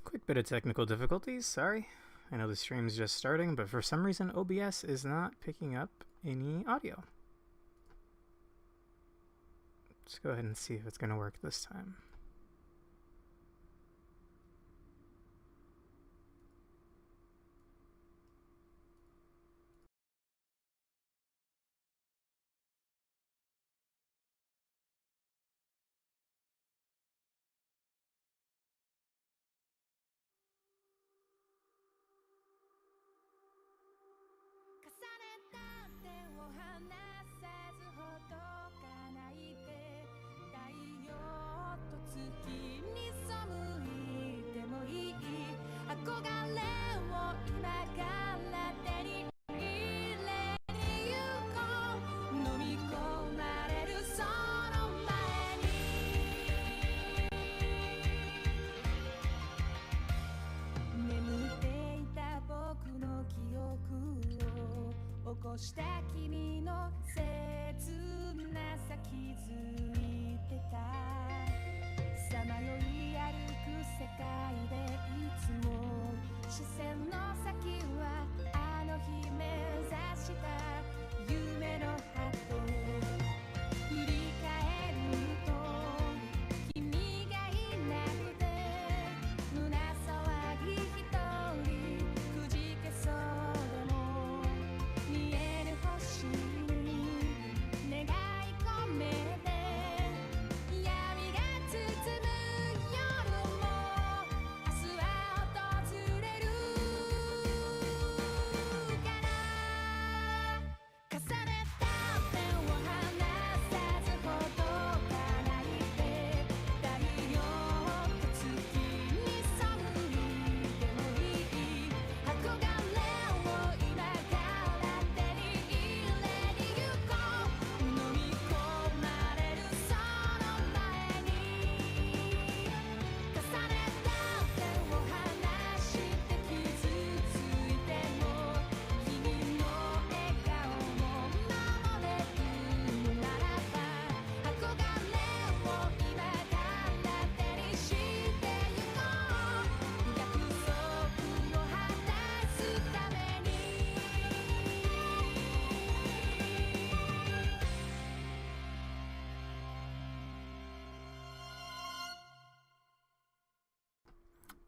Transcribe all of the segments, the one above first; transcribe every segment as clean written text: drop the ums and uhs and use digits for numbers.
Quick bit of technical difficulties, sorry. I know the stream's just starting, but for some reason OBS is not picking up any audio. Let's go ahead and see if it's going to work this time.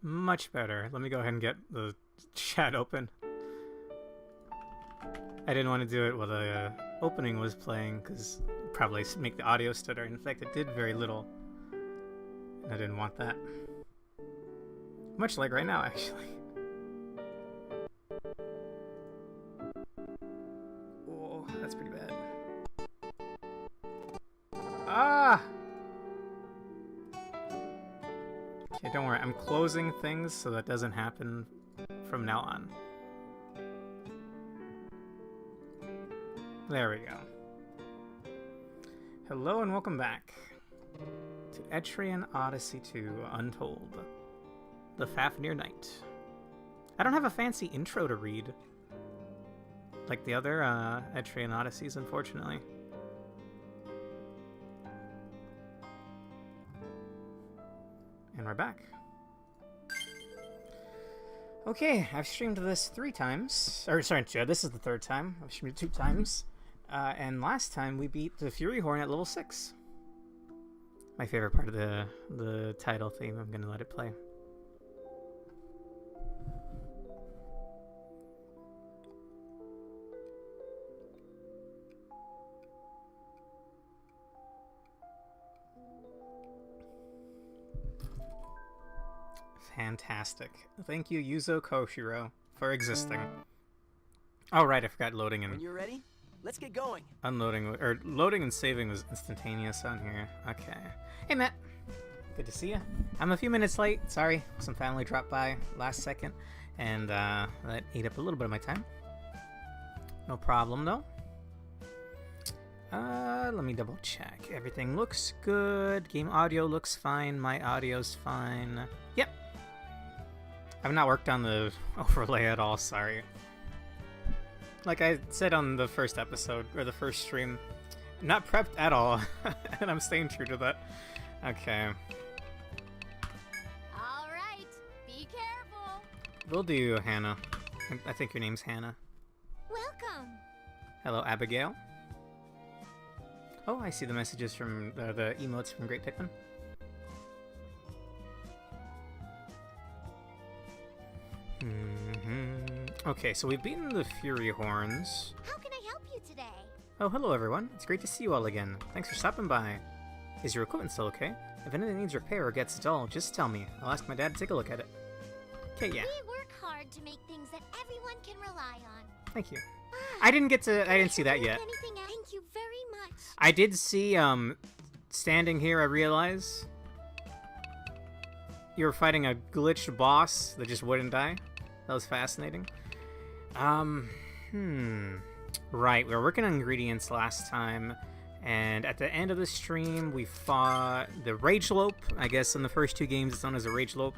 Much better. Let me go ahead and get the chat open. I didn't want to do it while the opening was playing because probably make the audio stutter. In fact, it did very little. And I didn't want that. Much like right now, actually. Oh, that's pretty bad. Ah! Okay, don't worry. I'm closing things so that doesn't happen from now on. There we go. Hello and welcome back to Etrian Odyssey 2 Untold, the Fafnir Night. I don't have a fancy intro to read like the other Etrian Odysseys, unfortunately. And we're back. Okay, I've streamed this 3 times. Or, sorry, this is the 3rd time. I've streamed it 2 times. And last time we beat the Fury Horn at level 6. My favorite part of the title theme. I'm gonna let it play. Fantastic. Thank you, Yuzo Koshiro, for existing. Oh right, I forgot loading and... When you're ready, let's get going. Unloading, or loading and saving was instantaneous on here. Okay. Hey Matt, good to see you. I'm a few minutes late, sorry. Some family dropped by last second, and that ate up a little bit of my time. No problem though. Let me double check. Everything looks good. Game audio looks fine. My audio's fine. Yep. I've not worked on the overlay at all, sorry. Like I said on the first episode, or the first stream, Not prepped at all. And I'm staying true to that. Okay. All right, be careful. We'll do Hannah. I think your name's Hannah. Welcome. Hello, Abigail. Oh, I see the messages from the emotes from Great Pikmin. Okay, so we've beaten the Fury Horns. How can I help you today? Oh, hello everyone. It's great to see you all again. Thanks for stopping by. Is your equipment still okay? If anything needs repair or gets dull, just tell me. I'll ask my dad to take a look at it. Okay, yeah. We work hard to make things that everyone can rely on. Thank you. I didn't see that yet. Thank you very much. I did see, standing here, I realize you were fighting a glitched boss that just wouldn't die. That was fascinating. Right, we were working on ingredients last time, and at the end of the stream, we fought the Rage Lope. I guess in the first two games, it's known as a Rage Lope.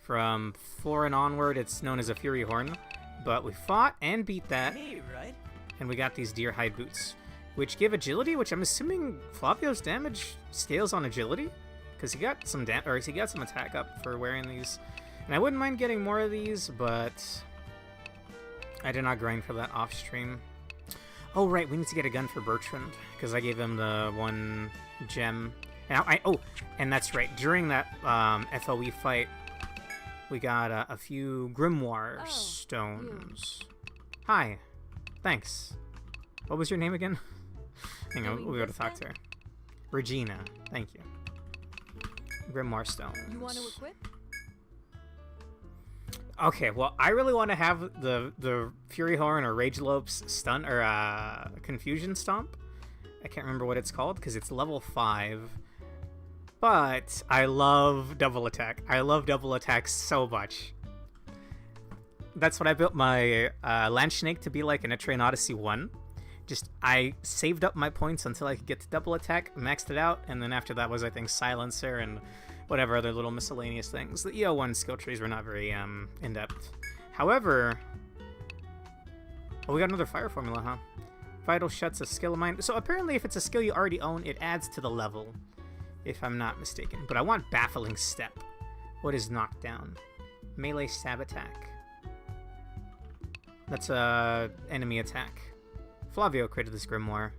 From 4 and onward, it's known as a Fury Horn. But we fought and beat that. Me, right? And we got these deer hide boots, which give agility, which I'm assuming Flavio's damage scales on agility, because he got some attack up for wearing these. And I wouldn't mind getting more of these, but I did not grind for that off stream. Oh right, we need to get a gun for Bertrand, because I gave him the one gem. And and that's right. During that FOE fight, we got a few Grimoire stones. Hi. Thanks. What was your name again? Hang on, we gotta talk to her. Regina. Thank you. Grimoire stones. You want to equip? Okay, well, I really want to have the Fury Horn or Rage Lope's stun or Confusion Stomp. I can't remember what it's called because it's level 5. But I love double attack. I love double attack so much. That's what I built my Land Snake to be like in Etrian Odyssey 1. Just, I saved up my points until I could get to double attack, maxed it out, and then after that was, I think, Silencer and whatever other little miscellaneous things. The EO1 skill trees were not very in-depth. However, we got another fire formula, huh? Vital Shut's a skill of mine. So apparently if it's a skill you already own, it adds to the level, if I'm not mistaken. But I want Baffling Step. What is Knockdown? Melee Stab Attack. That's a enemy attack. Flavio created this grimoire.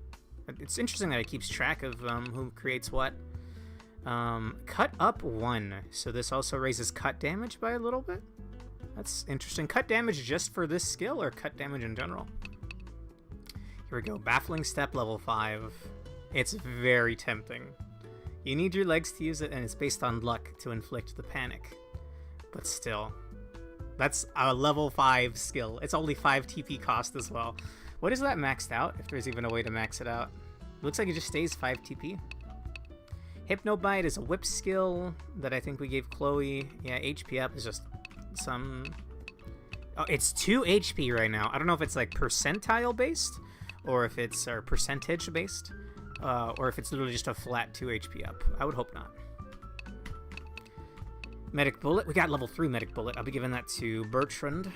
It's interesting that it keeps track of who creates what. Cut up 1. So this also raises cut damage by a little bit. That's interesting. Cut damage just for this skill or cut damage in general? Here we go. Baffling Step level 5. It's very tempting. You need your legs to use it, and it's based on luck to inflict the panic. But still, that's a level 5 skill. It's only 5 TP cost as well. What is that maxed out, if there's even a way to max it out? It looks like it just stays 5 TP. Hypnobite is a whip skill that I think we gave Chloe. Yeah, HP up is just some... Oh, it's 2 HP right now. I don't know if it's like percentile based, or if it's percentage based, or if it's literally just a flat 2 HP up. I would hope not. Medic Bullet. We got level 3 Medic Bullet. I'll be giving that to Bertrand.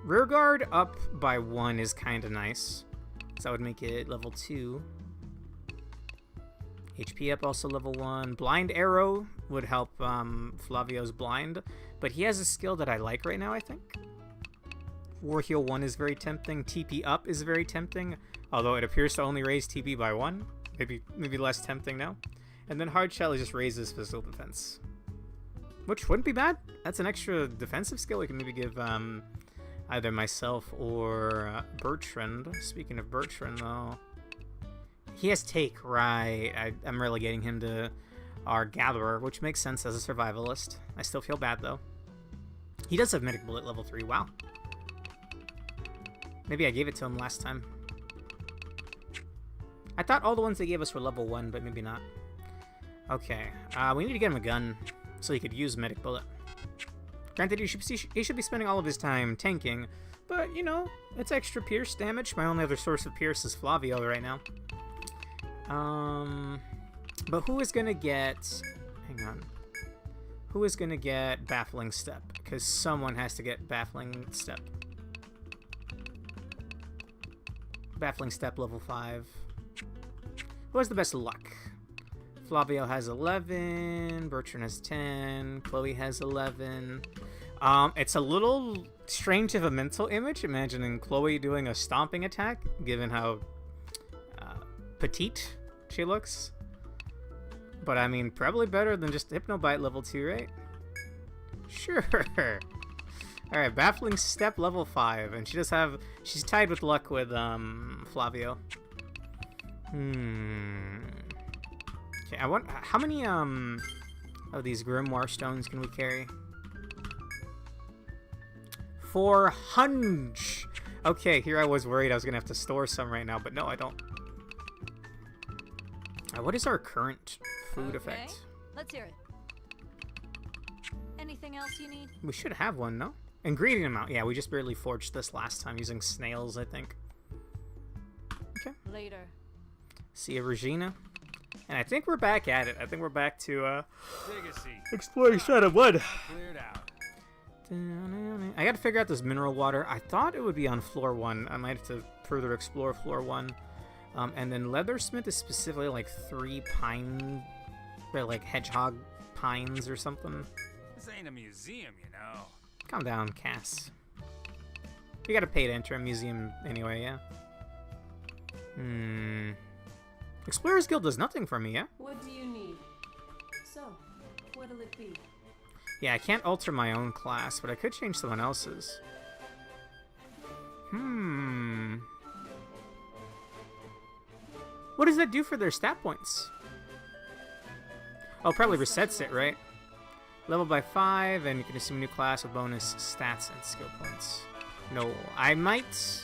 Rear Guard up by 1 is kind of nice. So that would make it level 2. HP up also level 1. Blind Arrow would help Flavio's blind. But he has a skill that I like right now, I think. War Heal 1 is very tempting. TP up is very tempting. Although it appears to only raise TP by 1. Maybe less tempting now. And then Hard Shell just raises physical defense. Which wouldn't be bad. That's an extra defensive skill we can maybe give either myself or Bertrand. Speaking of Bertrand, though, he has Take, right? I'm relegating him to our Gatherer, which makes sense as a survivalist. I still feel bad, though. He does have Medic Bullet level 3. Wow. Maybe I gave it to him last time. I thought all the ones they gave us were level 1, but maybe not. Okay. We need to get him a gun so he could use Medic Bullet. Granted, he should be spending all of his time tanking, but, you know, it's extra pierce damage. My only other source of pierce is Flavio right now. But who is gonna get... Hang on. Who is gonna get Baffling Step? Because someone has to get Baffling Step. Baffling Step level 5. Who has the best luck? Flavio has 11, Bertrand has 10, Chloe has 11. It's a little strange of a mental image, imagining Chloe doing a stomping attack, given how petite she looks. But I mean, probably better than just Hypnobite level 2, right? Sure. Alright, Baffling Step level 5, and she's tied with luck with Flavio. Okay, I want, how many of these Grimoire stones can we carry? 400. Okay, here I was worried I was gonna have to store some right now, but no, I don't. What is our current food effect? Let's hear it. Anything else you need? We should have one, no? Ingredient amount. Yeah, we just barely forged this last time using snails, I think. Okay. Later. See you, Regina. And I think we're back at it. I think we're back to Take a seat. exploring Shadow Wood. Cleared out. I gotta figure out this mineral water. I thought it would be on floor 1. I might have to further explore floor 1. And then Leathersmith is specifically like 3 pine, or like hedgehog pines or something. This ain't a museum, you know. Calm down, Cass. You gotta pay to enter a museum anyway, yeah? Explorers Guild does nothing for me, yeah? What do you need? So, what'll it be? Yeah, I can't alter my own class, but I could change someone else's. What does that do for their stat points? Oh, probably resets it, right? Level by 5, and you can assume a new class with bonus stats and skill points. No, I might...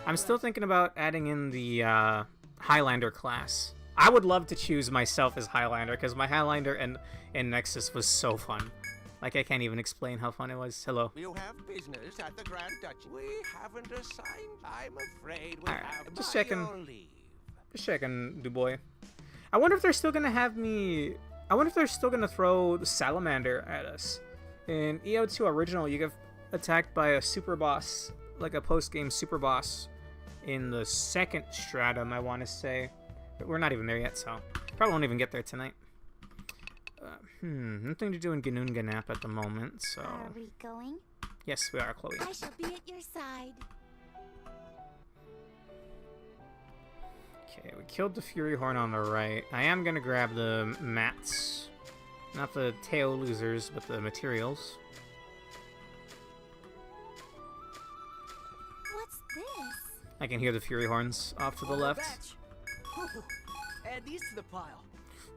I'm still thinking about adding in the Highlander class. I would love to choose myself as Highlander, because my Highlander in Nexus was so fun. Like, I can't even explain how fun it was. Hello. You have business at the Grand Duchy. We haven't assigned. I'm afraid we have just by checking. your leave. Just checking, Dubois. I wonder if they're still gonna have me... I wonder if they're still gonna throw the Salamander at us. In EO2 Original, you get attacked by a super boss, like a post-game super boss, in the second stratum, I want to say. But we're not even there yet, so probably won't even get there tonight. Nothing to do in Ganunganap at the moment, so... Are we going? Yes, we are, Chloe. I shall be at your side. Okay, we killed the Fury Horn on the right. I am gonna grab the mats. Not the tail losers, but the materials. What's this? I can hear the Fury Horns off to the left. Add these to the pile.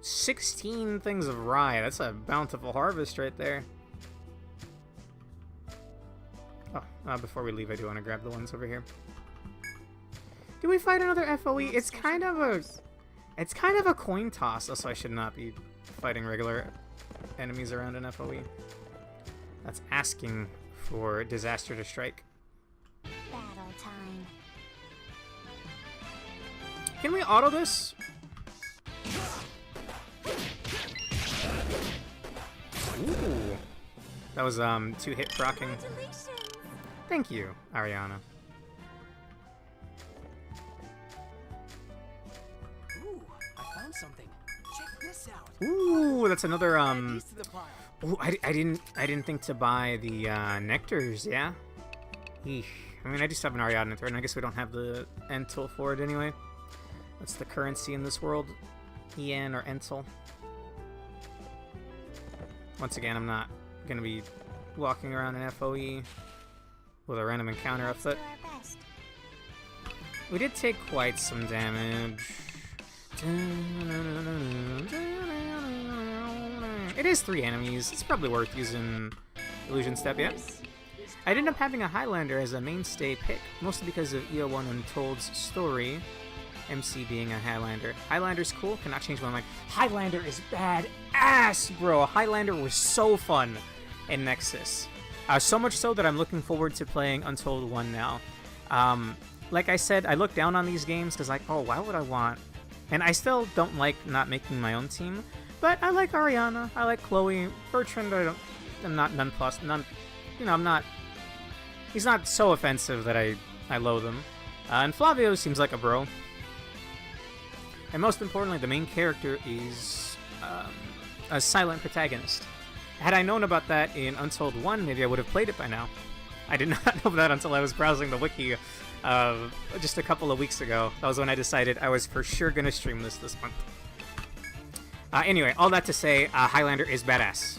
16 things of rye. That's a bountiful harvest right there. Oh, before we leave, I do want to grab the ones over here. Do we fight another FOE? It's kind of a coin toss. Also, I should not be fighting regular enemies around an FOE. That's asking for disaster to strike. Battle time. Can we auto this? Ooh. That was 2-hit procking. Congratulations! Thank you, Ariana. Ooh, I found something. Check this out. Ooh, that's another Add these to the pile. Ooh, I didn't think to buy the nectars, yeah? Eesh. I mean, I just have an Ariadne thread, and I guess we don't have the Entil for it anyway. That's the currency in this world. En or Entil. Once again, I'm not going to be walking around an FOE with a random encounter Let's afoot. do our best. We did take quite some damage. It is 3 enemies. It's probably worth using Illusion Step, yeah? I ended up having a Highlander as a mainstay pick, mostly because of EO1 Untold's story, MC being a Highlander. Highlander's cool, cannot change my mind. Highlander is badass, bro! Highlander was so fun in Nexus. So much so that I'm looking forward to playing Untold 1 now. Like I said, I look down on these games because like, oh, why would I want... And I still don't like not making my own team, but I like Ariana, I like Chloe, Bertrand, I'm not nonplussed, you know, I'm not... He's not so offensive that I loathe him. And Flavio seems like a bro. And most importantly, the main character is a silent protagonist. Had I known about that in Untold 1, maybe I would have played it by now. I did not know that until I was browsing the wiki just a couple of weeks ago. That was when I decided I was for sure going to stream this month. Anyway, all that to say, Highlander is badass.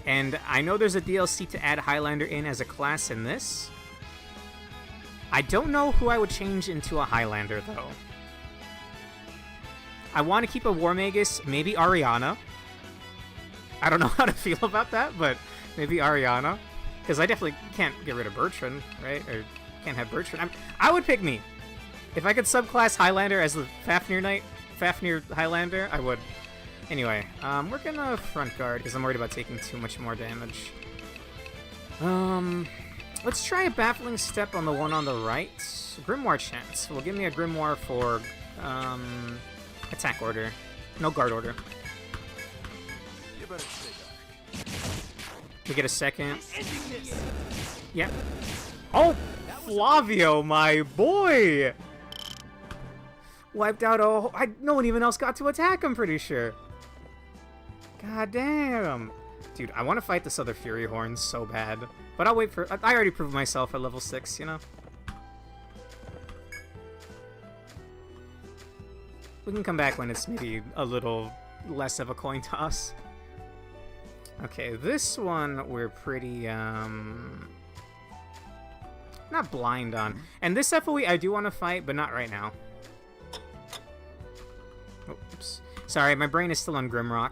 And I know there's a DLC to add Highlander in as a class in this. I don't know who I would change into a Highlander, though. I want to keep a War Magus, maybe Ariana. I don't know how to feel about that, but maybe Ariana. Because I definitely can't get rid of Bertrand, right? Or can't have Bertrand. I would pick me. If I could subclass Highlander as the Fafnir Knight, Fafnir Highlander, I would. Anyway, we're gonna front guard because I'm worried about taking too much more damage. Let's try a Baffling Step on the one on the right. Grimoire chance. Well, give me a Grimoire for attack order. No guard order. You better stay back. We get a second. Yep. Oh, Flavio, my boy! Wiped out no one even else got to attack, I'm pretty sure. God damn. Dude, I want to fight this other Fury Horn so bad. But I'll wait for... I already proved myself at level 6, you know? We can come back when it's maybe a little less of a coin toss. Okay, this one we're pretty, not blind on. And this FOE I do want to fight, but not right now. Oops. Sorry, my brain is still on Grimrock.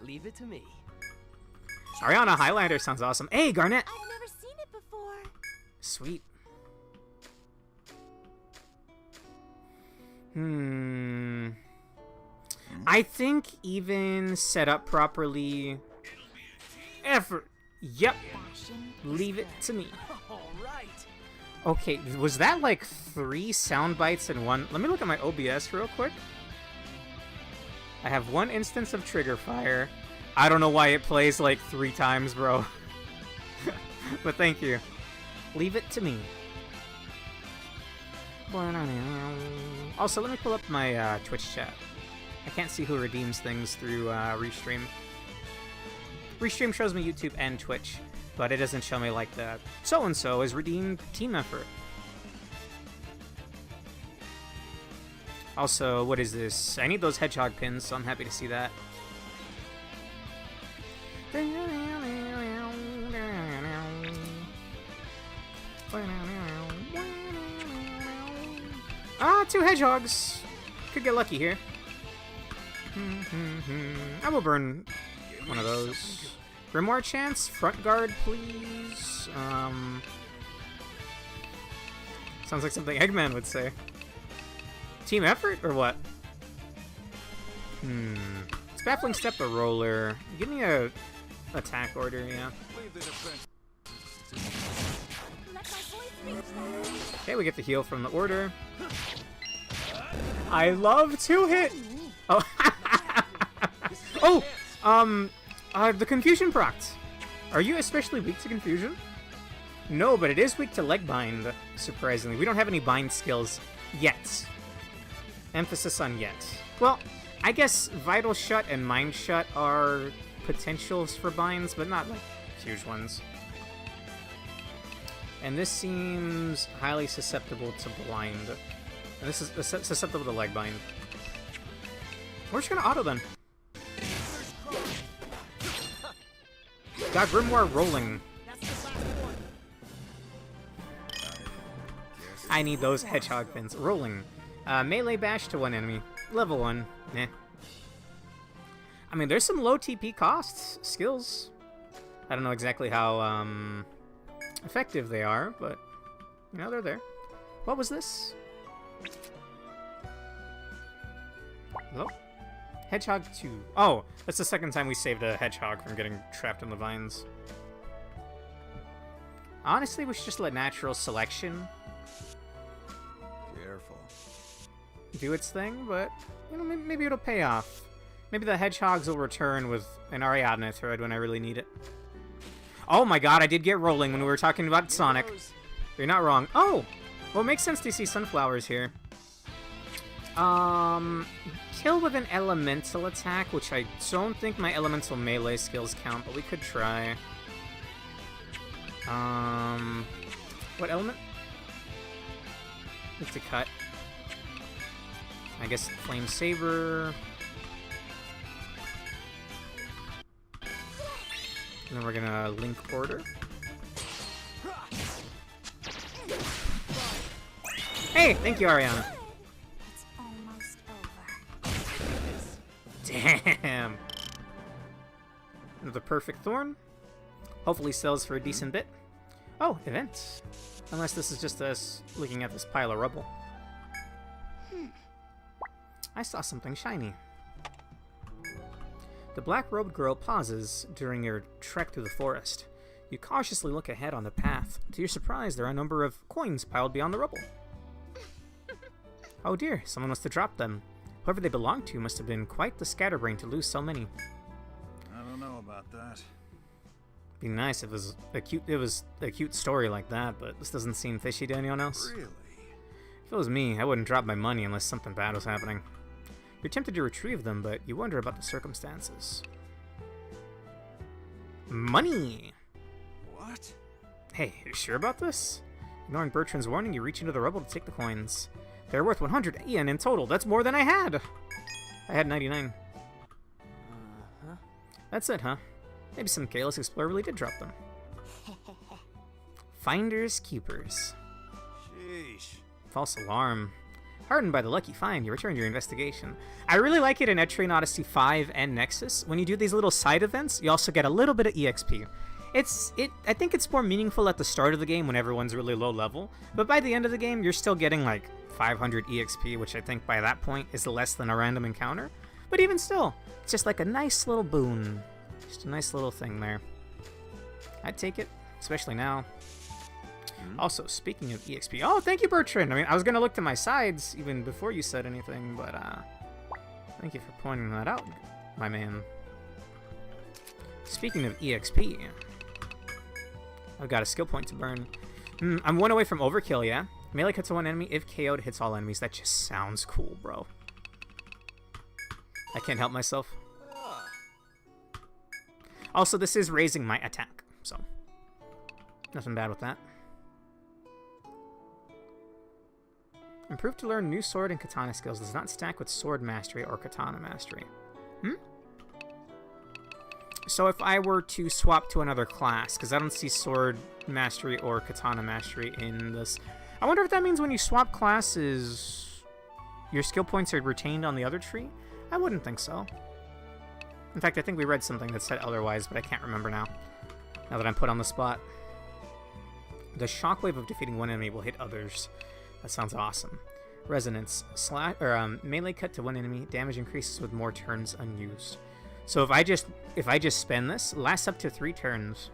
Leave it to me. Ariana Highlander sounds awesome. Hey, Garnet! I've never seen it before. Sweet. I think even set up properly... Effort. Yep. Leave it to me. All right. Okay, was that like 3 sound bites in one? Let me look at my OBS real quick. I have 1 instance of trigger fire. I don't know why it plays like 3 times, bro. But thank you. Leave it to me. Also, let me pull up my Twitch chat. I can't see who redeems things through Restream. Restream shows me YouTube and Twitch, but it doesn't show me like the so-and-so is redeemed team effort. Also, what is this? I need those hedgehog pins, so I'm happy to see that. Ah, 2 hedgehogs! Could get lucky here. I will burn one of those. Grimoire chance, front guard, please. Sounds like something Eggman would say. Team effort or what? It's Baffling Step a roller. Give me a attack order, yeah. Okay, we get the heal from the order. I love 2-hit. Oh, the confusion proct. Are you especially weak to confusion? No, but it is weak to leg bind, surprisingly. We don't have any bind skills yet. Emphasis on yet. Well, I guess Vital Shut and Mind Shut are potentials for binds, but not like huge ones. And this seems highly susceptible to blind. And this is susceptible to leg bind. We're just gonna auto then. Got Grimoire rolling. I need those hedgehog pins. Rolling. Melee bash to 1 enemy. Level 1. Meh. I mean, there's some low TP costs skills. I don't know exactly how effective they are, but you know, they're there. What was this? Hello? Hedgehog 2. Oh, that's the second time we saved a hedgehog from getting trapped in the vines. Honestly, we should just let natural selection Careful. do its thing, but you know, maybe it'll pay off. Maybe the hedgehogs will return with an Ariadne thread when I really need it. Oh my god, I did get rolling when we were talking about Sonic. You're not wrong. Oh! Well, it makes sense to see sunflowers here. Kill with an elemental attack, which I don't think my elemental melee skills count, but we could try. What element? Need to cut. I guess Flame Saber. And then we're gonna link order. Hey, thank you, Ariana. It's almost over. Damn. The perfect thorn. Hopefully sells for a decent bit. Oh, events. Unless this is just us looking at this pile of rubble. I saw something shiny. The black-robed girl pauses during your trek through the forest. You cautiously look ahead on the path. To your surprise, there are a number of coins piled beyond the rubble. Oh dear, someone must have dropped them. Whoever they belonged to must have been quite the scatterbrain to lose so many. I don't know about that. Be nice if it was a cute story like that, but this doesn't seem fishy to anyone else. Really? If it was me, I wouldn't drop my money unless something bad was happening. You're tempted to retrieve them, but you wonder about the circumstances. Money! What? Hey, you sure about this? Ignoring Bertrand's warning, you reach into the rubble to take the coins. They're worth 100 yen in total. That's more than I had! I had 99. Uh-huh. That's it, huh? Maybe some careless explorer really did drop them. Finders keepers. Sheesh. False alarm. Hardened by the lucky find, you return to your investigation. I really like it in Etrian Odyssey 5 and Nexus. When you do these little side events, you also get a little bit of EXP. I think it's more meaningful at the start of the game when everyone's really low level, but by the end of the game, you're still getting like 500 EXP, which I think by that point is less than a random encounter. But even still, it's just like a nice little boon. Just a nice little thing there. I'd take it, especially now. Also, speaking of EXP, oh, thank you, Bertrand. I mean, I was gonna look to my sides even before you said anything, but thank you for pointing that out, my man. Speaking of EXP, I've got a skill point to burn. I'm one away from overkill, yeah? Melee hits one enemy. If KO'd, hits all enemies. That just sounds cool, bro. I can't help myself. Also, this is raising my attack, so nothing bad with that. Improve to learn new sword and katana skills. Does not stack with sword mastery or katana mastery. So if I were to swap to another class, because I don't see sword mastery or katana mastery in this, I wonder if that means when you swap classes, your skill points are retained on the other tree? I wouldn't think so. In fact, I think we read something that said otherwise, but I can't remember now that I'm put on the spot. The shockwave of defeating one enemy will hit others. That sounds awesome. Resonance. Melee cut to one enemy. Damage increases with more turns unused. So if I just spend this, lasts up to 3 turns.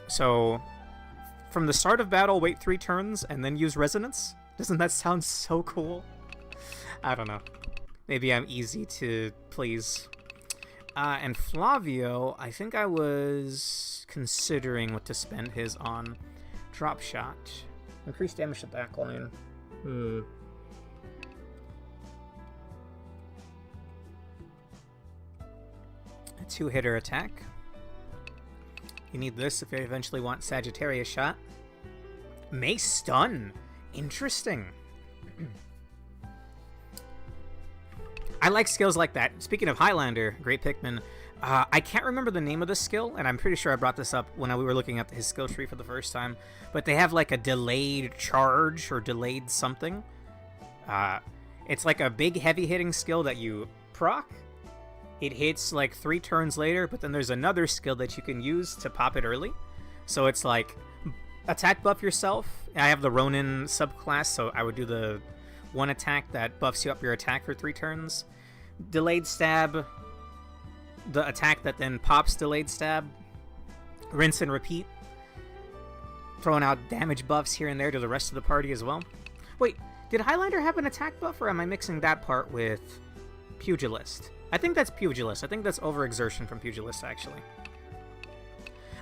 So from the start of battle, wait 3 turns and then use resonance? Doesn't that sound so cool? I don't know. Maybe I'm easy to please. And Flavio, I think I was considering what to spend his on. Drop shot. Increased damage to backline. A 2-hitter attack. You need this if you eventually want Sagittarius shot. May stun. Interesting. I like skills like that. Speaking of Highlander, great Pikmin, I can't remember the name of the skill, and I'm pretty sure I brought this up when we were looking at his skill tree for the first time, but they have like a delayed charge or delayed something. It's like a big heavy-hitting skill that you proc. It hits like 3 turns later, but then there's another skill that you can use to pop it early. So it's like attack buff yourself. I have the Ronin subclass, so I would do the one attack that buffs you up your attack for 3 turns. Delayed stab, the attack that then pops delayed stab. Rinse and repeat. Throwing out damage buffs here and there to the rest of the party as well. Wait, did Highlander have an attack buff, or am I mixing that part with Pugilist? I think that's Pugilist. I think that's overexertion from Pugilist, actually.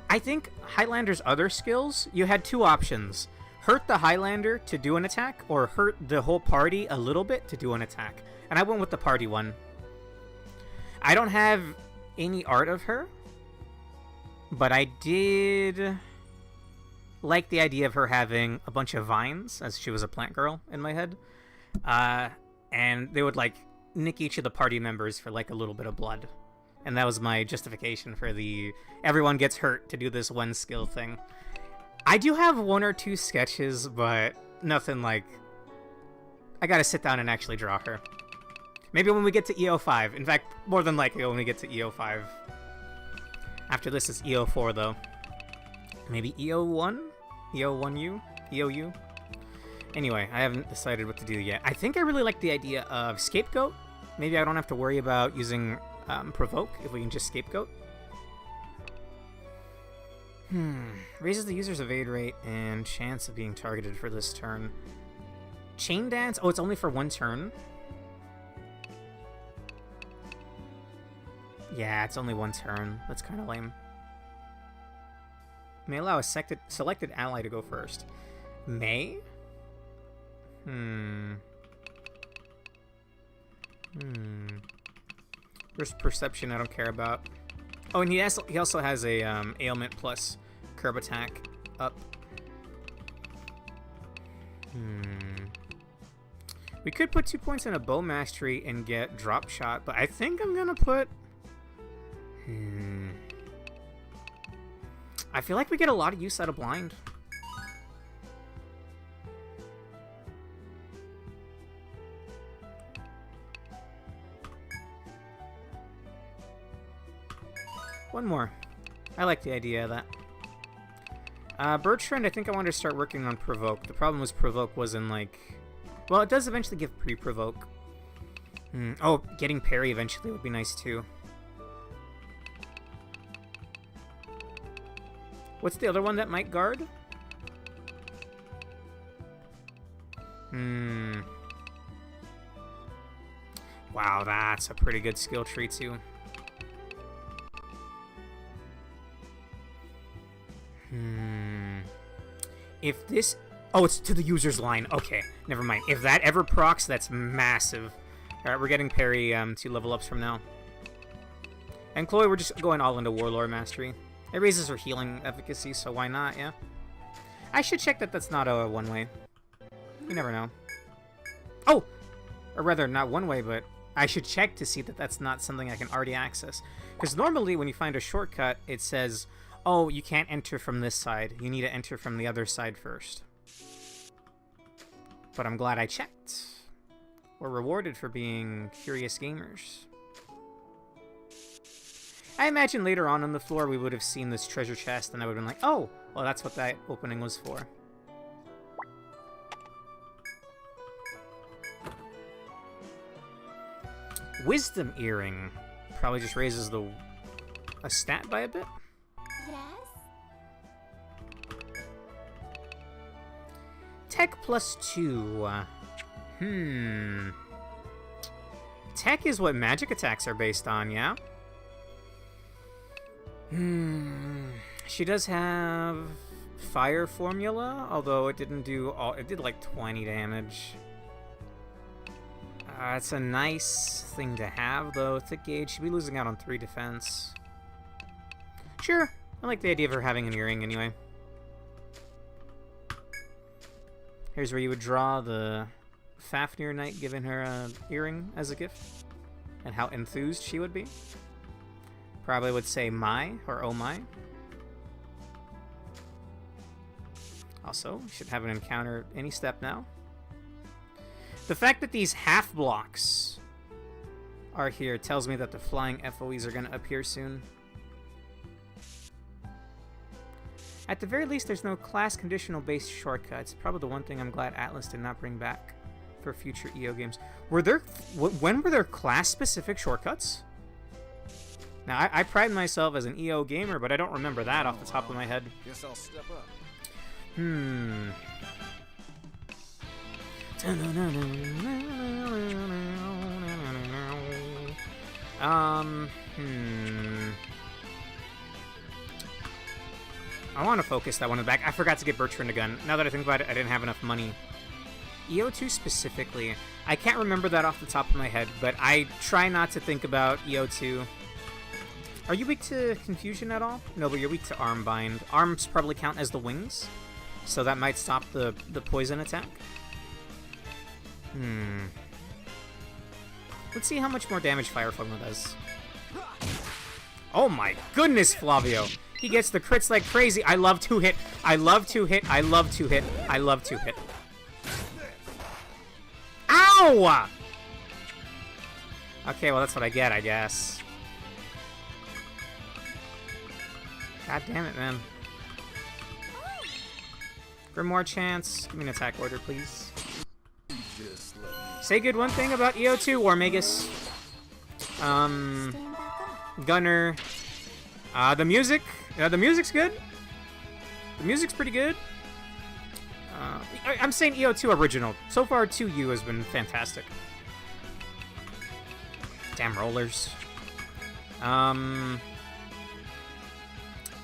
I think Highlander's other skills, you had 2 options. hurt the Highlander to do an attack, or hurt the whole party a little bit to do an attack. And I went with the party one. I don't have any art of her, but I did like the idea of her having a bunch of vines, as she was a plant girl in my head. And they would, like, nick each of the party members for, like, a little bit of blood. And that was my justification for the everyone gets hurt to do this one skill thing. I do have one or two sketches, but nothing like... I gotta sit down and actually draw her. Maybe when we get to EO5. In fact, more than likely when we get to EO5. After this is EO4, though. Maybe EO1? EO1U? EOU? Anyway, I haven't decided what to do yet. I think I really like the idea of Scapegoat. Maybe I don't have to worry about using Provoke if we can just Scapegoat. Raises the user's evade rate and chance of being targeted for this turn. Chain Dance? Oh, it's only for one turn? Yeah, it's only one turn. That's kind of lame. May allow a selected ally to go first. May? First perception I don't care about. Oh, and he also has a ailment plus curb attack up. We could put 2 points in a bow mastery and get drop shot, but I think I'm gonna put... I feel like we get a lot of use out of blind. One more. I like the idea of that. Bertrand, I think I wanted to start working on Provoke. The problem was Provoke wasn't like... Well, it does eventually give pre-Provoke. Oh, getting parry eventually would be nice too. What's the other one that might guard? Wow, that's a pretty good skill tree too. If this... Oh, it's to the user's line. Okay, never mind. If that ever procs, that's massive. Alright, we're getting parry 2 level ups from now. And Chloe, we're just going all into Warlord Mastery. It raises her healing efficacy, so why not, yeah? I should check that that's not a one-way. You never know. Oh! Or rather, not one-way, but I should check to see that that's not something I can already access. Because normally when you find a shortcut, it says, oh, you can't enter from this side. You need to enter from the other side first. But I'm glad I checked. We're rewarded for being curious gamers. I imagine later on the floor we would have seen this treasure chest and I would have been like, oh, well that's what that opening was for. Wisdom Earring. Probably just raises a stat by a bit. Yes? Tech +2. Tech is what magic attacks are based on, yeah? She does have fire formula, although it didn't do all... It did like 20 damage. It's a nice thing to have, though. Thick gauge, she'd be losing out on 3 defense. Sure, I like the idea of her having an earring anyway. Here's where you would draw the Fafnir knight giving her an earring as a gift. And how enthused she would be. Probably would say my or oh my. Also, we should have an encounter any step now. The fact that these half blocks are here tells me that the flying FOEs are going to appear soon. At the very least, there's no class conditional based shortcuts. Probably the one thing I'm glad Atlas did not bring back for future EO games. When were there class specific shortcuts? Now, I pride myself as an EO gamer, but I don't remember that off the top of my head. Guess I'll step up. I want to focus that one in the back. I forgot to get Bertrand a gun. Now that I think about it, I didn't have enough money. EO2 specifically, I can't remember that off the top of my head, but I try not to think about EO2. Are you weak to confusion at all? No, but you're weak to arm bind. Arms probably count as the wings, so that might stop the poison attack. Let's see how much more damage Fire Formula does. Oh my goodness, Flavio! He gets the crits like crazy. I love 2-hit. I love 2-hit. I love 2-hit. I love 2-hit. Ow! Okay, well that's what I get, I guess. God damn it, man. Grimoire chance. Give me an attack order, please. Say good one thing about EO2, Warmagus. Stand back up. Gunner. The music. The music's good. The music's pretty good. I'm saying EO2 original. So far, 2U has been fantastic. Damn rollers.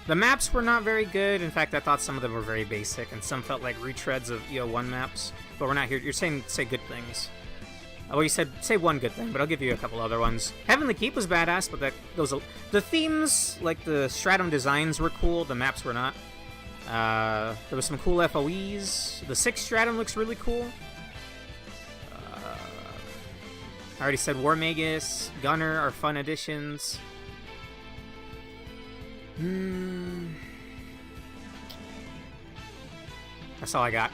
The maps were not very good. In fact, I thought some of them were very basic, and some felt like retreads of EO1 maps. But we're not here. You're saying say good things. Well, you said say one good thing, but I'll give you a couple other ones. Heavenly Keep was badass, but the themes, like the stratum designs, were cool. The maps were not. There was some cool FOEs. The 6th stratum looks really cool. I already said Warmagus, Gunner are fun additions. That's all I got.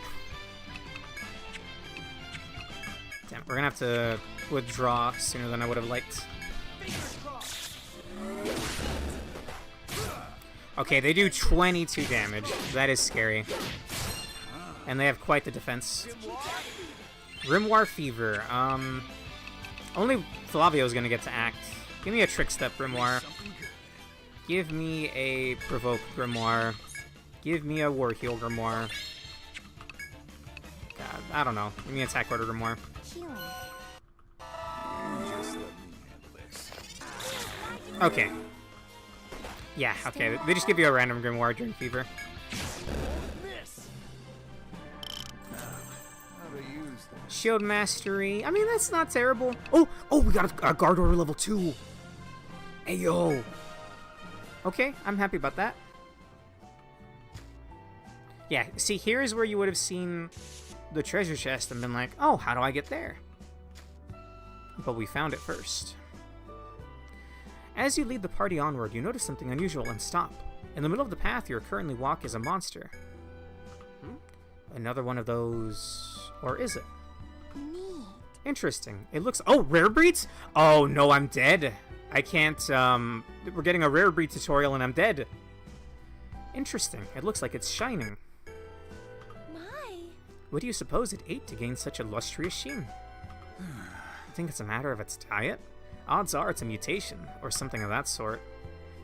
Damn, we're gonna have to withdraw sooner than I would have liked. Okay, they do 22 damage. That is scary. And they have quite the defense. Grimoire Fever. Only Flavio's gonna get to act. Give me a Trick Step Grimoire. Give me a Provoke Grimoire. Give me a War Heal Grimoire. God, I don't know. Give me an Attack Order Grimoire. Healing. Just let me handle this. Okay. Yeah, okay. They just give you a random Grimoire during Fever. How to use this? Shield Mastery. I mean, that's not terrible. Oh, we got a Guard Order level 2. Hey, yo. Okay, I'm happy about that. Yeah, see, here's where you would have seen the treasure chest and been like, oh, how do I get there? But we found it first. As you lead the party onward, you notice something unusual and stop. In the middle of the path you currently walk is a monster. Another one of those... Or is it? Neat. Interesting. It looks... Oh, rare breeds? Oh, no, I'm dead. I can't, We're getting a rare breed tutorial and I'm dead. Interesting. It looks like it's shining. My. What do you suppose it ate to gain such a lustrous sheen? I think it's a matter of its diet? Odds are it's a mutation, or something of that sort.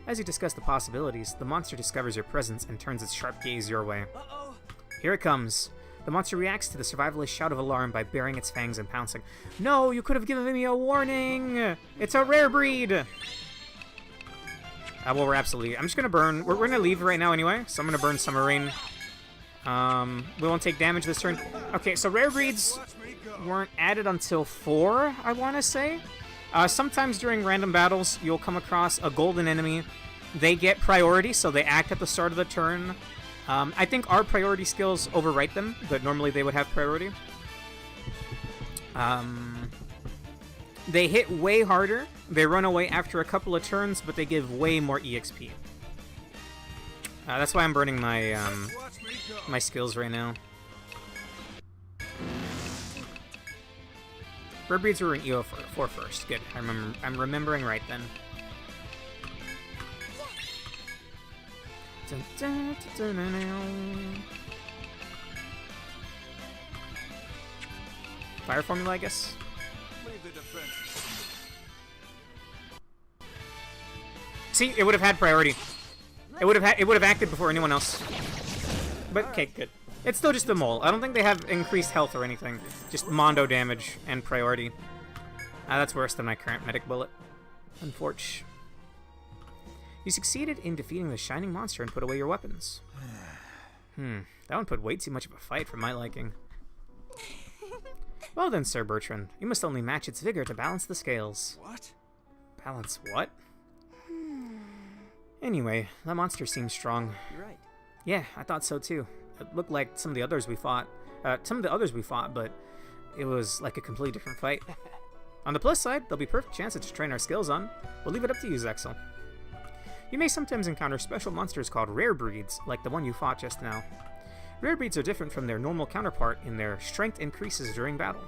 As you discuss the possibilities, the monster discovers your presence and turns its sharp gaze your way. Here it comes. The monster reacts to the survivalist shout of alarm by baring its fangs and pouncing. No, you could have given me a warning! It's a rare breed! Well, we're absolutely... I'm just gonna burn... We're gonna leave right now anyway, so I'm gonna burn Summer Rain. We won't take damage this turn. Okay, so rare breeds weren't added until 4, I want to say. Sometimes during random battles, you'll come across a golden enemy. They get priority, so they act at the start of the turn. I think our priority skills overwrite them, but normally they would have priority. They hit way harder. They run away after a couple of turns, but they give way more EXP. That's why I'm burning my my skills right now. Rare breeds were in EO4 first. Good. I'm remembering right then. Fire formula, I guess. See, it would have had priority. It would have acted before anyone else. But okay, good. It's still just a mole. I don't think they have increased health or anything. Just mondo damage and priority. That's worse than my current medic bullet. Unfortunate. You succeeded in defeating the shining monster and put away your weapons. That one put way too much of a fight for my liking. Well then, Sir Bertrand, you must only match its vigor to balance the scales. What? Balance what? Anyway, that monster seems strong. You're right. Yeah, I thought so too. It looked like some of the others we fought. But it was like a completely different fight. On the plus side, there'll be perfect chances to train our skills on. We'll leave it up to you, Zexel. You may sometimes encounter special monsters called rare breeds, like the one you fought just now. Rare breeds are different from their normal counterpart in their strength increases during battle.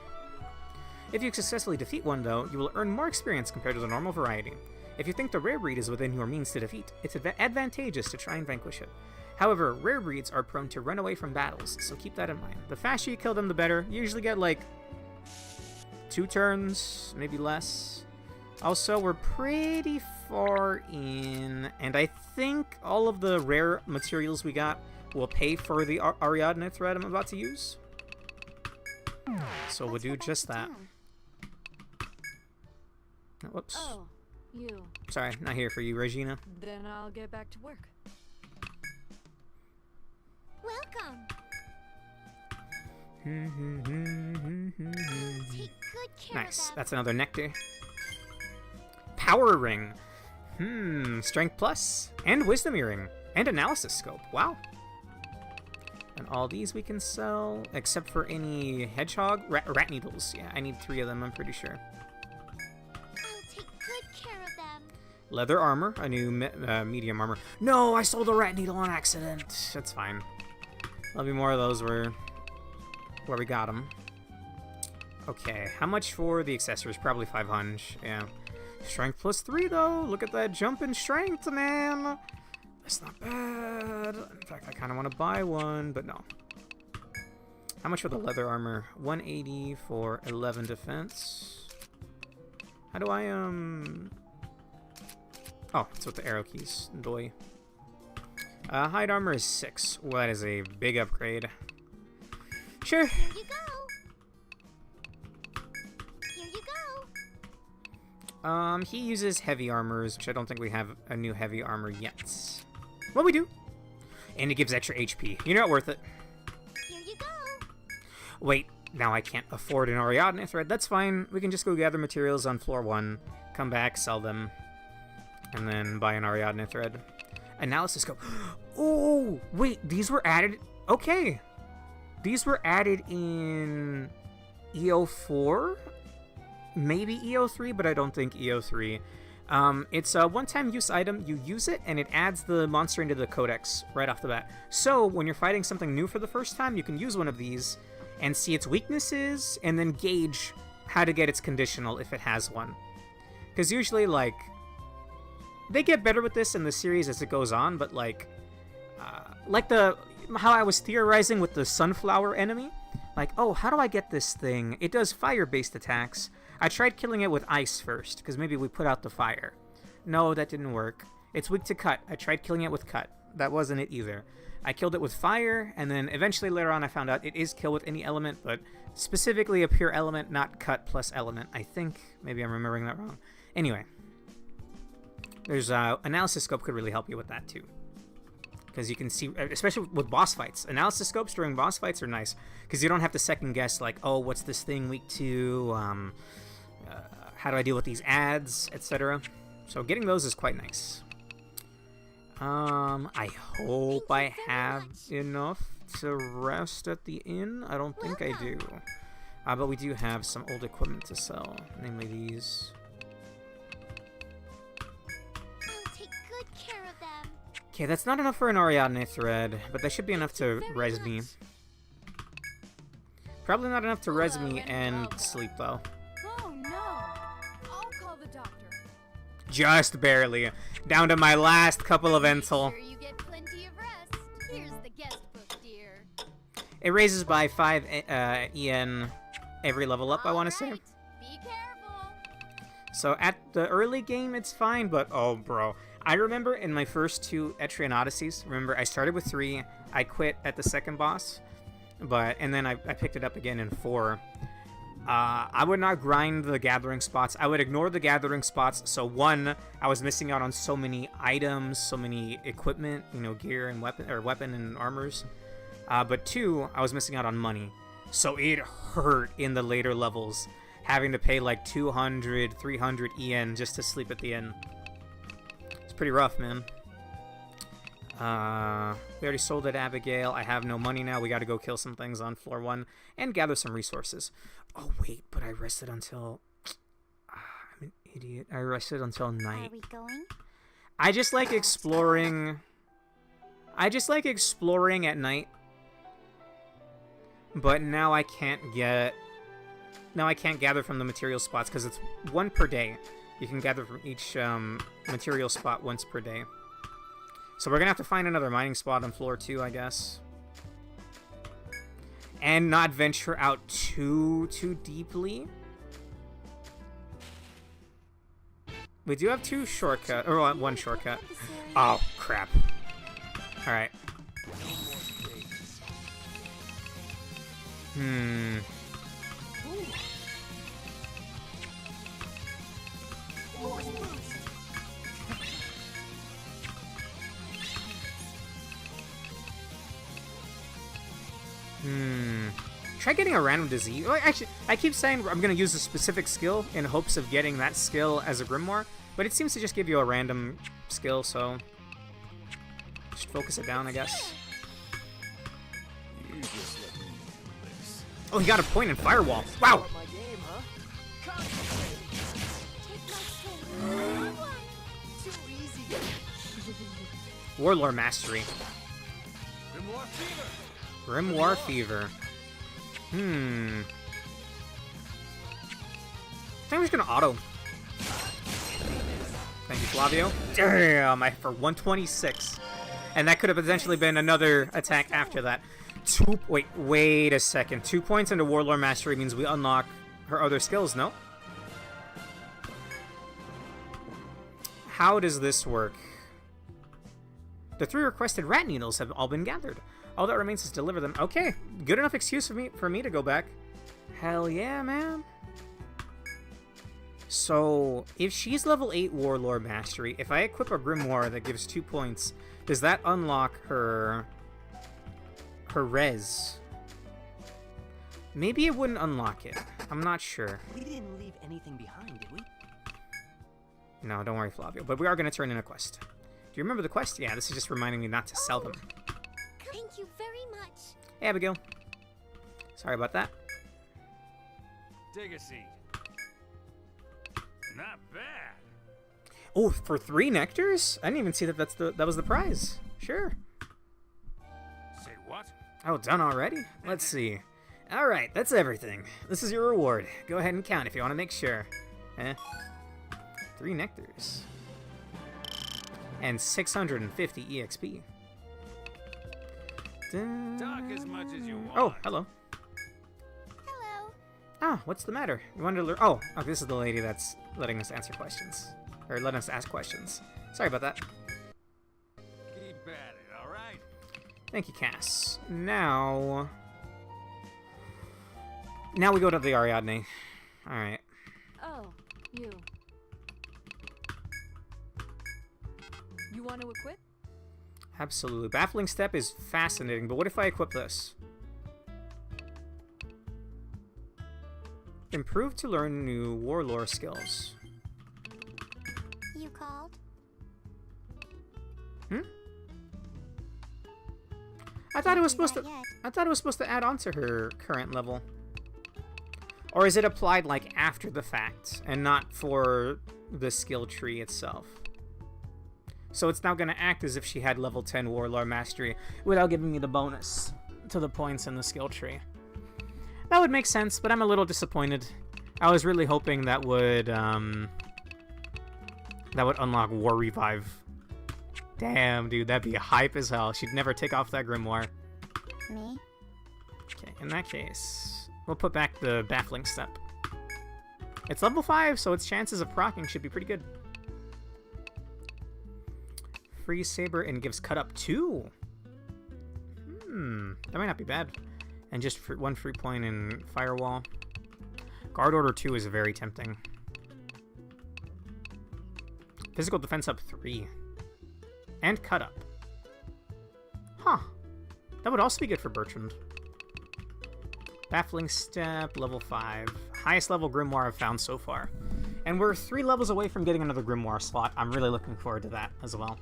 If you successfully defeat one, though, you will earn more experience compared to the normal variety. If you think the rare breed is within your means to defeat, it's advantageous to try and vanquish it. However, rare breeds are prone to run away from battles, so keep that in mind. The faster you kill them, the better. You usually get, like, 2 turns, maybe less. Also, we're pretty far in, and I think all of the rare materials we got will pay for the Ariadne thread I'm about to use. So we'll do just that. Whoops. Oh, you. Sorry, not here for you, Regina. Then I'll get back to work. Welcome. Take good care Nice. of them. That's another nectar. Power ring. Strength plus and wisdom earring and analysis scope. Wow. And all these we can sell, except for any hedgehog rat needles. Yeah, I need 3 of them. I'm pretty sure. I'll take good care of them. Leather armor, a new medium armor. No, I sold a rat needle on accident. That's fine. There'll be more of those where we got them. Okay, how much for the accessories? Probably 500. Yeah. Strength plus 3 though. Look at that jump in strength, man. That's not bad. In fact, I kind of want to buy one, but no. How much for the leather armor? 180 for 11 defense. How do I, Oh, it's with the arrow keys. Doy. Hide armor is 6. Well, that is a big upgrade. Sure. Here you go. Here you go. He uses heavy armors, which I don't think we have a new heavy armor yet. Well, we do. And it gives extra HP. You're not worth it. Here you go. Wait, now I can't afford an Ariadne thread. That's fine. We can just go gather materials on floor 1, come back, sell them, and then buy an Ariadne thread. Analysis scope. Oh, wait, these were added. Okay. These were added in EO4? Maybe EO3, but I don't think EO3. It's a one-time use item. You use it, and it adds the monster into the codex right off the bat. So, when you're fighting something new for the first time, you can use one of these and see its weaknesses, and then gauge how to get its conditional if it has one. Because usually, like, they get better with this in the series as it goes on, but, like how I was theorizing with the sunflower enemy. Like, oh, how do I get this thing? It does fire-based attacks. I tried killing it with ice first, because maybe we put out the fire. No, that didn't work. It's weak to cut. I tried killing it with cut. That wasn't it either. I killed it with fire, and then eventually later on I found out it is kill with any element, but specifically a pure element, not cut plus element, I think. Maybe I'm remembering that wrong. Anyway. There's analysis scope could really help you with that too. Because you can see, especially with boss fights. Analysis scopes during boss fights are nice, because you don't have to second guess, like, oh, what's this thing weak to, how do I deal with these ads, etc. So getting those is quite nice. I hope I have enough to rest at the inn. I don't think I do. But we do have some old equipment to sell, namely these. Okay, that's not enough for an Ariadne thread, but that should be enough to res me. Probably not enough to res me and sleep, though. Oh no! I'll call the doctor. Just barely. Down to my last couple of Untold. Make sure you get plenty of rest. Here's the guest book, dear. It raises by 5 EN every level up, I want to say. Alright, be careful. So at the early game, it's fine, but oh, bro. I remember in my first 2 Etrian Odysseys, remember I started with 3, I quit at the second boss, and then I picked it up again in 4. I would not grind the gathering spots. I would ignore the gathering spots. So one, I was missing out on so many items, so many equipment, you know, gear and weapon and armors. But two, I was missing out on money. So it hurt in the later levels, having to pay like 200, 300 EN just to sleep at the inn. It's pretty rough, man. We already sold at Abigail. I have no money now. We got to go kill some things on floor 1 and gather some resources. Oh, wait, but I rested until... I'm an idiot. I rested until night. Are we going? I just like exploring... I just like exploring at night. But now I can't get... Now I can't gather from the material spots because it's 1 per day. You can gather from each material spot once per day. So we're going to have to find another mining spot on floor 2, I guess. And not venture out too deeply. We do have 2 shortcuts, or 1 shortcut. Oh, crap. Alright. Try getting a random disease. Well, actually, I keep saying I'm going to use a specific skill in hopes of getting that skill as a grimoire, but it seems to just give you a random skill, so just focus it down, I guess. You just let me handle this. Oh, he got a point in Firewall. Wow! My game, huh? Too easy. Warlord Mastery. Grimoire Fever. Grimoire Fever. I think I'm just gonna auto. Thank you, Flavio. Damn, for 126. And that could have potentially been another attack after that. Wait a second. 2 points into Warlord Mastery means we unlock her other skills, no? How does this work? The 3 requested rat needles have all been gathered. All that remains is to deliver them. Okay, good enough excuse for me to go back. Hell yeah, man. So, if she's level 8 Warlord Mastery, if I equip a Grimoire that gives 2 points, does that unlock her res? Maybe it wouldn't unlock it. I'm not sure. We didn't leave anything behind, did we? No, don't worry, Flavio. But we are going to turn in a quest. Do you remember the quest? Yeah, this is just reminding me not to sell them. Thank you very much. Hey, Abigail. Sorry about that. Take a seat. Not bad. Oh, for 3 nectars? I didn't even see that that was the prize. Sure. Say what? Oh, done already? Let's see. Alright, that's everything. This is your reward. Go ahead and count if you want to make sure. 3 nectars. And 650 EXP. Talk as much as you want. Oh, hello. Hello. Ah, what's the matter? You wanted to learn... Oh, this is the lady that's letting us answer questions. Or letting us ask questions. Sorry about that. Keep at it, all right? Thank you, Cass. Now we go to the Ariadne. Alright. Oh, you. You want to equip? Absolutely. Baffling Step is fascinating, but what if I equip this? Improve to learn new warlore skills. You called? I thought it was Didn't supposed do to. that yet. I thought it was supposed to add on to her current level. Or is it applied like after the fact and not for the skill tree itself? So it's now going to act as if she had level 10 Warlord Mastery without giving me the bonus to the points in the skill tree. That would make sense, but I'm a little disappointed. I was really hoping that would unlock War Revive. Damn, dude, that'd be hype as hell. She'd never take off that Grimoire. Me? Okay, in that case, we'll put back the Baffling Step. It's level 5, so its chances of proccing should be pretty good. Free Saber and gives cut up 2. That might not be bad. And just 1 free point in Firewall. Guard Order 2 is very tempting. Physical defense up 3. And cut up. Huh. That would also be good for Bertrand. Baffling Step, level 5. Highest level Grimoire I've found so far. And we're 3 levels away from getting another Grimoire slot. I'm really looking forward to that as well.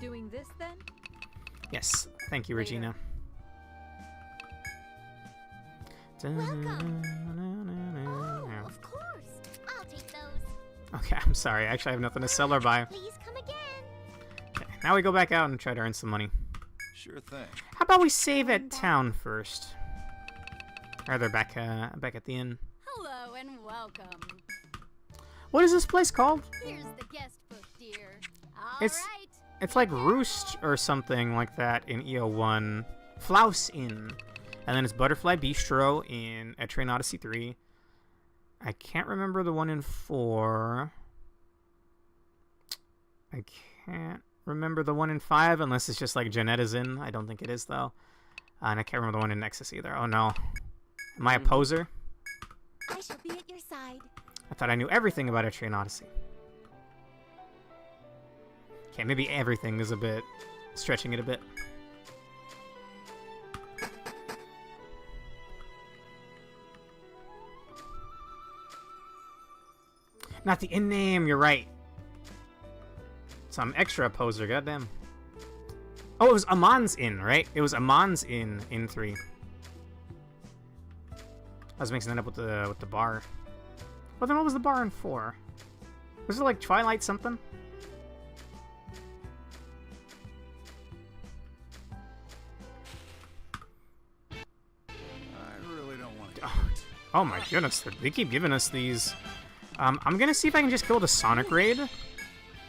Doing this then? Yes. Thank you, Later. Regina. Welcome. Oh, of course. I'll take those. Okay, I'm sorry. Actually, I have nothing to sell or buy. Please come again. Okay, now we go back out and try to earn some money. Sure thing. How about we save at town first? Or they're back at the inn. Hello and welcome. What is this place called? Here's the guest book, dear. All It's- right. It's like Roost or something like that in EO1. Flouse Inn. And then it's Butterfly Bistro in Etrian Odyssey 3. I can't remember the one in 4. I can't remember the one in 5 unless it's just like Janetta's Inn. I don't think it is though. And I can't remember the one in Nexus either. Oh no. Am I a poser? I shall be at your side. I thought I knew everything about Etrian Odyssey. Okay, maybe everything is a bit... stretching it a bit. Not the inn name, you're right. Some extra poser, goddamn. Oh, it was Amon's Inn, right? It was Amon's Inn in 3. I was mixing that up with the bar. Well, then what was the bar in 4? Was it like Twilight something? I really don't want to. Oh my goodness, they keep giving us these. I'm gonna see if I can just kill the Sonic Raid.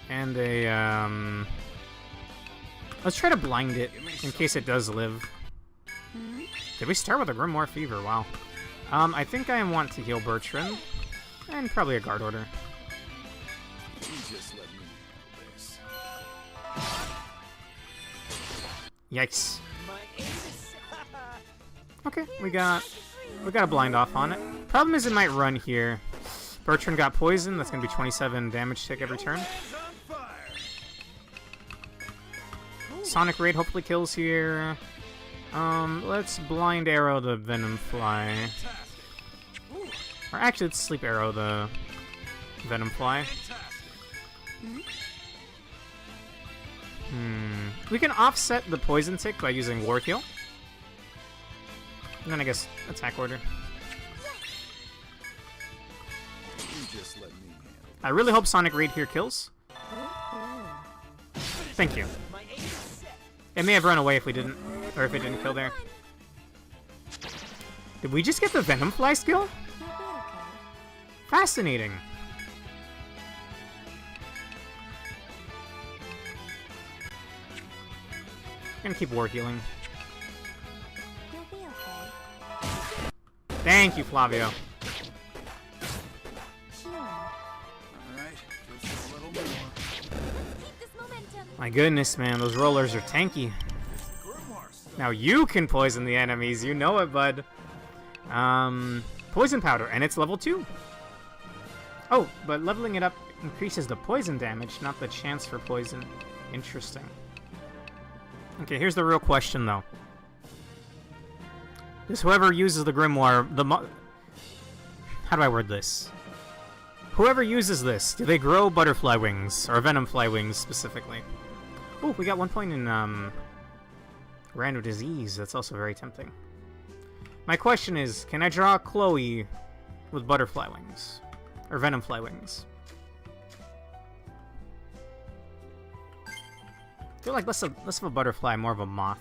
And a, let's try to blind it in case it does live. Did we start with a Grimoire Fever? Wow. I think I want to heal Bertrand. And probably a Guard Order. You just let me handle this. Yikes. Okay, we got a blind off on it. Problem is it might run here. Bertrand got poisoned. That's gonna be 27 damage tick every turn. Sonic Raid hopefully kills here. Let's blind arrow the Venom Fly. Or actually, let's sleep arrow the Venom Fly. We can offset the poison tick by using War Heal. And then I guess attack order. You just let me handle I really hope Sonic Raid here kills. Thank you. It may have run away if we didn't, or if it didn't kill there. Did we just get the Venom Fly skill? Fascinating. Gonna keep war healing. You'll be okay. Thank you, Flavio. Healing. Alright, just a little more. Keep this momentum. My goodness, man, those rollers are tanky. Now you can poison the enemies, you know it, bud. Poison powder, and it's level 2. Oh, but leveling it up increases the poison damage, not the chance for poison. Interesting. Okay, here's the real question, though. Does whoever uses the Grimoire, how do I word this? Whoever uses this, do they grow butterfly wings, or venom fly wings specifically? Oh, we got 1 point in, Random Disease. That's also very tempting. My question is, can I draw Chloe with butterfly wings? Or venom fly wings? I feel like less of a butterfly, more of a moth.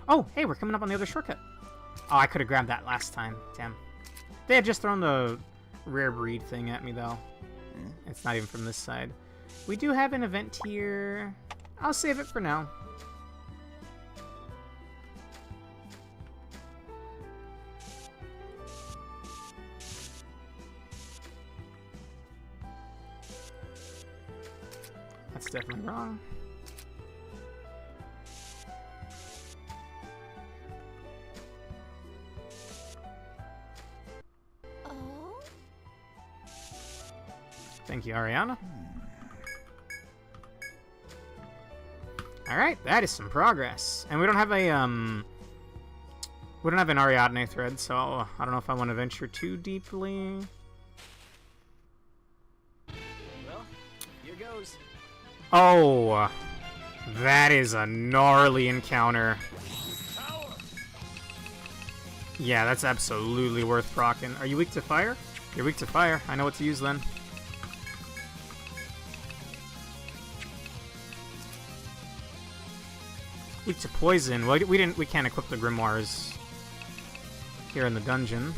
Oh, hey, we're coming up on the other shortcut. Oh, I could have grabbed that last time. Damn. They had just thrown the rare breed thing at me, though. It's not even from this side. We do have an event here. I'll save it for now. That's definitely wrong. Thank you, Ariana. Alright, that is some progress. And we don't have a, we don't have an Ariadne thread, so I don't know if I want to venture too deeply. Well, here goes. Oh, that is a gnarly encounter. Yeah, that's absolutely worth proccing. Are you weak to fire? You're weak to fire. I know what to use then. Weak to poison. Well, we can't equip the grimoires here in the dungeon.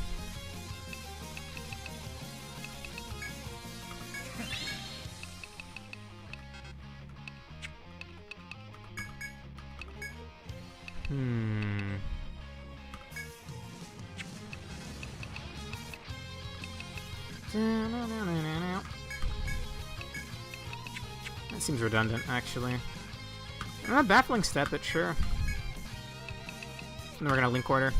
That seems redundant, actually. Baffling step it, sure. And then we're gonna link order.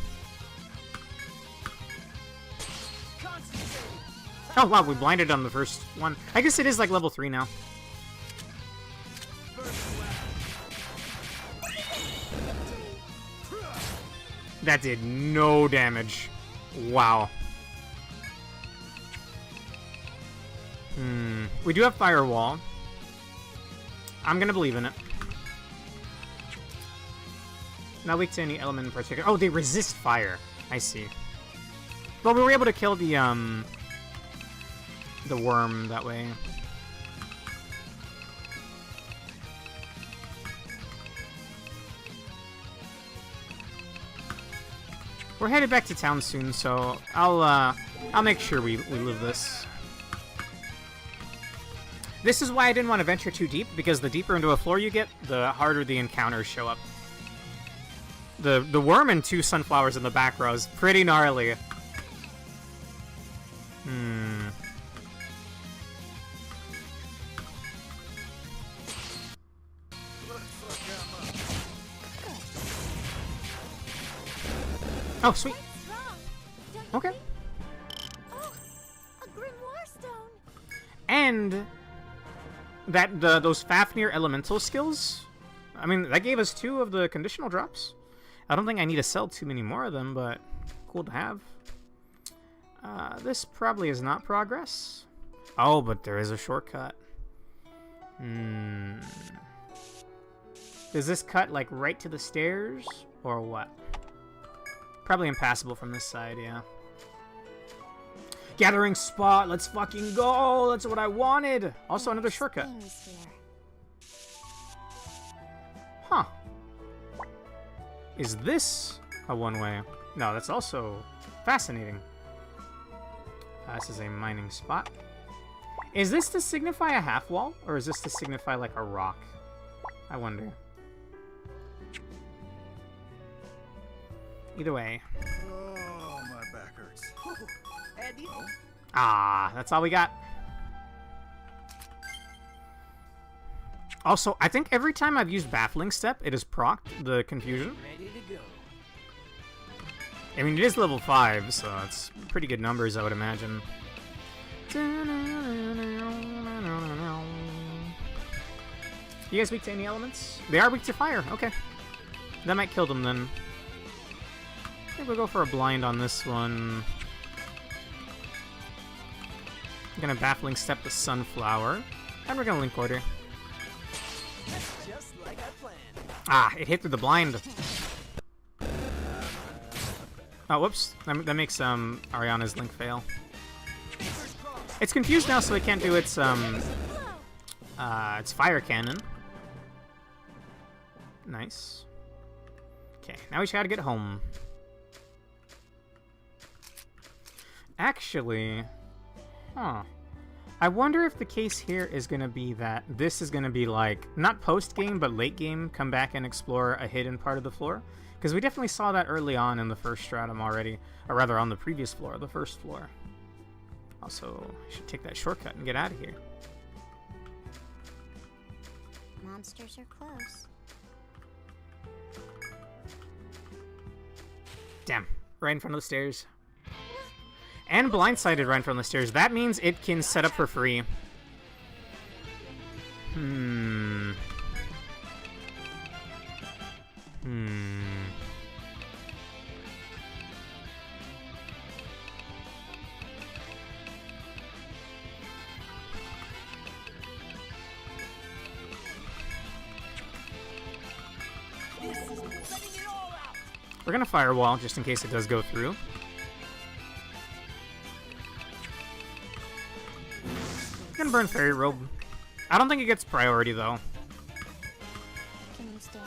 Oh wow, we blinded on the first one. I guess it is like level 3 now. That did no damage. Wow. We do have Firewall. I'm gonna believe in it. Not weak to any element in particular. Oh, they resist fire. I see. Well, we were able to kill the worm that way. We're headed back to town soon, so I'll make sure we live this. This is why I didn't want to venture too deep, because the deeper into a floor you get, the harder the encounters show up. The worm and 2 sunflowers in the back row is pretty gnarly. Oh, sweet. Okay. Oh, a grimoire stone. And those Fafnir elemental skills, I mean, that gave us 2 of the conditional drops. I don't think I need to sell too many more of them, but cool to have. This probably is not progress. Oh, but there is a shortcut. Does this cut, like, right to the stairs, or what? Probably impassable from this side, yeah. Gathering spot, let's fucking go! That's what I wanted! Also, another shortcut. Huh. Is this a one-way? No, that's also fascinating. This is a mining spot. Is this to signify a half wall, or is this to signify like a rock? I wonder. Either way. Oh, my back hurts. Andy? Ah, that's all we got. Also, I think every time I've used Baffling Step, it has procced the confusion. Ready to go. I mean, it is level 5, so it's pretty good numbers, I would imagine. You guys weak to any elements? They are weak to fire. Okay. That might kill them then. I think we'll go for a blind on this one. I'm gonna Baffling Step the Sunflower. And we're gonna link order. Just like I planned. Ah, it hit through the blind. Oh, whoops. That makes Ariana's link fail. It's confused now, so it can't do its fire cannon. Nice. Okay, now we just gotta get home. Actually, I wonder if the case here is gonna be that this is gonna be like, not post-game, but late-game, come back and explore a hidden part of the floor. Because we definitely saw that early on in the first stratum already, or rather on the previous floor, the first floor. Also, I should take that shortcut and get out of here. Monsters are close. Damn, right in front of the stairs. And blindsided right in front of the stairs. That means it can set up for free. Hmm. We're gonna firewall just in case it does go through. Gonna burn Fairy Robe. I don't think it gets priority though. Can you stay?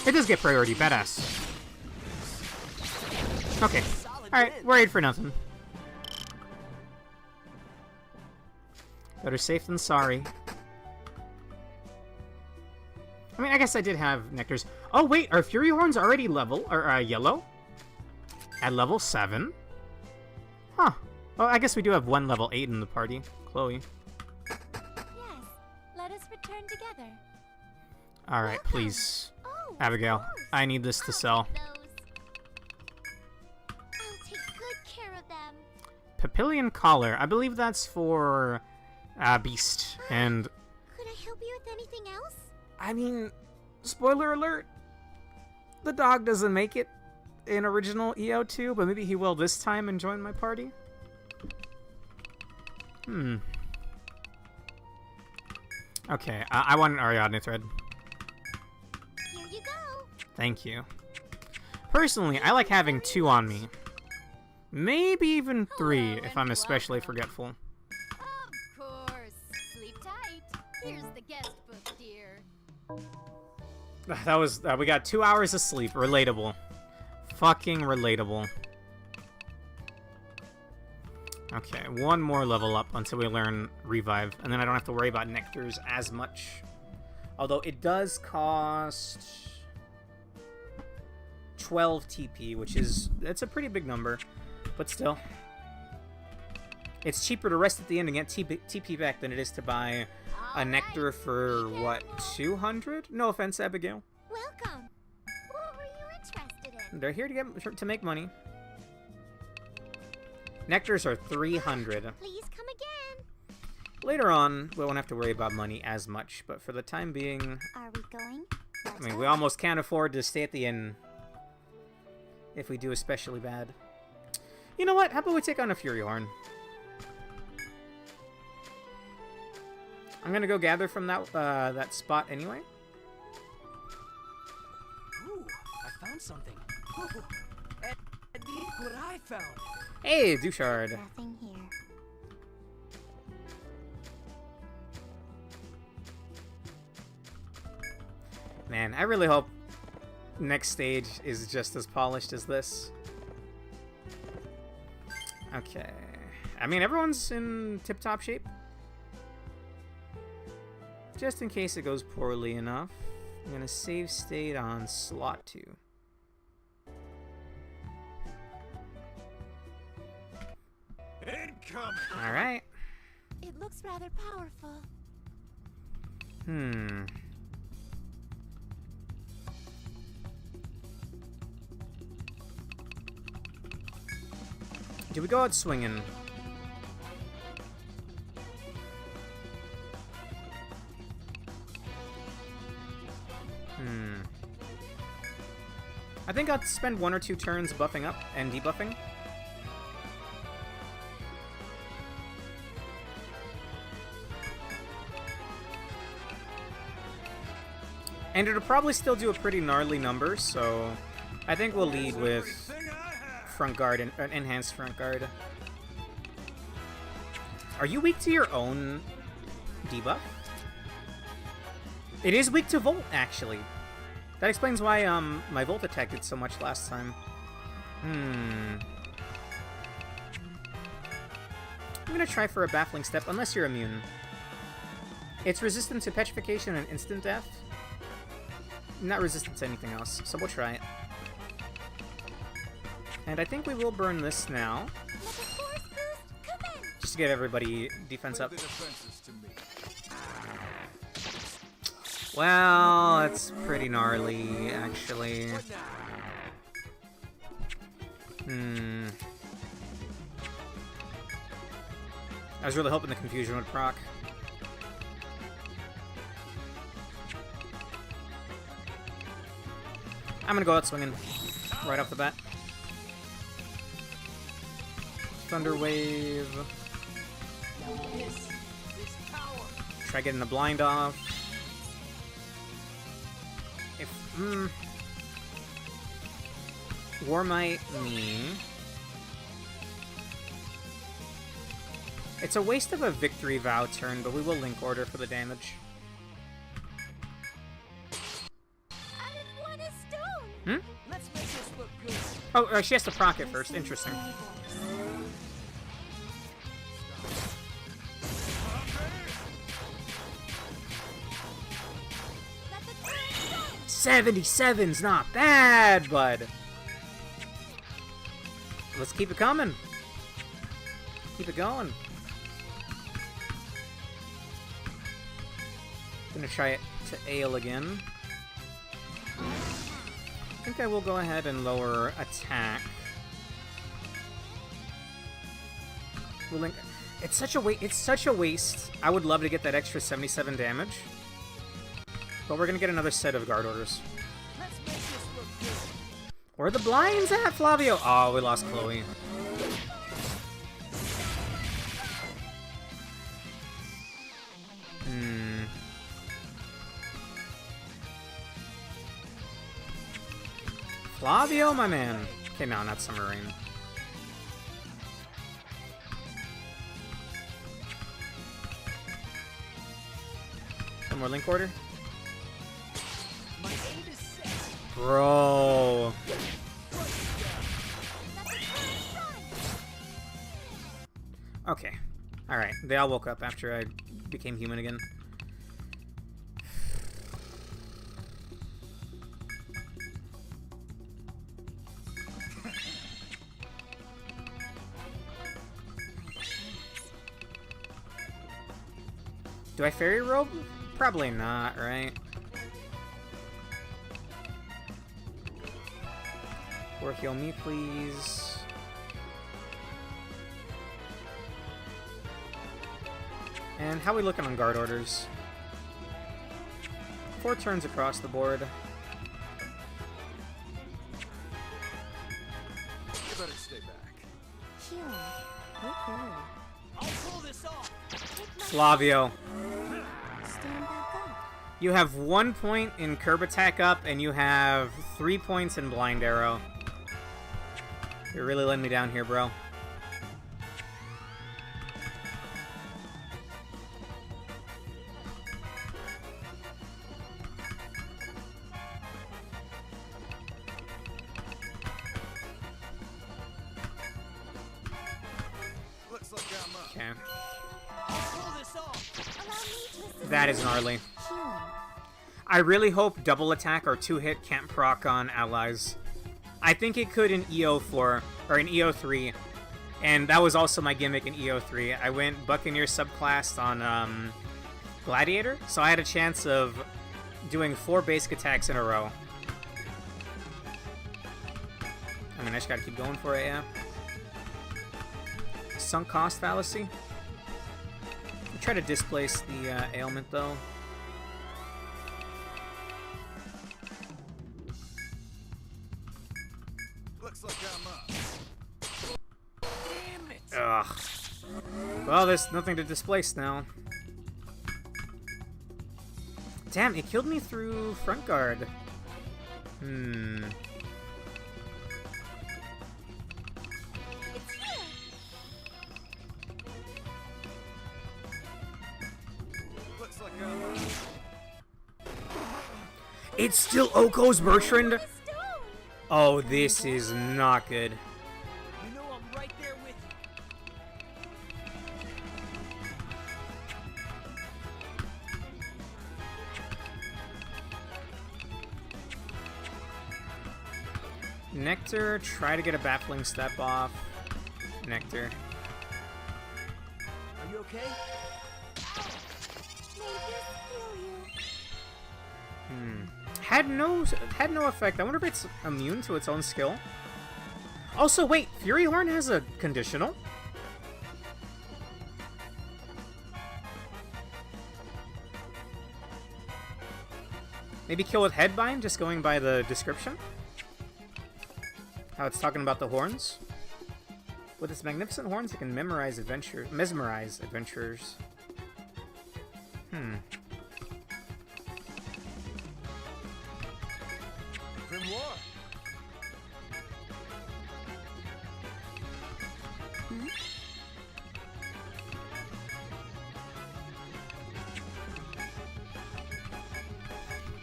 It does get priority, badass. Okay. Alright, worried for nothing. Better safe than sorry. I mean, I guess I did have nectars. Oh wait, are Fury Horns already level or yellow? At level 7? Huh. Well, I guess we do have one level 8 in the party. Chloe. Yes. Let us return together. Alright, Welcome. please. Oh, Abigail, of course. I need this to sell. I'll take good care of them. Papillion Collar. I believe that's for Beast. And, Could I help you with anything else? I mean, spoiler alert. The dog doesn't make it in original EO2, but maybe he will this time and join my party. Okay, I want an Ariadne thread. Here you go. Thank you. Personally, I like having 2 on me. Maybe even 3 Hello if and I'm especially welcome. forgetful. Of course. Sleep tight. Here's the guest book, dear. That was, we got 2 hours of sleep. Relatable. Fucking relatable. Okay, 1 more level up until we learn Revive, and then I don't have to worry about Nectars as much. Although it does cost 12 TP, which is, that's a pretty big number, but still. It's cheaper to rest at the end and get TP back than it is to buy a Nectar for, what, 200? No offense, Abigail. Welcome. What were you interested in? They're here to make money. Nectars are 300. Please come again. Later on, we won't have to worry about money as much, but for the time being, Are we going? I mean, we almost can't afford to stay at the inn if we do especially bad. You know what? How about we take on a Fury Horn? I'm gonna go gather from that that spot anyway. Ooh, I found something. Ooh, Eddie, what I found. Hey, Dushard. Nothing here. Man, I really hope next stage is just as polished as this. Okay. I mean, everyone's in tip-top shape. Just in case it goes poorly enough, I'm gonna save state on slot 2. Incoming! Alright. It looks rather powerful. Do we go out swinging? I think I'll spend 1 or 2 turns buffing up and debuffing. And it'll probably still do a pretty gnarly number, so I think we'll lead with front guard and enhanced front guard. Are you weak to your own debuff? It is weak to Volt, actually. That explains why my Volt attack did so much last time. I'm gonna try for a Baffling Step, unless you're immune. It's resistant to Petrification and Instant Death. Not resistant to anything else, so we'll try it. And I think we will burn this now, Like a force boost? Come in. just to get everybody defense up. Well, that's pretty gnarly, actually. I was really hoping the confusion would proc. I'm gonna go out swinging right off the bat. Thunder Wave. Try getting the blind off. If Warmite me. It's a waste of a victory vow turn, but we will link order for the damage. Let's make this look good. Oh, she has to proc it first. Interesting. $77's not bad, bud. Let's keep it coming. Keep it going. Gonna try it to ale again. I think I will go ahead and lower attack. It's such a waste. I would love to get that extra 77 damage. But we're gonna get another set of guard orders. Let's make this look good. Where are the blinds at, Flavio? Oh, we lost Chloe. Flavio, my man. Okay, no, not Summer Rain. One more link order. My aim is set. Bro. Okay. Alright, they all woke up after I became human again. Do I fairy robe? Probably not, right? Or heal me, please. And how are we looking on guard orders? 4 turns across the board. You better stay back. I'll pull this off. Flavio. You have 1 point in curb attack up, and you have 3 points in blind arrow. You're really letting me down here, bro. Looks like I'm up. Okay. I'll pull this off. That is gnarly. I really hope double attack or 2-hit can't proc on allies. I think it could in EO4, or in EO3, and that was also my gimmick in EO3. I went Buccaneer subclass on Gladiator, so I had a chance of doing 4 basic attacks in a row. I mean, I just gotta keep going for it, yeah. Sunk cost fallacy. I'll try to displace the ailment, though. Looks like I'm up. Damn it. Ugh. Well, there's nothing to displace now. Damn, it killed me through front guard. Looks like I'm up. It's still Oko's Bertrand? Oh, this is not good. You know I'm right there with you. Nectar, try to get a baffling step off. Nectar. Are you okay? Had no effect. I wonder if it's immune to its own skill. Also, wait, Fury Horn has a conditional? Maybe kill with Headbind, just going by the description. How it's talking about the horns. With its magnificent horns, it can mesmerize adventurers. Grimoire.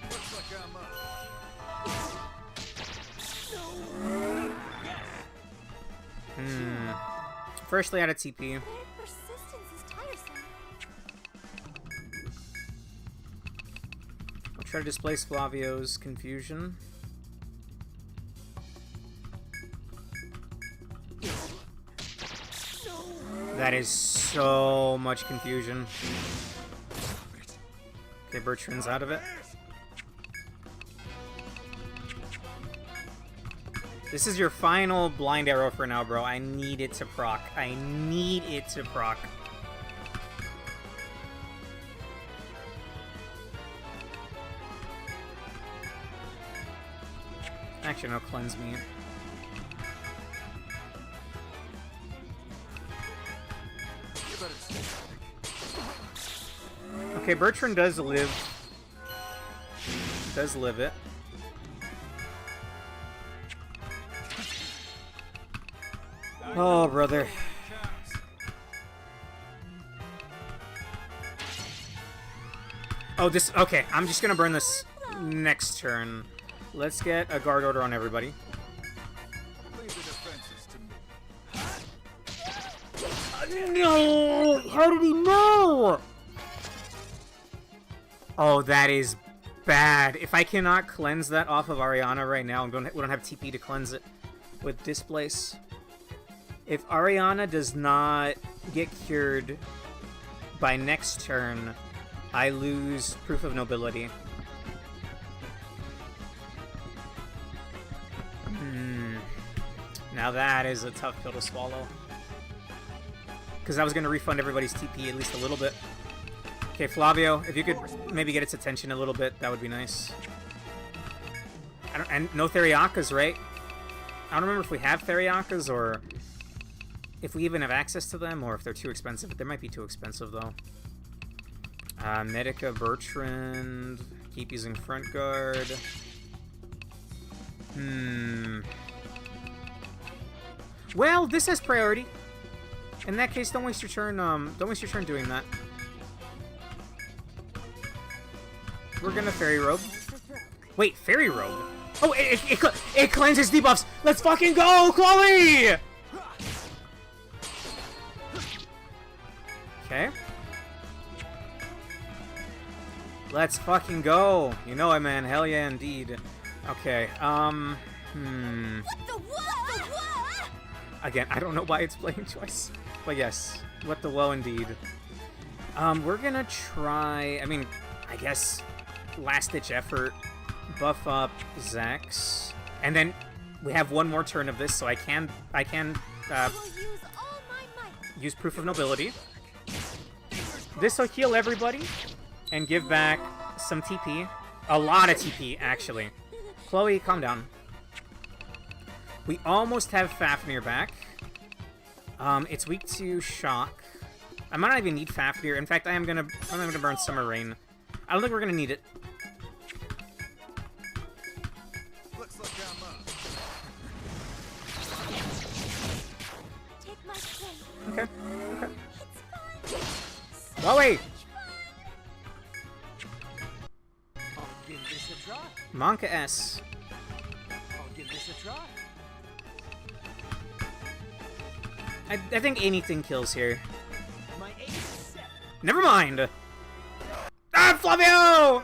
Looks like I'm up. Firstly, out of TP. Their persistence is tiresome. I'll try to displace Flavio's confusion. That is so much confusion. Okay, Bertrand's out of it. This is your final blind arrow for now, bro. I need it to proc. I need it to proc. Actually, no, cleanse me. Okay, Bertrand does live. Does live it. Oh, brother. Oh, this... Okay, I'm just gonna burn this next turn. Let's get a guard order on everybody. Leave the defenses to me. No! How did he know? Oh, that is bad. If I cannot cleanse that off of Ariana right now, we don't have TP to cleanse it with Displace. If Ariana does not get cured by next turn, I lose Proof of Nobility. Now that is a tough pill to swallow. Because I was going to refund everybody's TP at least a little bit. Okay, Flavio, if you could maybe get its attention a little bit, that would be nice. And no Theriakas, right? I don't remember if we have Theriakas or if we even have access to them or if they're too expensive. They might be too expensive, though. Medica, Bertrand. Keep using front guard. Well, this has priority. In that case, don't waste your turn. Don't waste your turn doing that. We're gonna Fairy Robe. Wait, Fairy Robe? Oh, it cleanses debuffs. Let's fucking go, Chloe! Okay. Let's fucking go. You know it, man. Hell yeah, indeed. Okay. What the what? Again, I don't know why it's playing choice, but yes, what the woe indeed. We're gonna try. I mean, I guess last-ditch effort. Buff up Zax, and then we have one more turn of this, so I can I will use all my might. use Proof of Nobility. This will heal everybody and give back some TP. A lot of TP, actually. Chloe, calm down. We almost have Fafnir back. It's weak to Shock. I might not even need Fafnir. In fact, I'm gonna burn Summer Rain. I don't think we're gonna need it. Looks like I'm up. Take my place. Okay. Okay. It's fun. Chloe! I'll give this a try. Monka S. I'll give this a try. I think anything kills here. My aim is set. Never mind! Ah, Flavio!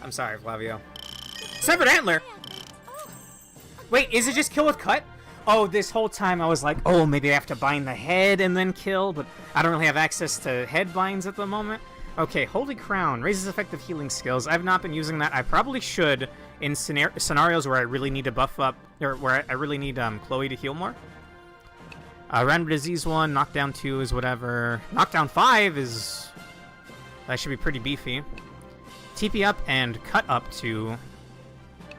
I'm sorry, Flavio. Severed Antler! Wait, is it just kill with cut? Oh, this whole time I was like, oh, maybe I have to bind the head and then kill, but I don't really have access to head binds at the moment. Okay, Holy Crown raises effective healing skills. I've not been using that. I probably should in scenarios where I really need to buff up, or where I really need Chloe to heal more. Random Disease 1, Knockdown 2 is whatever. Knockdown 5 is That should be pretty beefy. TP up and cut up to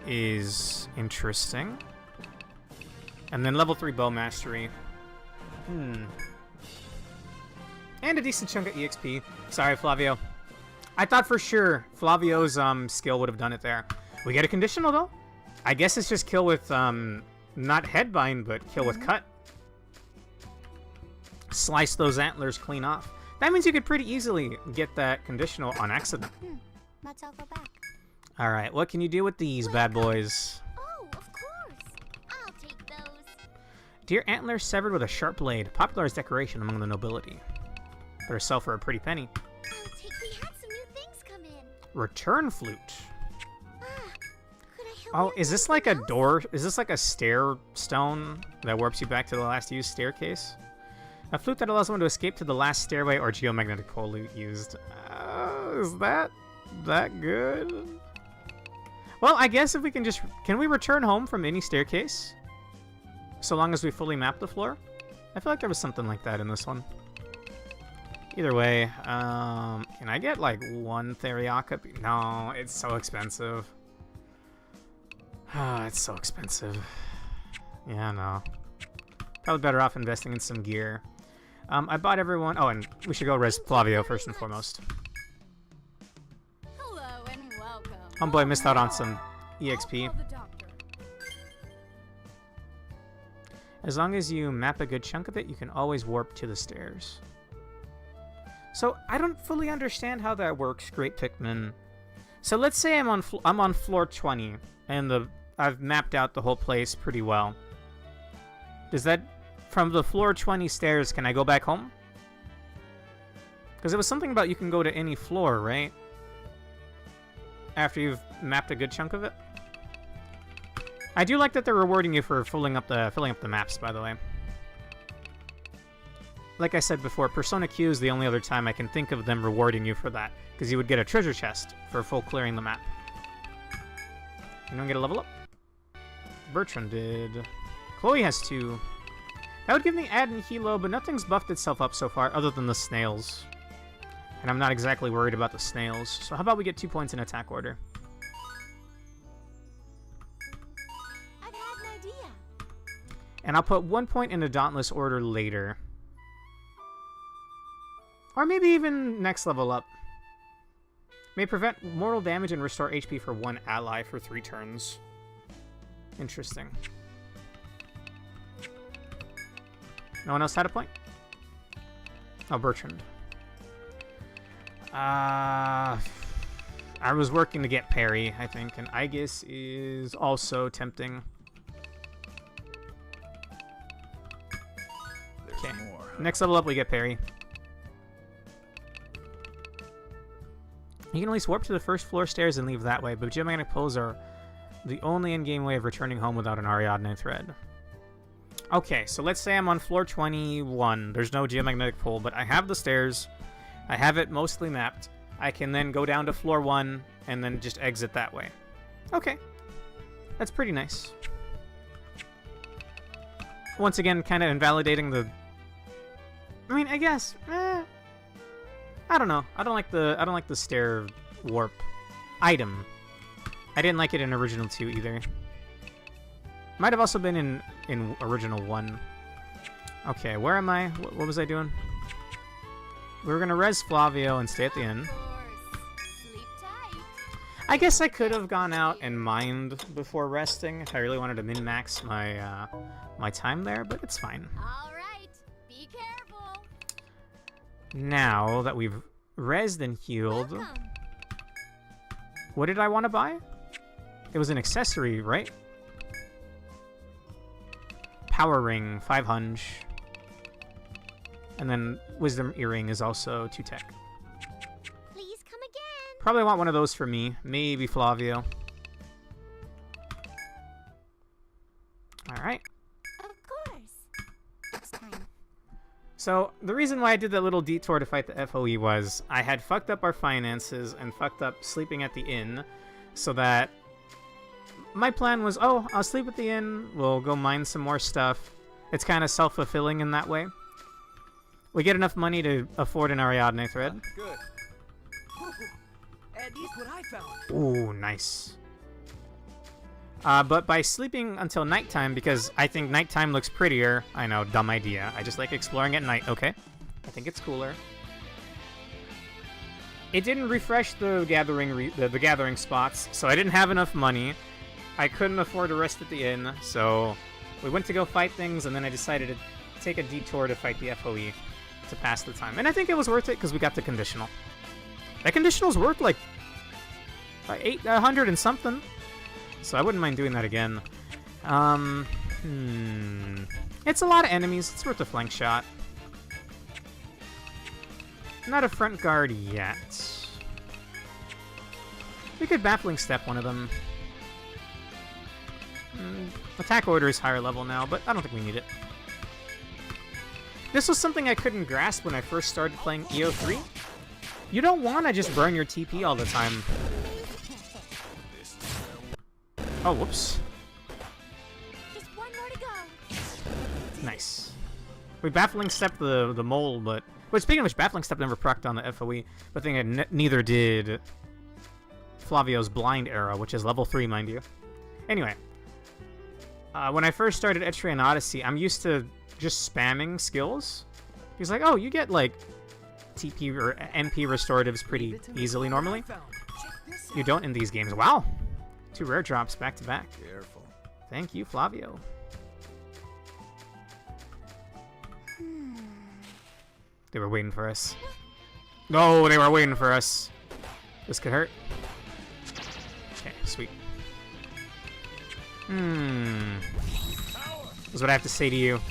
is interesting. And then level 3 bow mastery. And a decent chunk of EXP. Sorry, Flavio. I thought for sure Flavio's skill would have done it there. We get a conditional though? I guess it's just kill with not headbind, but kill with cut. Slice those antlers clean off. That means you could pretty easily get that conditional on accident. Let's all go back. Alright, what can you do with these bad boys? Oh, of course. I'll take those. Deer antler severed with a sharp blade. Popular as decoration among the nobility. Better sell for a pretty penny. I'll take. We had some new things come in. Return flute. Could I help Oh, you is with this like a something else? door? Is this like a stair stone that warps you back to the last used staircase? A flute that allows one to escape to the last stairway or geomagnetic pole used. Is that good? Well, I guess if we can just... Can we return home from any staircase? So long as we fully map the floor? I feel like there was something like that in this one. Either way, can I get like one Theriaka? No, it's so expensive. Ah, it's so expensive. Yeah, no. Probably better off investing in some gear. I bought everyone... Oh, and we should go res Flavio first and foremost. Hello and welcome. Homeboy missed out on some EXP. I'll call the doctor. As long as you map a good chunk of it, you can always warp to the stairs. So, I don't fully understand how that works, Great Pikmin. So let's say I'm on floor 20, and I've mapped out the whole place pretty well. Does that... From the floor 20 stairs, can I go back home? Because it was something about you can go to any floor, right? After you've mapped a good chunk of it. I do like that they're rewarding you for filling up the maps, by the way. Like I said before, Persona Q is the only other time I can think of them rewarding you for that, because you would get a treasure chest for full clearing the map. Anyone get a level up? Bertrand did. Chloe has 2. That would give me Ad and Hilo, but nothing's buffed itself up so far other than the snails. And I'm not exactly worried about the snails, so how about we get 2 points in attack order? I've had an idea. And I'll put 1 point in a dauntless order later. Or maybe even next level up. May prevent mortal damage and restore HP for 1 ally for 3 turns. Interesting. No one else had a point? Oh, Bertrand. I was working to get Perry, I think, and Aegis is also tempting. Okay. Next level up, we get Perry. You can at least warp to the first floor stairs and leave that way, but geomagnetic poles are the only in-game way of returning home without an Ariadne thread. Okay, so let's say I'm on floor 21. There's no geomagnetic pole, but I have the stairs. I have it mostly mapped. I can then go down to floor 1 and then just exit that way. Okay. That's pretty nice. Once again, kind of invalidating the... I mean, I guess... I don't know. I don't like the stair warp item. I didn't like it in original 2 either. Might have also been in original 1. Okay, where am I? What was I doing? We were gonna res Flavio and stay at the inn. Of course. Sleep tight. I guess I could have gone out and mined before resting if I really wanted to min-max my my time there, but it's fine. All right. Be careful. Now that we've resed and healed, Welcome. what did I want to buy? It was an accessory, right? Power ring, 500. And then wisdom earring is also 2 tech. Please come again. Probably want one of those for me. Maybe Flavio. Alright. Of course. Next time. So, the reason why I did that little detour to fight the FOE was I had fucked up our finances and fucked up sleeping at the inn, so that my plan was, oh, I'll sleep at the inn, we'll go mine some more stuff. It's kind of self-fulfilling in that way. We get enough money to afford an Ariadne thread. Good. At least what I found. Ooh, nice. But by sleeping until nighttime, because I think nighttime looks prettier. I know, dumb idea. I just like exploring at night. Okay, I think it's cooler. It didn't refresh the gathering spots, so I didn't have enough money. I couldn't afford to rest at the inn, so we went to go fight things, and then I decided to take a detour to fight the FOE to pass the time. And I think it was worth it because we got the conditional. That conditional's worth like 800 and something, so I wouldn't mind doing that again. It's a lot of enemies. It's worth a flank shot. Not a front guard yet. We could baffling step one of them. Attack order is higher level now, but I don't think we need it. This was something I couldn't grasp when I first started playing EO3. You don't want to just burn your TP all the time. Oh, whoops. Just one more to go. Nice. We baffling stepped the mole, but... Well, speaking of which, baffling step never procced on the FOE, but I think neither did Flavio's blind arrow, which is level 3, mind you. Anyway. When I first started Etrian Odyssey, I'm used to just spamming skills. He's like, oh, you get, like, TP or MP restoratives pretty easily normally. You don't in these games. Wow! 2 rare drops back to back. Careful. Thank you, Flavio. They were waiting for us. No, they were waiting for us. This could hurt. Okay, sweet. This is what I have to say to you.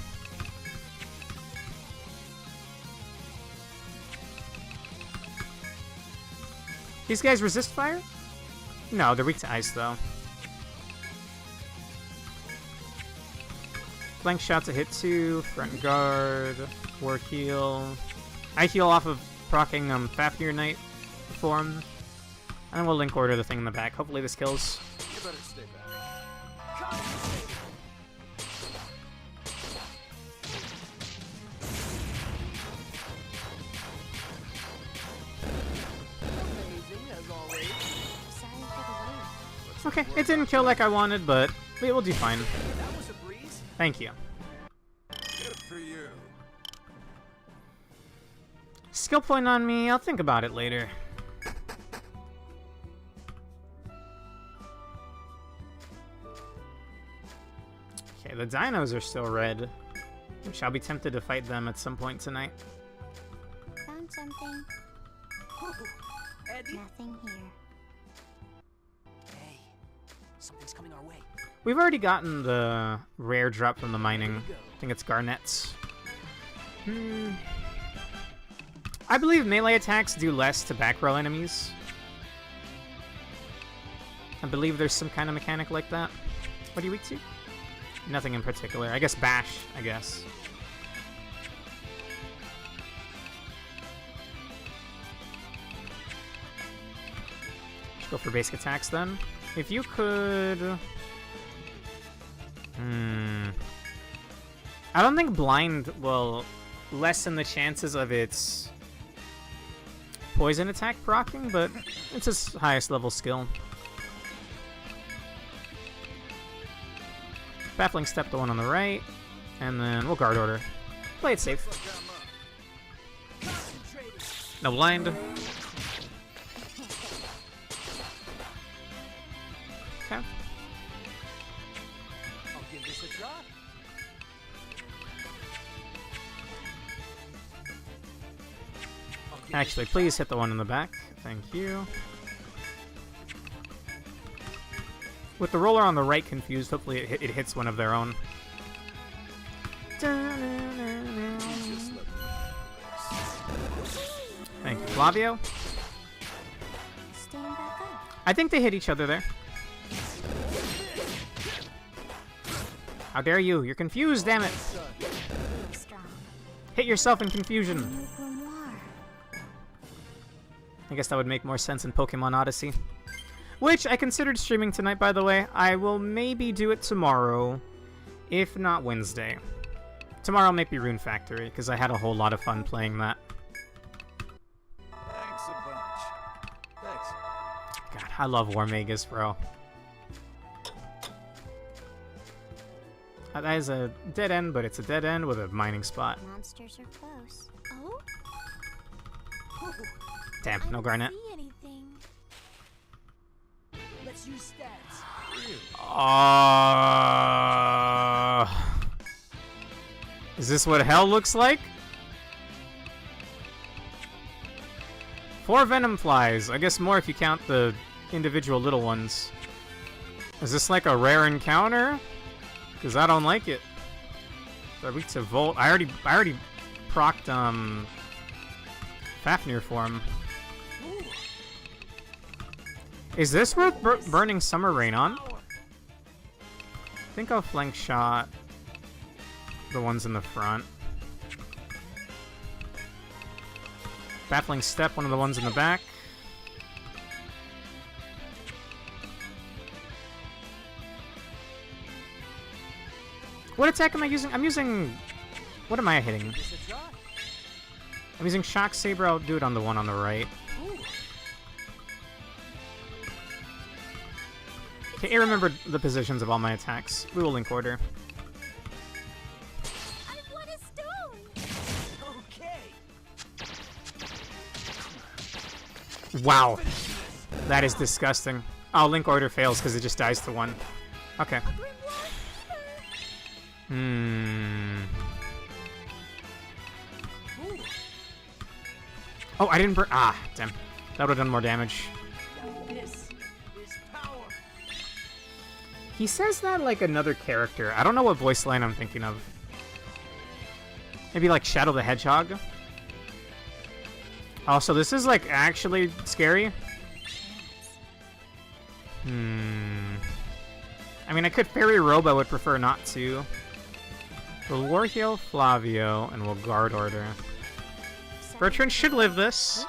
These guys resist fire? No, they're weak to ice, though. Flank shot's a hit 2, front guard, war heal. I heal off of proccing Fafnir Knight form. And then we'll link order the thing in the back. Hopefully this kills. You better stay back. Okay, it didn't kill like I wanted, but we will do fine. That was a breeze. Thank you. Good for you. Skill point on me, I'll think about it later. Okay, the dinos are still red, which I'll be tempted to fight them at some point tonight. Found something. Eddie. Nothing here. Hey, something's coming our way. We've already gotten the rare drop from the mining. I think it's garnets. I believe melee attacks do less to back row enemies. I believe there's some kind of mechanic like that. What are you weak to? Nothing in particular. I guess bash, I guess. Let's go for basic attacks then. If you could... I don't think blind will lessen the chances of its poison attack proccing, but it's his highest level skill. Baffling step the one on the right, and then we'll guard order. Play it safe. No blind. Okay. I'll give this a try. Actually, please hit the one in the back. Thank you. With the roller on the right confused, hopefully it hits one of their own. Thank you, Flavio. Stand back up. I think they hit each other there. How dare you? You're confused, damn it! Strong. Hit yourself in confusion. Noir. I guess that would make more sense in Pokemon Odyssey. Which I considered streaming tonight, by the way. I will maybe do it tomorrow, if not Wednesday. Tomorrow might be Rune Factory, because I had a whole lot of fun playing that. Thanks a bunch. Thanks. God, I love War Magus, bro. That is a dead end, but it's a dead end with a mining spot. Monsters are close. Oh? Damn, I no don't garnet. see anything. Let's use stats. Is this what hell looks like? 4 venom flies. I guess more if you count the individual little ones. Is this like a rare encounter? Because I don't like it. They're weak to Volt. I already procced Fafnir for him. Is this worth burning Summer Rain on? I think I'll flank shot the ones in the front. Battling Step, one of the ones in the back. What attack am I using? I'm using... What am I hitting? I'm using Shock Saber. I'll do it on the one on the right. Okay, I remembered the positions of all my attacks. We will link order. I've won a stone! Okay. Wow. That is disgusting. Oh, link order fails because it just dies to 1. Okay. Oh, I didn't burn. Ah, damn. That would have done more damage. This is power. He says that like another character. I don't know what voice line I'm thinking of. Maybe like Shadow the Hedgehog. Oh, so this is like actually scary? I mean, I could Fairy Robe, I would prefer not to. We'll War Heal Flavio, and we'll Guard Order. Bertrand should live this.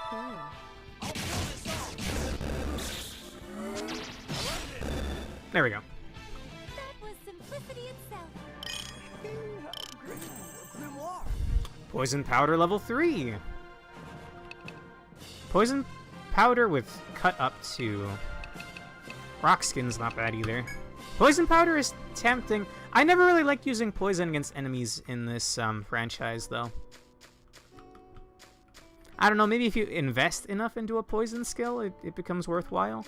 There we go. That was simplicity itself. Poison Powder level 3. Poison Powder with cut up to. Rock Skin's not bad either. Poison Powder is tempting. I never really liked using poison against enemies in this franchise, though. I don't know, maybe if you invest enough into a poison skill, it becomes worthwhile.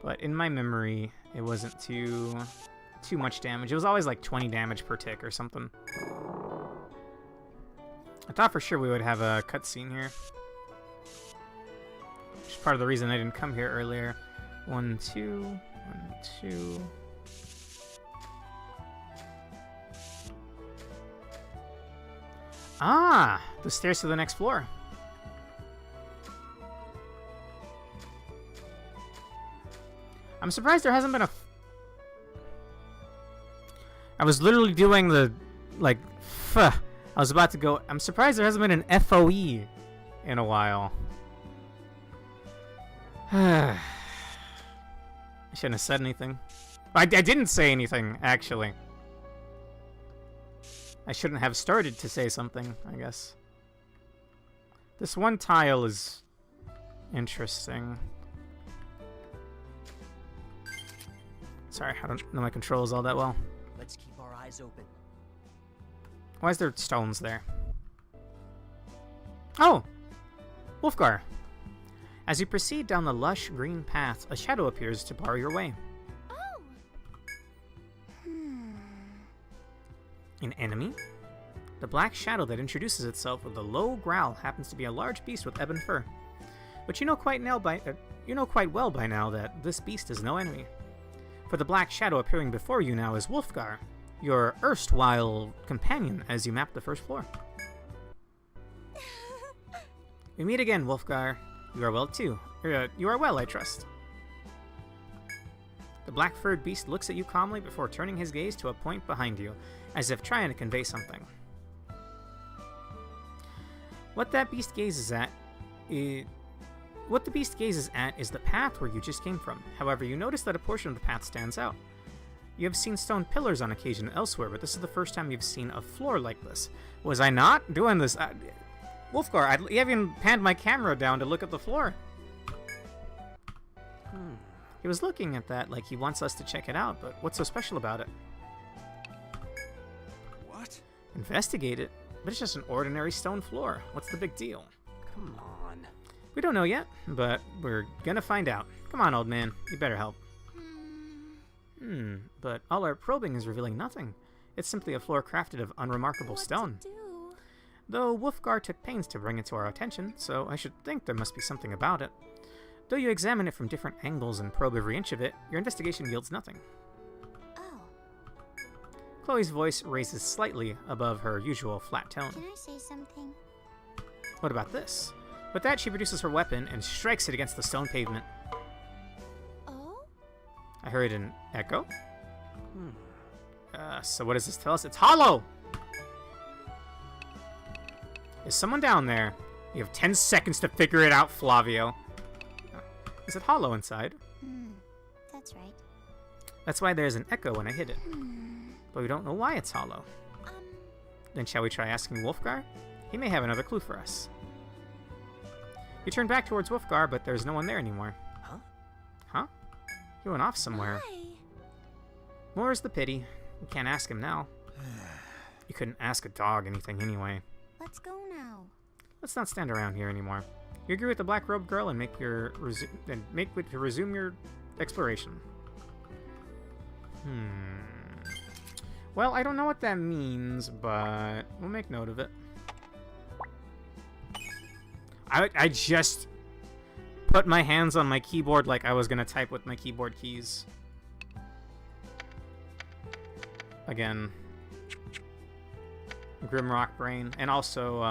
But in my memory, it wasn't too much damage. It was always like 20 damage per tick or something. I thought for sure we would have a cutscene here. Which is part of the reason I didn't come here earlier. 1, 2, 1, 2. Ah, the stairs to the next floor. I'm surprised there hasn't been a... I was literally doing the, like, I was about to go... I'm surprised there hasn't been an FOE in a while. I shouldn't have said anything. I didn't say anything, actually. I shouldn't have started to say something, I guess. This one tile is interesting. Sorry, I don't know my controls all that well. Let's keep our eyes open. Why is there stones there? Oh! Wolfgar. As you proceed down the lush green path, a shadow appears to bar your way. Oh! An enemy? The black shadow that introduces itself with a low growl happens to be a large beast with ebon fur. But you know quite well by now that this beast is no enemy. For the black shadow appearing before you now is Wolfgar, your erstwhile companion as you map the first floor. We meet again, Wolfgar. You are well too. You are well, I trust. The black-furred beast looks at you calmly before turning his gaze to a point behind you, as if trying to convey something. What the beast gazes at is the path where you just came from. However, you notice that a portion of the path stands out. You have seen stone pillars on occasion elsewhere, but this is the first time you've seen a floor like this. Was I not doing this? Wolfgar, I even panned my camera down to look at the floor. He was looking at that like he wants us to check it out, but what's so special about it? What? Investigate it? But it's just an ordinary stone floor. What's the big deal? Come on. We don't know yet, but we're gonna find out. Come on, old man. You better help. But all our probing is revealing nothing. It's simply a floor crafted of unremarkable stone. Do. Though Wolfgar took pains to bring it to our attention, so I should think there must be something about it. Though you examine it from different angles and probe every inch of it, your investigation yields nothing. Oh, Chloe's voice raises slightly above her usual flat tone. can I say something? What about this? With that, she produces her weapon and strikes it against the stone pavement. Oh? I heard an echo. So what does this tell us? It's hollow! Is someone down there? You have 10 seconds to figure it out, Flavio. Is it hollow inside? That's right. That's why there's an echo when I hit it. But we don't know why it's hollow. Then shall we try asking Wolfgar? He may have another clue for us. You turn back towards Wolfgar, but there's no one there anymore. Huh? Huh? He went off somewhere. Why? More's the pity. You can't ask him now. You couldn't ask a dog anything anyway. Let's go now. Let's not stand around here anymore. You agree with the black-robed girl and resume your exploration. Well, I don't know what that means, but we'll make note of it. I just put my hands on my keyboard like I was gonna type with my keyboard keys. Again. Grimrock Brain, and also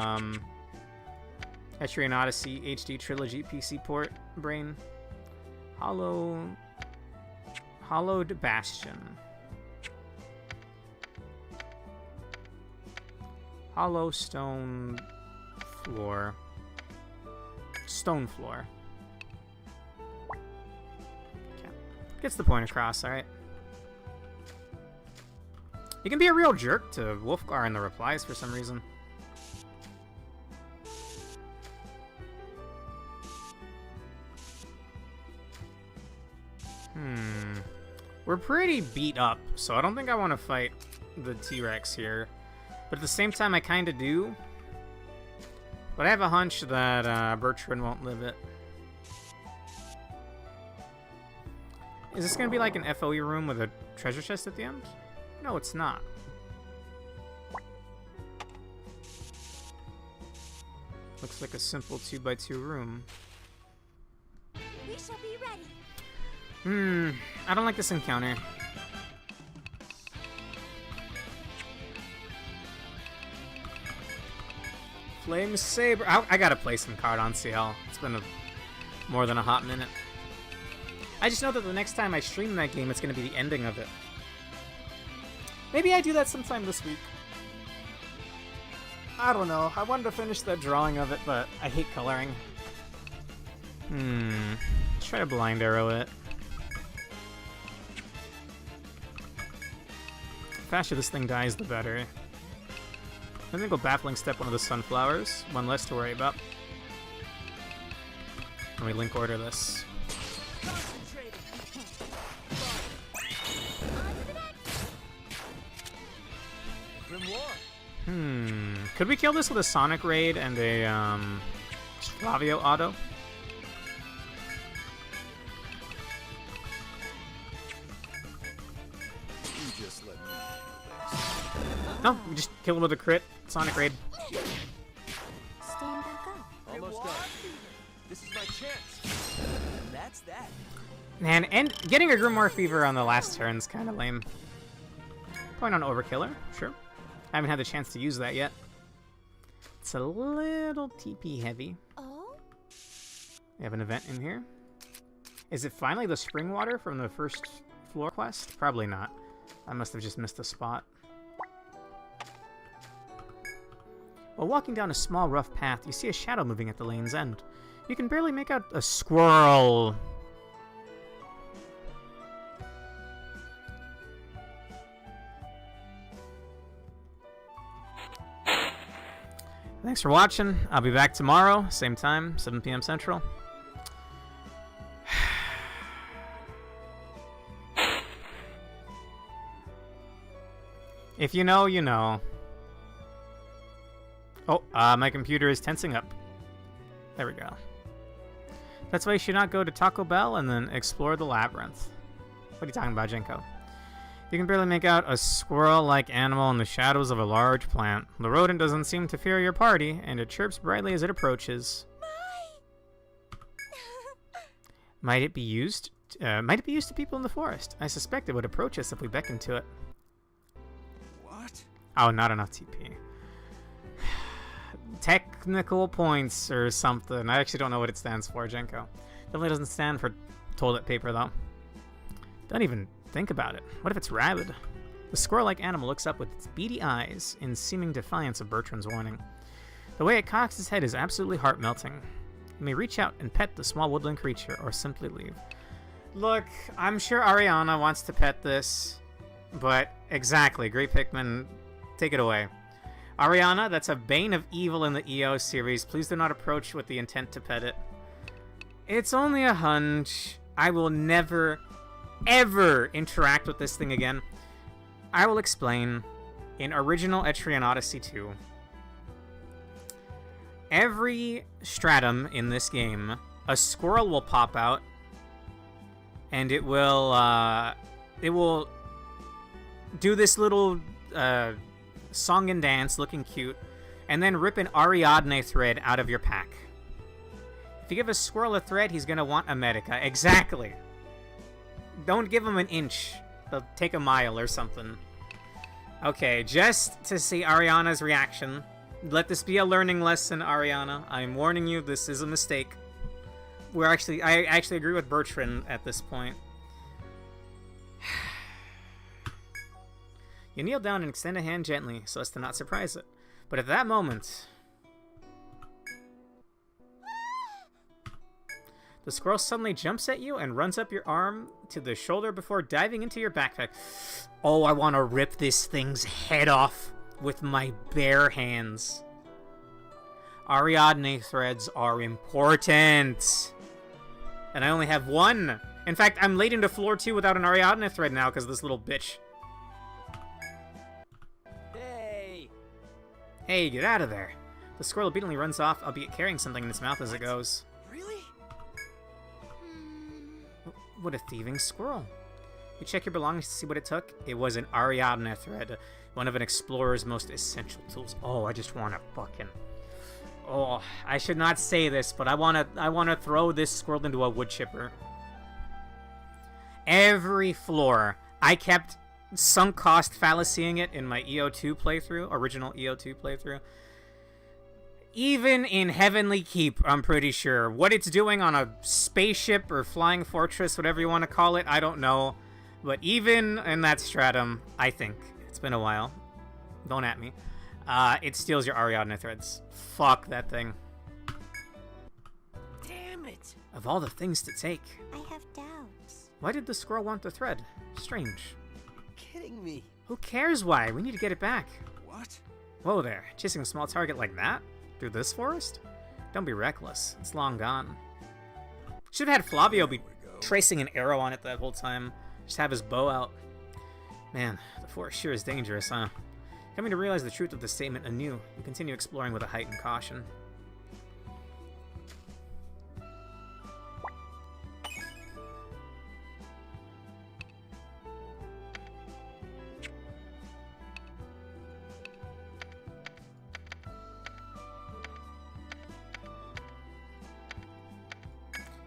Etrian Odyssey HD Trilogy PC port brain. Hollowed Bastion. Hollow stone floor. Stone floor. Okay. Gets the point across, alright. You can be a real jerk to Wolfgar in the replies for some reason. We're pretty beat up, so I don't think I want to fight the T-Rex here. But at the same time, I kind of do. But I have a hunch that Bertrand won't live it. Is this going to be like an FOE room with a treasure chest at the end? No, it's not. Looks like a simple 2x2 room. We shall be ready. I don't like this encounter. Flame Saber. I gotta play some card on CL. It's been more than a hot minute. I just know that the next time I stream that game, it's gonna be the ending of it. Maybe I do that sometime this week. I don't know. I wanted to finish that drawing of it, but I hate coloring. Let's try to blind arrow it. The faster this thing dies, the better. I think we'll baffling step one of the sunflowers. One less to worry about. And we link order this. Could we kill this with a Sonic Raid and a Flavio auto? You just let me handle this. No, we just kill him with a crit. Sonic Raid. Stand back up. Almost done. This is my chance. And that's that. Man, and getting a Grimoire Fever on the last turn's kind of lame. Point on Overkiller, sure. I haven't had the chance to use that yet. It's a little TP heavy. Oh? We have an event in here. Is it finally the spring water from the first floor quest? Probably not. I must have just missed a spot. While walking down a small rough path, you see a shadow moving at the lane's end. You can barely make out a squirrel. Thanks for watching. I'll be back tomorrow, same time, 7 p.m. Central. If you know, you know. Oh, my computer is tensing up. There we go. That's why you should not go to Taco Bell and then explore the labyrinth. What are you talking about, Jenko? You can barely make out a squirrel-like animal in the shadows of a large plant. The rodent doesn't seem to fear your party, and it chirps brightly as it approaches. Might it be used to people in the forest? I suspect it would approach us if we beckoned to it. What? Oh, not enough TP. Technical points or something. I actually don't know what it stands for, Jenko. Definitely doesn't stand for toilet paper, though. Don't even think about it. What if it's rabid? The squirrel-like animal looks up with its beady eyes in seeming defiance of Bertrand's warning. The way it cocks its head is absolutely heart-melting. You may reach out and pet the small woodland creature, or simply leave. Look, I'm sure Ariana wants to pet this, but exactly, Great Pikmin, take it away. Ariana, that's a bane of evil in the EO series. Please do not approach with the intent to pet it. It's only a hunch. I will never, ever interact with this thing again. I will explain. In original Etrian Odyssey 2, every stratum in this game, a squirrel will pop out, and it will do this little song and dance, looking cute, and then rip an Ariadne thread out of your pack. If you give a squirrel a thread, he's gonna want a Medica. Exactly. Don't give him an inch. They'll take a mile or something. Okay, just to see Ariana's reaction. Let this be a learning lesson, Ariana. I'm warning you, this is a mistake. I actually agree with Bertrand at this point. You kneel down and extend a hand gently, so as to not surprise it. But at that moment, the squirrel suddenly jumps at you and runs up your arm to the shoulder before diving into your backpack. Oh, I want to rip this thing's head off with my bare hands. Ariadne threads are important. And I only have one. In fact, I'm late into floor 2 without an Ariadne thread now because of this little bitch. Hey, get out of there. The squirrel obediently runs off, albeit carrying something in its mouth as it goes. Really? What a thieving squirrel. You check your belongings to see what it took. It was an Ariadne thread, one of an explorer's most essential tools. Oh, I just want to fucking... Oh, I should not say this, but I want to throw this squirrel into a wood chipper. Every floor, I kept sunk cost fallacying it in my EO2 playthrough, original EO2 playthrough. Even in Heavenly Keep, I'm pretty sure. What it's doing on a spaceship or flying fortress, whatever you want to call it, I don't know. But even in that stratum, I think, it's been a while, don't at me, it steals your Ariadne threads. Fuck that thing. Damn it! Of all the things to take, I have doubts. why did the squirrel want the thread? Strange. Kidding me. Who cares why? We need to get it back. What? Whoa there, chasing a small target like that? Through this forest? Don't be reckless, it's long gone. Should have had Flavio be tracing an arrow on it that whole time. Just have his bow out. Man, the forest sure is dangerous, huh? Coming to realize the truth of the statement anew, you continue exploring with a heightened caution.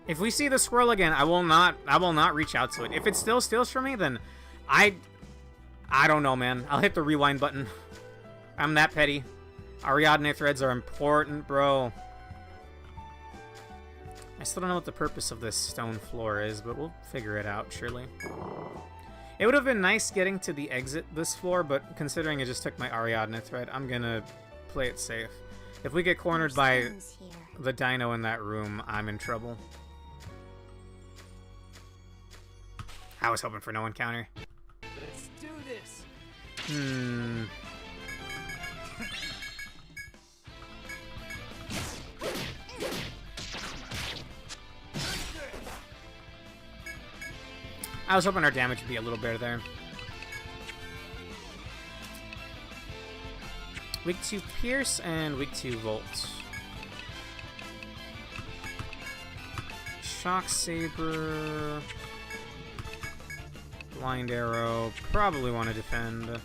If we see the squirrel again, I will not reach out to it. If it still steals from me, then I don't know, man. I'll hit the rewind button. I'm that petty. Ariadne threads are important, bro. I still don't know what the purpose of this stone floor is, but we'll figure it out, surely. It would have been nice getting to the exit this floor, but considering it just took my Ariadne thread, I'm gonna play it safe. If we get cornered by the dino in that room, I'm in trouble. I was hoping for no encounter. Let's do this. I was hoping our damage would be a little better there. weak to Pierce and weak to Volt. Shock Saber. Blind Arrow. Probably want to defend.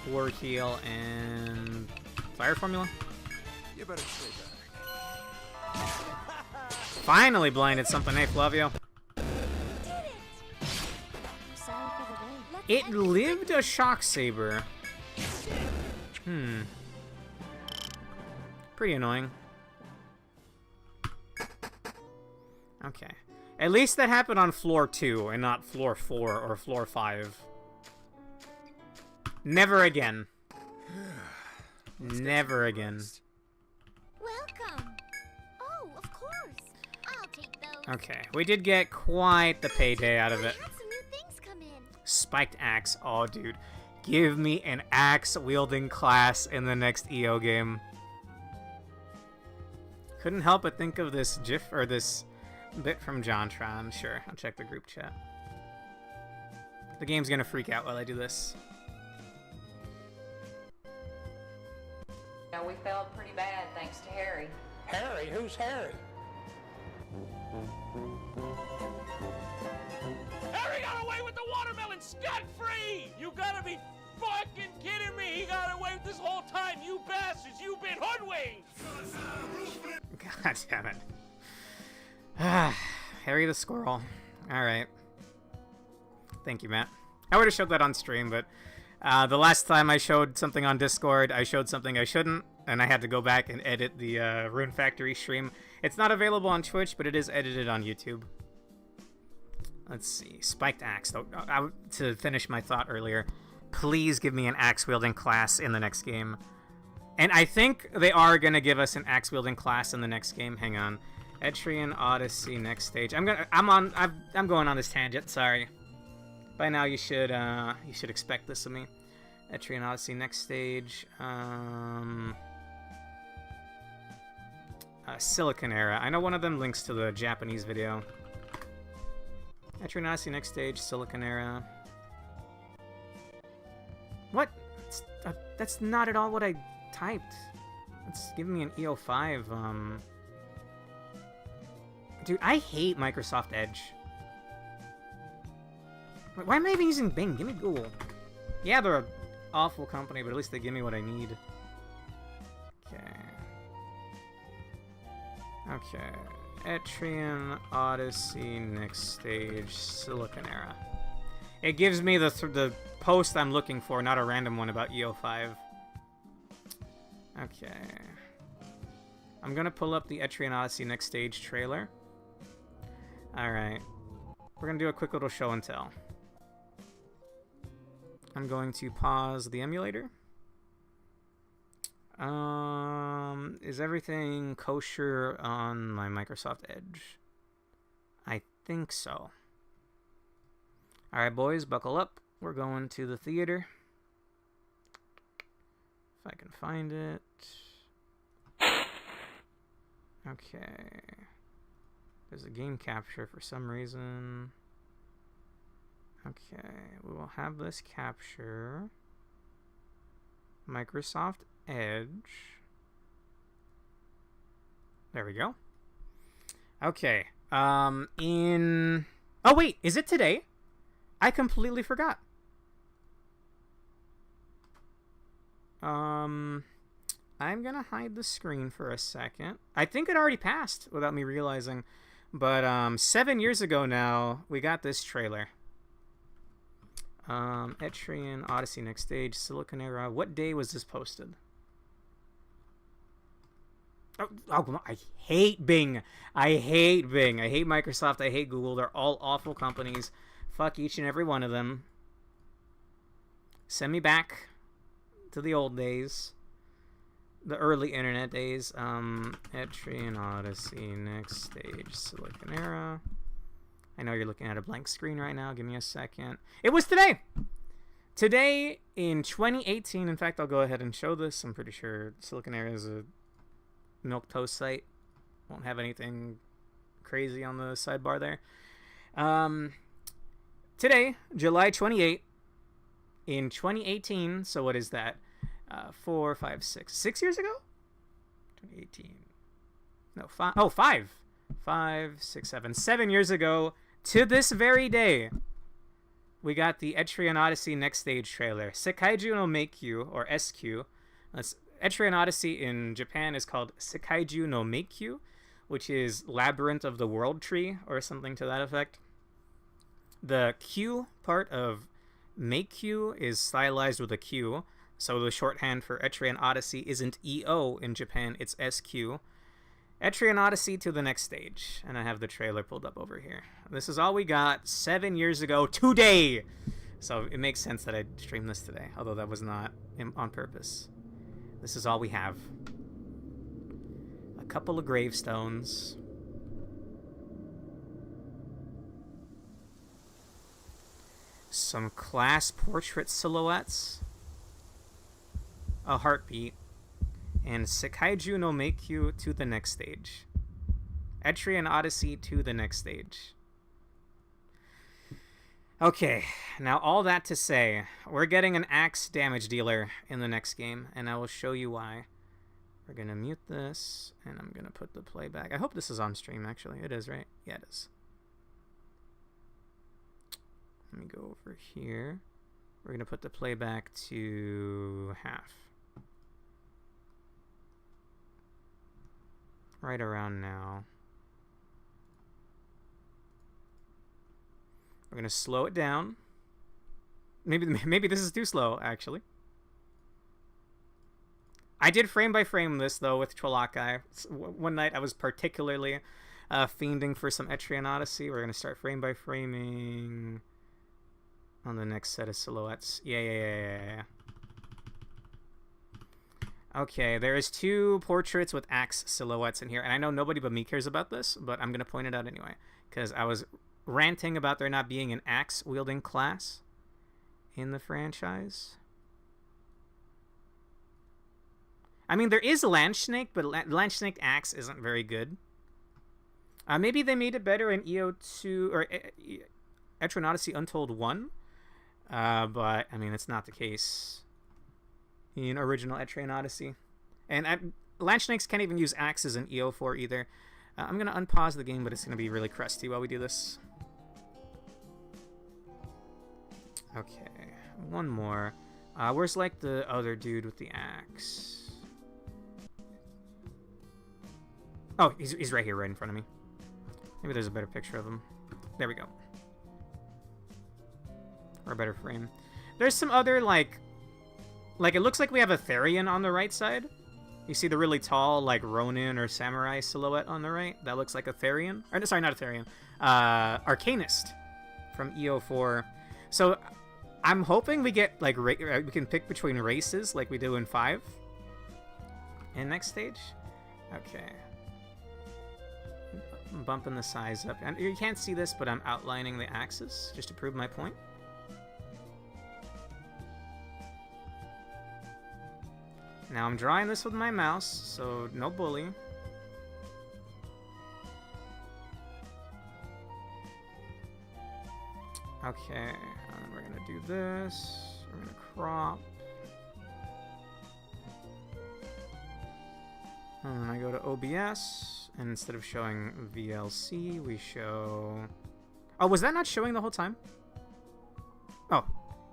War Heal and Fire Formula. You better stay back. Finally blinded something. Hey, Flavio. Sorry for the wait. It lived a Shock Saber. Pretty annoying. Okay. At least that happened on floor 2 and not floor 4 or floor 5. Never again. Never again. Welcome. Oh, of course. I'll take those. Okay, we did get quite the payday out of it. I had some new things come in. Spiked axe. Oh, dude. Give me an axe-wielding class in the next EO game. Couldn't help but think of this GIF, or this bit from JonTron. Sure, I'll check the group chat. The game's gonna freak out while I do this. Now, we felt pretty bad thanks to Harry. Harry? Who's Harry? Harry got away with the watermelon scot-free! You gotta be fucking kidding me! He got away with this whole time! You bastards! You've been hoodwinked! God damn it. Ah, Harry the Squirrel. Alright. Thank you, Matt. I would have showed that on stream, but the last time I showed something on Discord, I showed something I shouldn't, and I had to go back and edit the Rune Factory stream. It's not available on Twitch, but it is edited on YouTube. Let's see. Spiked Axe. To finish my thought earlier, please give me an axe-wielding class in the next game. And I think they are going to give us an axe-wielding class in the next game. Hang on. Etrian, Odyssey, next stage. I'm going on this tangent, sorry. By now you should expect this of me. Etrian, Odyssey, next stage. Silicon Era. I know one of them links to the Japanese video. Etrian, Odyssey, next stage, Silicon Era. What? That's not at all what I typed. It's giving me an EO5. Dude, I hate Microsoft Edge. Why am I even using Bing? Give me Google. Yeah, they're an awful company, but at least they give me what I need. Okay. Okay. Etrian, Odyssey, next stage, Silicon Era. It gives me the post I'm looking for, not a random one about EO5. Okay. I'm gonna pull up the Etrian Odyssey next stage trailer. Alright. We're gonna do a quick little show and tell. I'm going to pause the emulator. Is everything kosher on my Microsoft Edge? I think so. Alright, boys, buckle up. We're going to the theater. If I can find it. Okay. There's a game capture for some reason. Okay, we will have this capture. Microsoft Edge. There we go. Okay. Oh wait, is it today? I completely forgot. I'm gonna hide the screen for a second. I think it already passed without me realizing. But 7 years ago now, we got this trailer. Etrian, Odyssey, next stage, Silicon Era. What day was this posted? Oh, come on. I hate Bing. I hate Bing. I hate Microsoft. I hate Google. They're all awful companies. Fuck each and every one of them. Send me back to the old days. The early internet days. Etrian, Odyssey, next stage, Silicon Era. I know you're looking at a blank screen right now. Give me a second. It was today! Today in 2018. In fact, I'll go ahead and show this. I'm pretty sure Silicon Era is a milquetoast site. Won't have anything crazy on the sidebar there. Today, July 28, in 2018. So what is that? 4, 5, 6. 6 years ago? 2018. No, 5. Oh, 5. 5, 6, 7. 7 years ago, to this very day, we got the Etrian Odyssey Next Stage trailer. Sekaiju no Meikyu, or SQ. Etrian Odyssey in Japan is called Sekaiju no Meikyu, which is Labyrinth of the World Tree, or something to that effect. The Q part of Meikyu is stylized with a Q, so the shorthand for Etrian Odyssey isn't EO in Japan, it's SQ. Etrian Odyssey to the next stage, and I have the trailer pulled up over here. This is all we got 7 years ago today! So it makes sense that I streamed this today, although that was not on purpose. This is all we have. A couple of gravestones. Some class portrait silhouettes. A heartbeat. And Sekaiju no Meikyu to the next stage. Etrian Odyssey to the next stage. Okay, now all that to say, we're getting an axe damage dealer in the next game, and I will show you why. We're going to mute this, and I'm going to put the playback. I hope this is on stream, actually. It is, right? Yeah, it is. Let me go over here. We're going to put the playback to half. Right around now. We're going to slow it down. Maybe this is too slow, actually. I did frame by frame this, though, with Trolakai. One night I was particularly fiending for some Etrian Odyssey. We're going to start frame by framing on the next set of silhouettes. Yeah. Okay, there is 2 portraits with axe silhouettes in here, and I know nobody but me cares about this, but I'm going to point it out anyway, because I was ranting about there not being an axe-wielding class in the franchise. I mean, there is Landsnake, but Landsnake axe isn't very good. Maybe they made it better in EO2, or Etrian Odyssey Untold 1, but, I mean, it's not the case in original Etrian Odyssey. And Landsnakes can't even use axes in EO4 either. I'm going to unpause the game, but it's going to be really crusty while we do this. Okay, one more. Where's, like, the other dude with the axe? Oh, he's right here, right in front of me. Maybe there's a better picture of him. There we go. Or a better frame. There's some other, like, it looks like we have a Therian on the right side. You see the really tall, like, Ronin or Samurai silhouette on the right? That looks like a Therian. Or, sorry, not a Therian. Arcanist from EO4. So, I'm hoping we get, like, we can pick between races like we do in 5. And next stage? Okay. I'm bumping the size up. And you can't see this, but I'm outlining the axes just to prove my point. Now I'm drawing this with my mouse, so no bully. Okay, and we're gonna do this. We're gonna crop. And then I go to OBS, and instead of showing VLC, we show... Oh, was that not showing the whole time? Oh,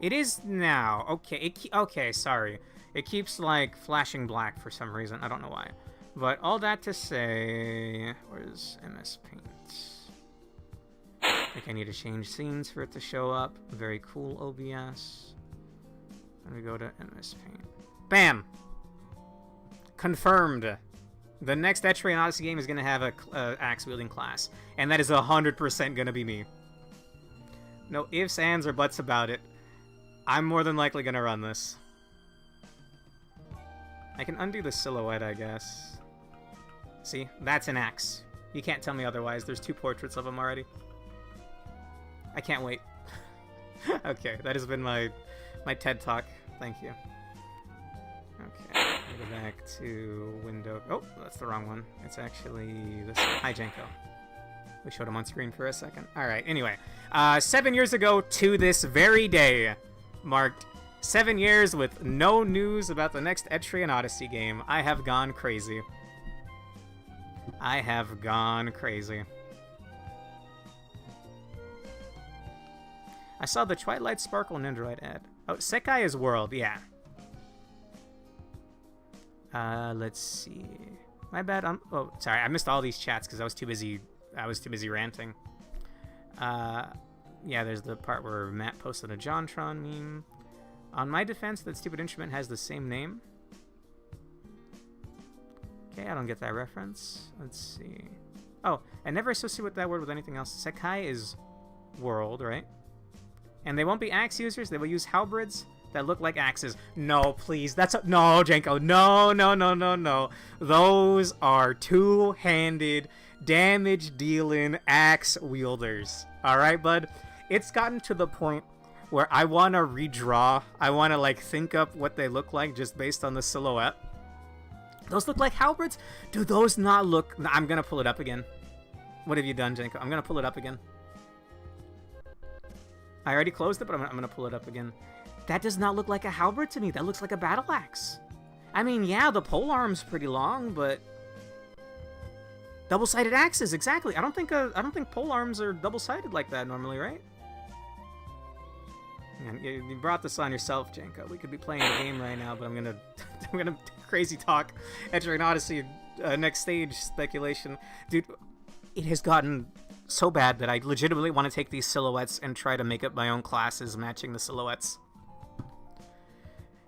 it is now. Okay, okay, sorry. It keeps, like, flashing black for some reason. I don't know why. But all that to say... Where's MS Paint? I think I need to change scenes for it to show up. Very cool, OBS. And we go to MS Paint. Bam! Confirmed. The next Etrian Odyssey game is going to have a axe-wielding class. And that is 100% going to be me. No ifs, ands, or buts about it. I'm more than likely going to run this. I can undo the silhouette, I guess. See? That's an axe. You can't tell me otherwise. There's 2 portraits of him already. I can't wait. Okay, that has been my TED Talk. Thank you. Okay, go back to window. Oh, that's the wrong one. It's actually this. Hi, Janko. We showed him on screen for a second. All right, anyway. 7 years ago to this very day marked 7 years with no news about the next Etrian Odyssey game. I have gone crazy. I have gone crazy. I saw the Twilight Sparkle Nindroid ad. Oh, Sekai is world, yeah. Let's see. My bad. Oh, sorry. I missed all these chats because I was too busy ranting. Yeah, there's the part where Matt posted a JonTron meme. On my defense, that stupid instrument has the same name. Okay, I don't get that reference. Let's see. Oh, I never associate with that word with anything else. Sekai is world, right? And they won't be axe users. They will use halberds that look like axes. No, please. No, Janko. No, no, no, no, no. Those are two-handed, damage-dealing axe wielders. All right, bud? It's gotten to the point where I want to redraw. I want to, like, think up what they look like just based on the silhouette. Those look like halberds? Do those not look... I'm going to pull it up again. What have you done, Janko? I'm going to pull it up again. I already closed it, but I'm going to pull it up again. That does not look like a halberd to me. That looks like a battle axe. I mean, yeah, the pole arm's pretty long, but... Double-sided axes, exactly. I don't think pole arms are double-sided like that normally, right? Man, you brought this on yourself, Janko. We could be playing a game right now, but I'm gonna crazy talk. Etrian Odyssey, next stage speculation. Dude, it has gotten so bad that I legitimately want to take these silhouettes and try to make up my own classes matching the silhouettes.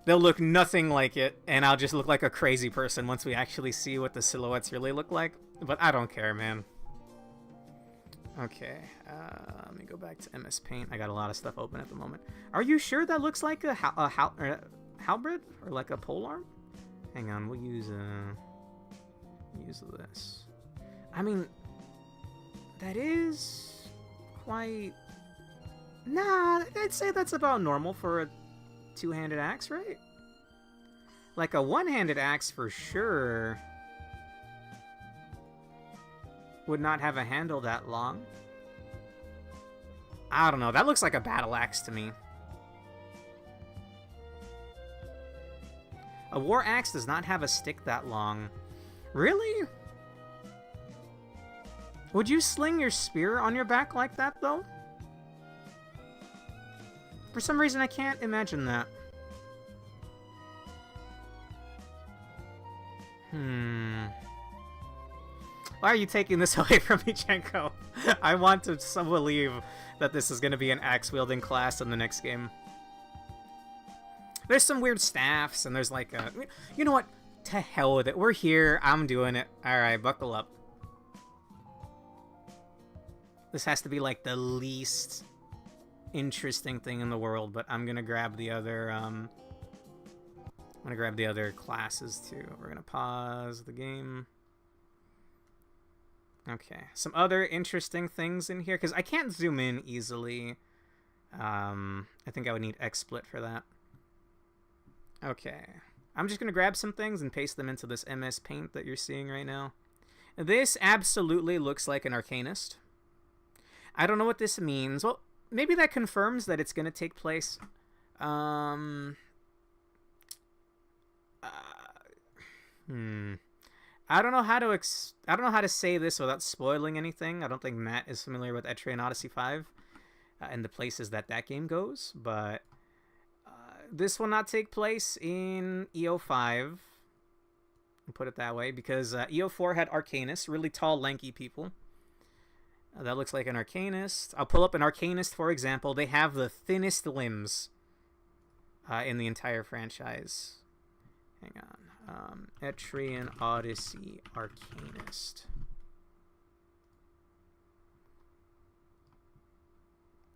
They'll look nothing like it, and I'll just look like a crazy person once we actually see what the silhouettes really look like. But I don't care, man. Okay, let me go back to MS Paint. I got a lot of stuff open at the moment. Are you sure that looks like a halberd? Or like a polearm? Hang on, we'll use this. I mean, that is quite... Nah, I'd say that's about normal for a two-handed axe, right? Like a one-handed axe for sure would not have a handle that long. I don't know. That looks like a battle axe to me. A war axe does not have a stick that long. Really? Would you sling your spear on your back like that, though? For some reason, I can't imagine that. Why are you taking this away from me, Janko? I want to believe that this is going to be an axe-wielding class in the next game. There's some weird staffs, and there's like a... You know what? To hell with it. We're here. I'm doing it. Alright, buckle up. This has to be like the least interesting thing in the world, but I'm going to grab the other... I'm going to grab the other classes, too. We're going to pause the game. Okay, some other interesting things in here, because I can't zoom in easily. I think I would need XSplit for that. Okay, I'm just going to grab some things and paste them into this MS Paint that you're seeing right now. This absolutely looks like an Arcanist. I don't know what this means. Well, maybe that confirms that it's going to take place... I don't know how to say this without spoiling anything. I don't think Matt is familiar with Etrian Odyssey 5 and the places that game goes, but this will not take place in EO5. I'll put it that way, because EO4 had Arcanists, really tall, lanky people. That looks like an Arcanist. I'll pull up an Arcanist, for example. They have the thinnest limbs in the entire franchise. Hang on. Etrian Odyssey Arcanist.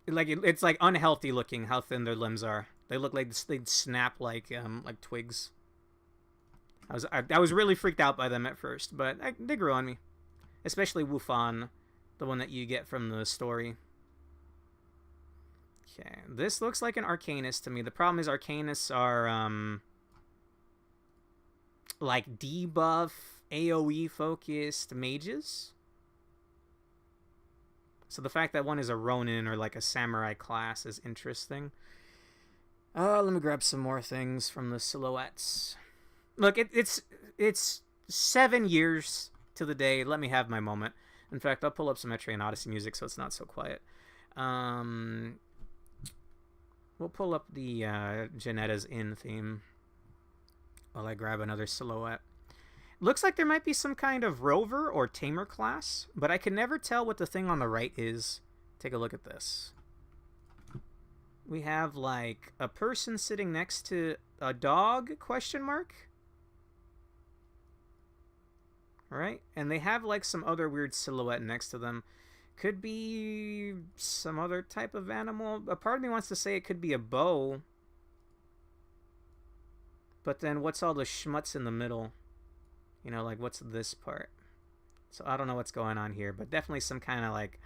It's like unhealthy looking how thin their limbs are. They look like they'd snap like twigs. I was really freaked out by them at first, but they grew on me. Especially Wufan, the one that you get from the story. Okay, this looks like an Arcanist to me. The problem is Arcanists are like debuff, AoE focused mages. So the fact that one is a Ronin or like a samurai class is interesting. Let me grab some more things from the silhouettes. Look, it's 7 years to the day. Let me have my moment. In fact, I'll pull up some Etrian Odyssey music so it's not so quiet. We'll pull up the Janetta's Inn theme while I grab another silhouette. Looks like there might be some kind of rover or tamer class, but I can never tell what the thing on the right is. Take a look at this. We have like a person sitting next to a dog, question mark? Alright, and they have like some other weird silhouette next to them. Could be some other type of animal. A part of me wants to say it could be a bow. But then what's all the schmutz in the middle? You know, like what's this part? So I don't know what's going on here, but definitely some kind of like,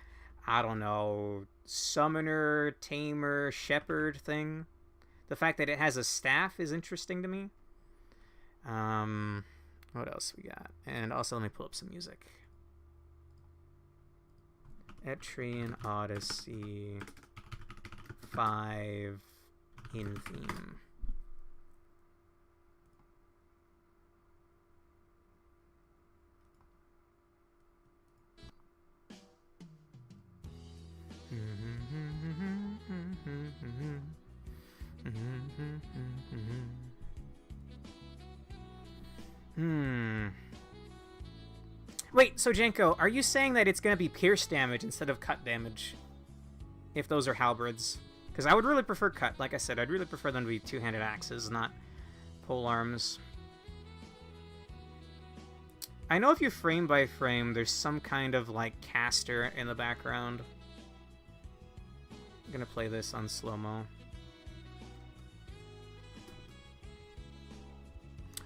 I don't know, summoner, tamer, shepherd thing. The fact that it has a staff is interesting to me. What else we got? And also let me pull up some music. Etrian Odyssey 5 in theme. Wait, so Jenko, are you saying that it's going to be pierce damage instead of cut damage? If those are halberds? Because I would really prefer cut. Like I said, I'd really prefer them to be two-handed axes, not pole arms. I know if you frame by frame, there's some kind of, like, caster in the background. I'm going to play this on slow-mo.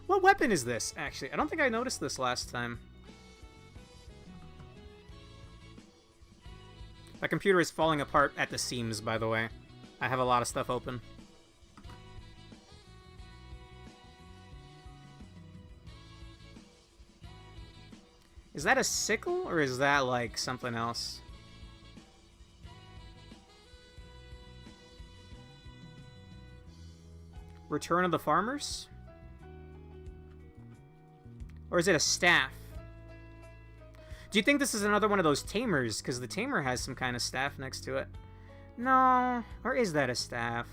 What weapon is this, actually? I don't think I noticed this last time. My computer is falling apart at the seams, by the way. I have a lot of stuff open. Is that a sickle, or is that, like, something else? Return of the Farmers? Or is it a staff? Do you think this is another one of those tamers? Because the tamer has some kind of staff next to it. No. Or is that a staff?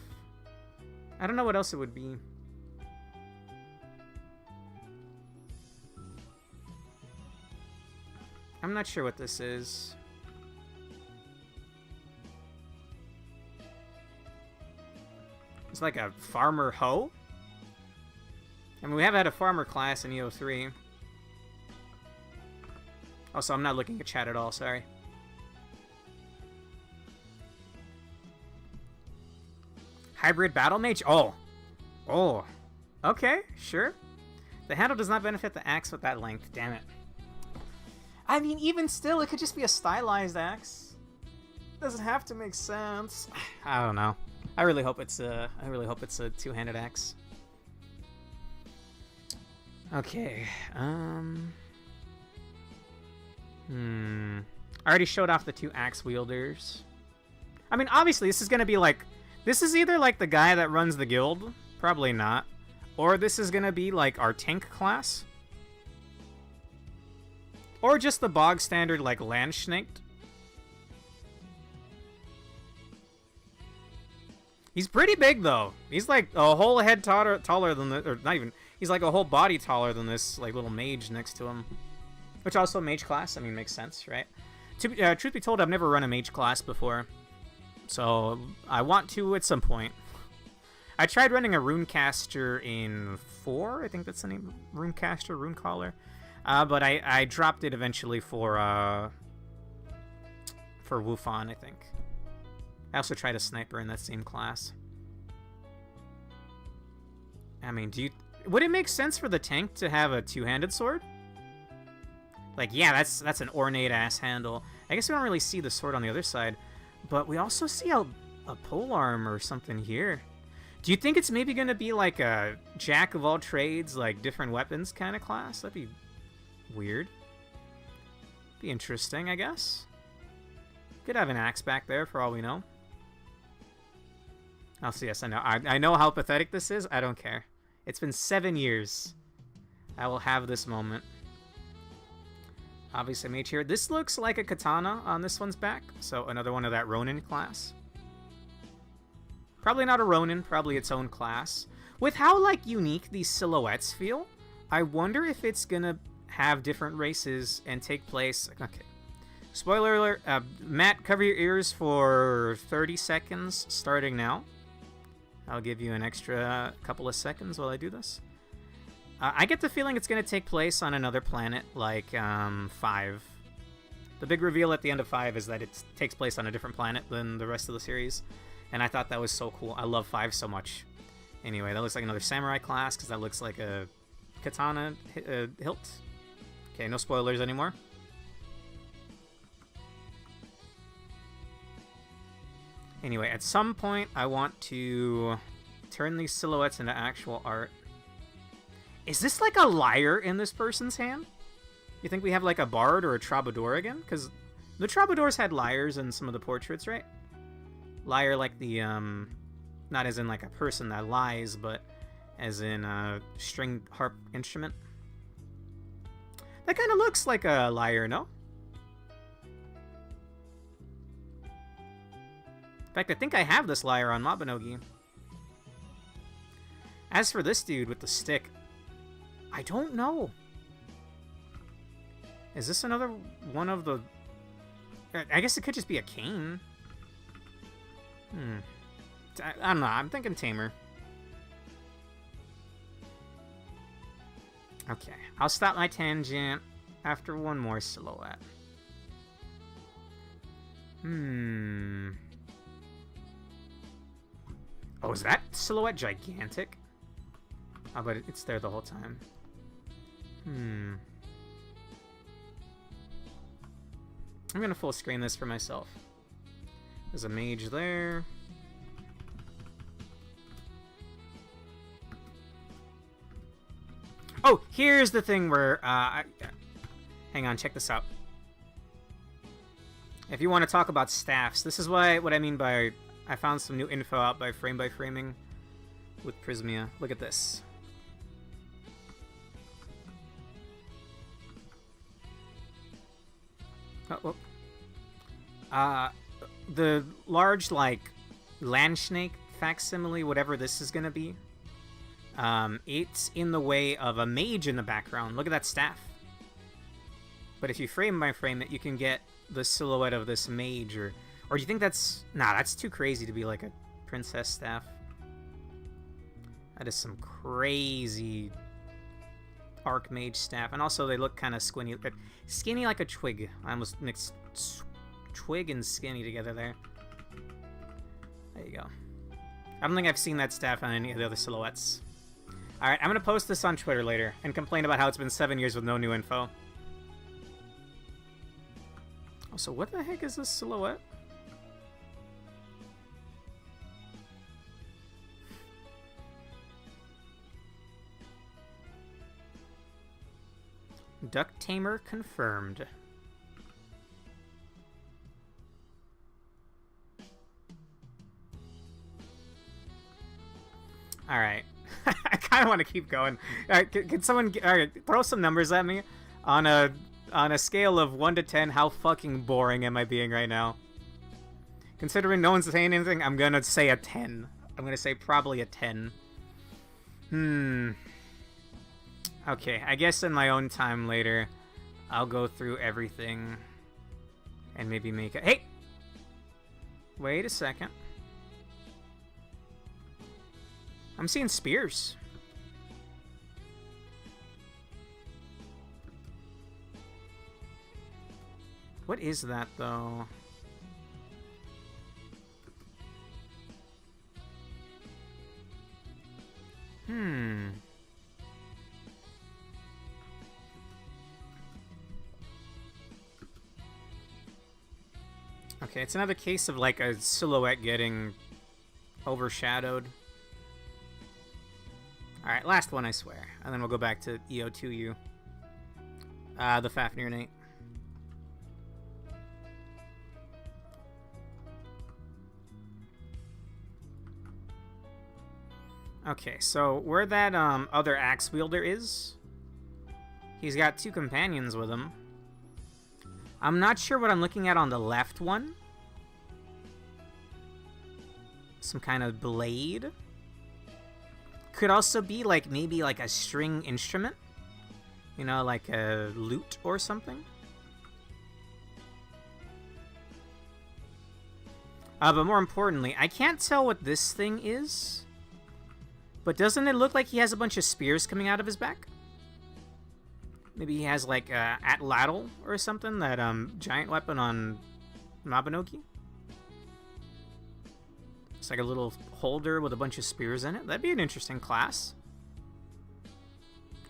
I don't know what else it would be. I'm not sure what this is. It's like a farmer hoe? I mean, we have had a farmer class in EO3. Also, I'm not looking at chat at all, sorry. Hybrid Battle Mage? Oh. Oh. Okay, sure. The handle does not benefit the axe with that length, damn it. I mean, even still, it could just be a stylized axe. Doesn't have to make sense. I don't know. I really hope it's a two-handed axe. Okay, I already showed off the two axe wielders. I mean, obviously, this is gonna be like... This is either like the guy that runs the guild. Probably not. Or this is gonna be like our tank class. Or just the bog standard, like, Landsknecht. He's pretty big, though. He's like a whole head taller than the... Or not even... He's like a whole body taller than this, like, little mage next to him. Which also, mage class, I mean, makes sense, right? Truth be told, I've never run a mage class before. So, I want to at some point. I tried running a Runecaster in 4, I think that's the name. Runecaster, Runecaller. But I dropped it eventually for Wufan, I think. I also tried a sniper in that same class. I mean, would it make sense for the tank to have a two-handed sword? Like, yeah, that's an ornate-ass handle. I guess we don't really see the sword on the other side, but we also see a polearm or something here. Do you think it's maybe going to be like a jack-of-all-trades, like, different weapons kind of class? That'd be weird. Be interesting, I guess. Could have an axe back there for all we know. Also, yes, I know. I know how pathetic this is. I don't care. It's been 7 years. I will have this moment. Obviously, mage here. This looks like a katana on this one's back. So another one of that Ronin class. Probably not a Ronin. Probably its own class. With how, like, unique these silhouettes feel, I wonder if it's gonna have different races and take place... Okay. Spoiler alert. Matt, cover your ears for 30 seconds starting now. I'll give you an extra couple of seconds while I do this. I get the feeling it's going to take place on another planet, like 5. The big reveal at the end of 5 is that it takes place on a different planet than the rest of the series. And I thought that was so cool. I love 5 so much. Anyway, that looks like another samurai class, because that looks like a katana hilt. Okay, no spoilers anymore. Anyway, at some point, I want to turn these silhouettes into actual art. Is this like a lyre in this person's hand? You think we have like a bard or a troubadour again? Because the troubadours had lyres in some of the portraits, right? Lyre like the, not as in like a person that lies, but as in a stringed harp instrument. That kind of looks like a lyre, no? In fact, I think I have this lyre on Mabinogi. As for this dude with the stick, I don't know. Is this another one of the... I guess it could just be a cane. I don't know. I'm thinking tamer. Okay. I'll stop my tangent after one more silhouette. Oh, is that silhouette gigantic? Oh, but it's there the whole time. I'm gonna full screen this for myself. There's a mage there. Oh, here's the thing where, hang on, check this out. If you want to talk about staffs, this is what I mean by... I found some new info out by framing with Prismia. Look at this. The large, like, land snake facsimile, whatever this is gonna be, it's in the way of a mage in the background. Look at that staff. But if you frame by frame it, you can get the silhouette of this mage, or do you think that's... Nah, that's too crazy to be like a princess staff. That is some crazy archmage staff. And also they look kind of skinny like a twig. I almost mixed twig and skinny together there. There you go. I don't think I've seen that staff on any of the other silhouettes. Alright, I'm going to post this on Twitter later and complain about how it's been 7 years with no new info. Also, what the heck is this silhouette? Duck Tamer confirmed. Alright. I kind of want to keep going. Alright, can someone throw some numbers at me? On a scale of 1 to 10, how fucking boring am I being right now? Considering no one's saying anything, I'm gonna say a 10. I'm gonna say probably a 10. Okay, I guess in my own time later, I'll go through everything and maybe make it... Hey! Wait a second. I'm seeing spears. What is that, though? Okay, it's another case of, like, a silhouette getting overshadowed. Alright, last one, I swear. And then we'll go back to EO2U. The Fafnir Nate. Okay, so where that other axe wielder is, he's got 2 companions with him. I'm not sure what I'm looking at on the left one. Some kind of blade. Could also be like maybe like a string instrument. You know, like a lute or something. But more importantly, I can't tell what this thing is. But doesn't it look like he has a bunch of spears coming out of his back? Maybe he has like Atlatl or something, that giant weapon on Mabinogi. It's like a little holder with a bunch of spears in it. That'd be an interesting class.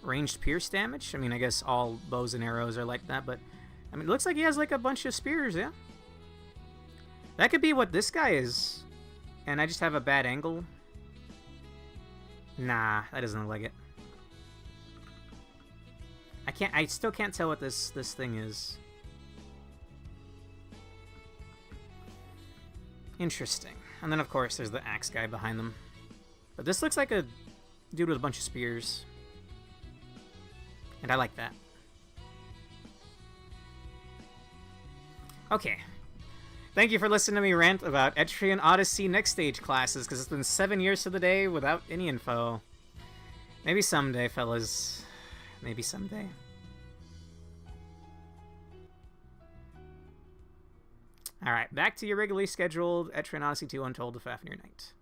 Ranged pierce damage. I mean, I guess all bows and arrows are like that, but I mean, it looks like he has like a bunch of spears, yeah. That could be what this guy is. And I just have a bad angle. Nah, that doesn't look like it. I still can't tell what this thing is. Interesting. And then of course there's the axe guy behind them. But this looks like a dude with a bunch of spears. And I like that. Okay. Thank you for listening to me rant about Etrian Odyssey next stage classes, because it's been 7 years to the day without any info. Maybe someday, fellas. Maybe someday. Alright, back to your regularly scheduled Etrian Odyssey 2 Untold the Fafnir night.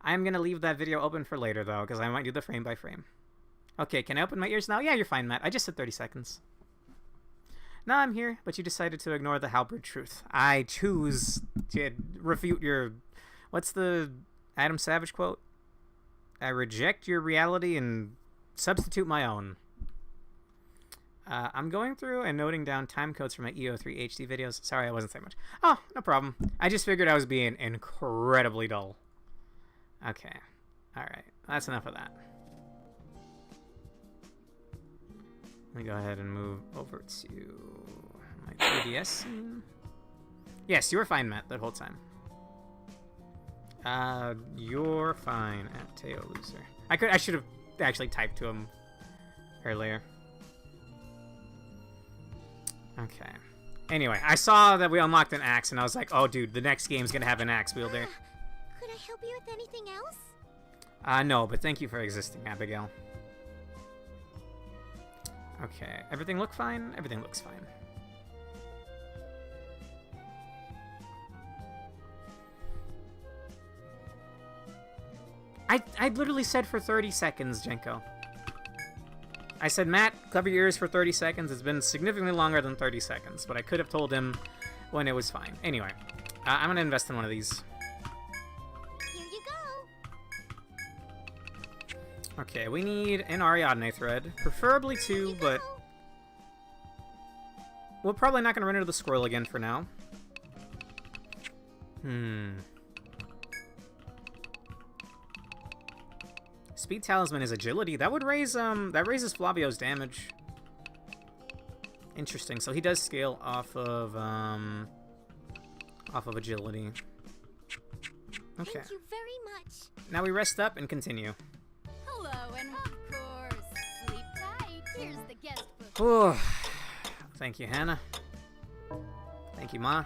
I'm going to leave that video open for later, though, because I might do the frame by frame. Okay, can I open my ears now? Yeah, you're fine, Matt. I just said 30 seconds. Now I'm here, but you decided to ignore the halberd truth. I choose to refute your... What's the Adam Savage quote? I reject your reality and substitute my own. I'm going through and noting down time codes for my EO3 HD videos. Sorry, I wasn't saying much. Oh, no problem. I just figured I was being incredibly dull. Okay. Alright. That's enough of that. Let me go ahead and move over to my 3DS scene. Yes, you were fine, Matt, that whole time. You're fine at Teo Loser. I should have actually typed to him earlier. Okay. Anyway, I saw that we unlocked an axe, and I was like, oh, dude, the next game's gonna have an axe wielder. Could I help you with anything else? No, but thank you for existing, Abigail. Okay, everything look fine? Everything looks fine. I literally said for 30 seconds, Jenko. I said, Matt, cover your ears for 30 seconds. It's been significantly longer than 30 seconds, but I could have told him when it was fine. Anyway, I'm going to invest in one of these. Here you go. Okay, we need an Ariadne thread. Preferably 2, but we're probably not going to run into the squirrel again for now. Speed Talisman is agility. That would raise, that raises Flavio's damage. Interesting. So he does scale off of agility. Okay. Thank you very much. Now we rest up and continue. Hello, and of course, sleep tight. Here's the guest book. Oh, thank you, Hannah. Thank you, Ma.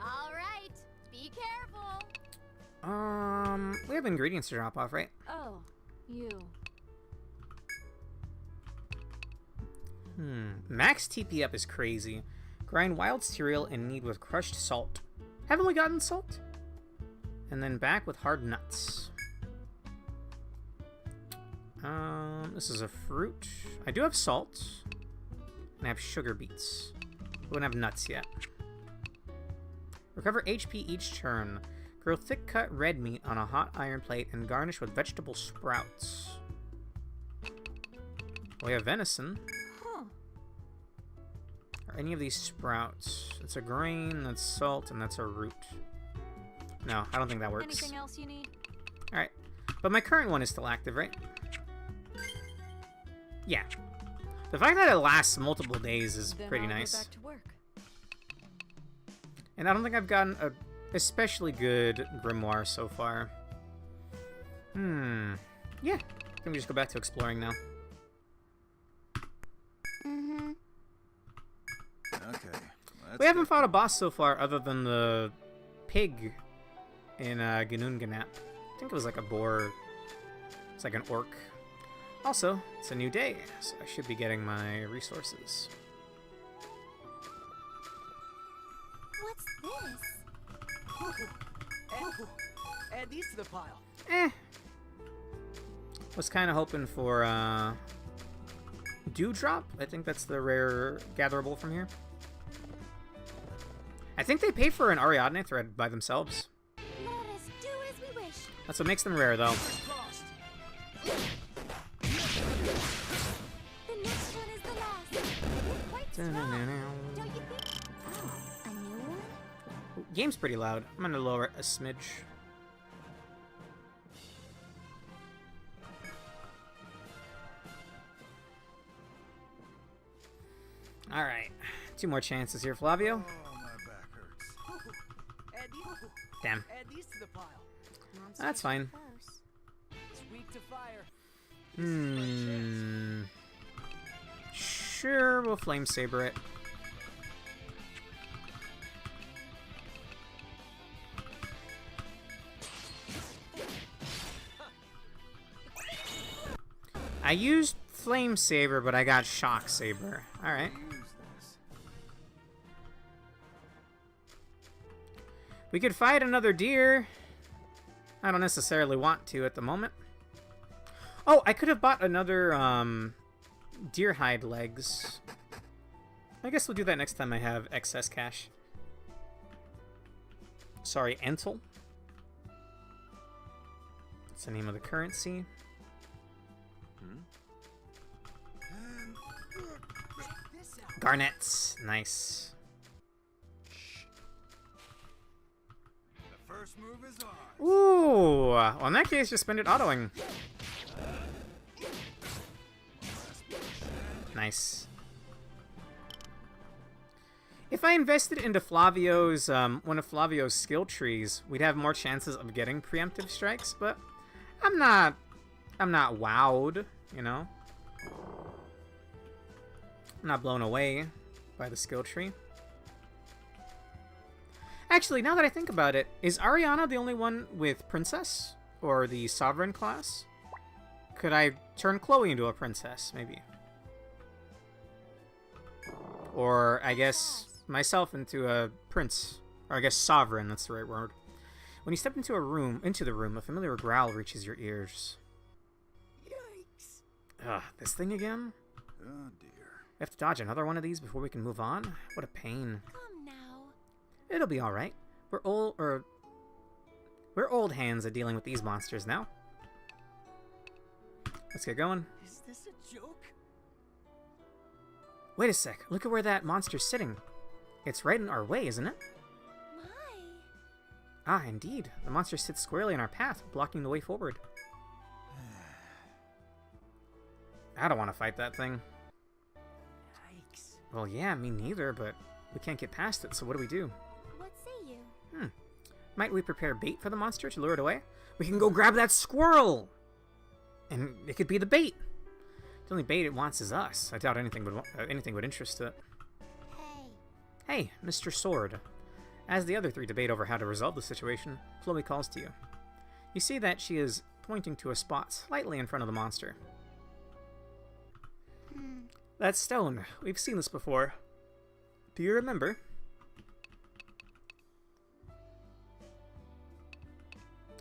All right, be careful. We have ingredients to drop off, right? Oh, you. Max TP up is crazy. Grind wild cereal and knead with crushed salt. Heavily gotten salt? And then back with hard nuts. This is a fruit. I do have salt. And I have sugar beets. We don't have nuts yet. Recover HP each turn. Grill thick-cut red meat on a hot iron plate and garnish with vegetable sprouts. We have venison. Huh. Are any of these sprouts? It's a grain, that's salt, and that's a root. No, I don't think that works. Anything else you need? Alright. But my current one is still active, right? Yeah. The fact that it lasts multiple days is Then pretty I'll nice. Get back to work. And I don't think I've gotten a especially good grimoire so far. Yeah. I think we just go back to exploring now. Mm-hmm. Okay. We haven't fought a boss so far other than the pig in Ganunganap. I think it was like a boar. It's like an orc. Also, it's a new day, so I should be getting my resources. What's this? Add these to the pile. Was kind of hoping for Dewdrop. I think that's the rare gatherable from here. I think they pay for an Ariadne thread by themselves. Let us do as we wish. That's what makes them rare, though. Crossed. The next one is the last. Quite strong, don't you think? Oh, a new one? Game's pretty loud. I'm gonna lower it a smidge. Alright. 2 more chances here, Flavio. Oh, my back hurts. Add these. Damn. Add these to the pile. Monsters That's fine. close. It's weak to fire. Sure, we'll flame saber it. I used flame saber, but I got shock saber. All right. Use this. We could fight another deer. I don't necessarily want to at the moment. Oh, I could have bought another deer hide legs. I guess we'll do that next time I have excess cash. Sorry, Entel. That's the name of the currency. This out. Garnets. Nice. The first move is ours. Ooh. Well, in that case, just spend it autoing. Nice. If I invested into Flavio's, one of Flavio's skill trees, we'd have more chances of getting preemptive strikes, but I'm not wowed, you know? I'm not blown away by the skill tree. Actually, now that I think about it, is Ariana the only one with Princess? Or the Sovereign class? Could I turn Chloe into a Princess, maybe? Or, I guess, myself into a Prince. Or I guess Sovereign, that's the right word. When you step into the room, a familiar growl reaches your ears. Yikes. Ugh, this thing again? Oh, dear. We have to dodge another one of these before we can move on? What a pain. Come now. It'll be alright. We're old hands at dealing with these monsters now. Let's get going. Is this a joke? Wait a sec. Look at where that monster's sitting. It's right in our way, isn't it? My. Ah, indeed. The monster sits squarely in our path, blocking the way forward. I don't want to fight that thing. Yikes. Well, yeah, me neither, but we can't get past it, so what do we do? What say you? Might we prepare bait for the monster to lure it away? We can go grab that squirrel! And it could be the bait. The only bait it wants is us. I doubt anything would interest it. Hey. Hey, Mr. Sword. As the other 3 debate over how to resolve the situation, Chloe calls to you. You see that she is pointing to a spot slightly in front of the monster. That stone. We've seen this before. Do you remember?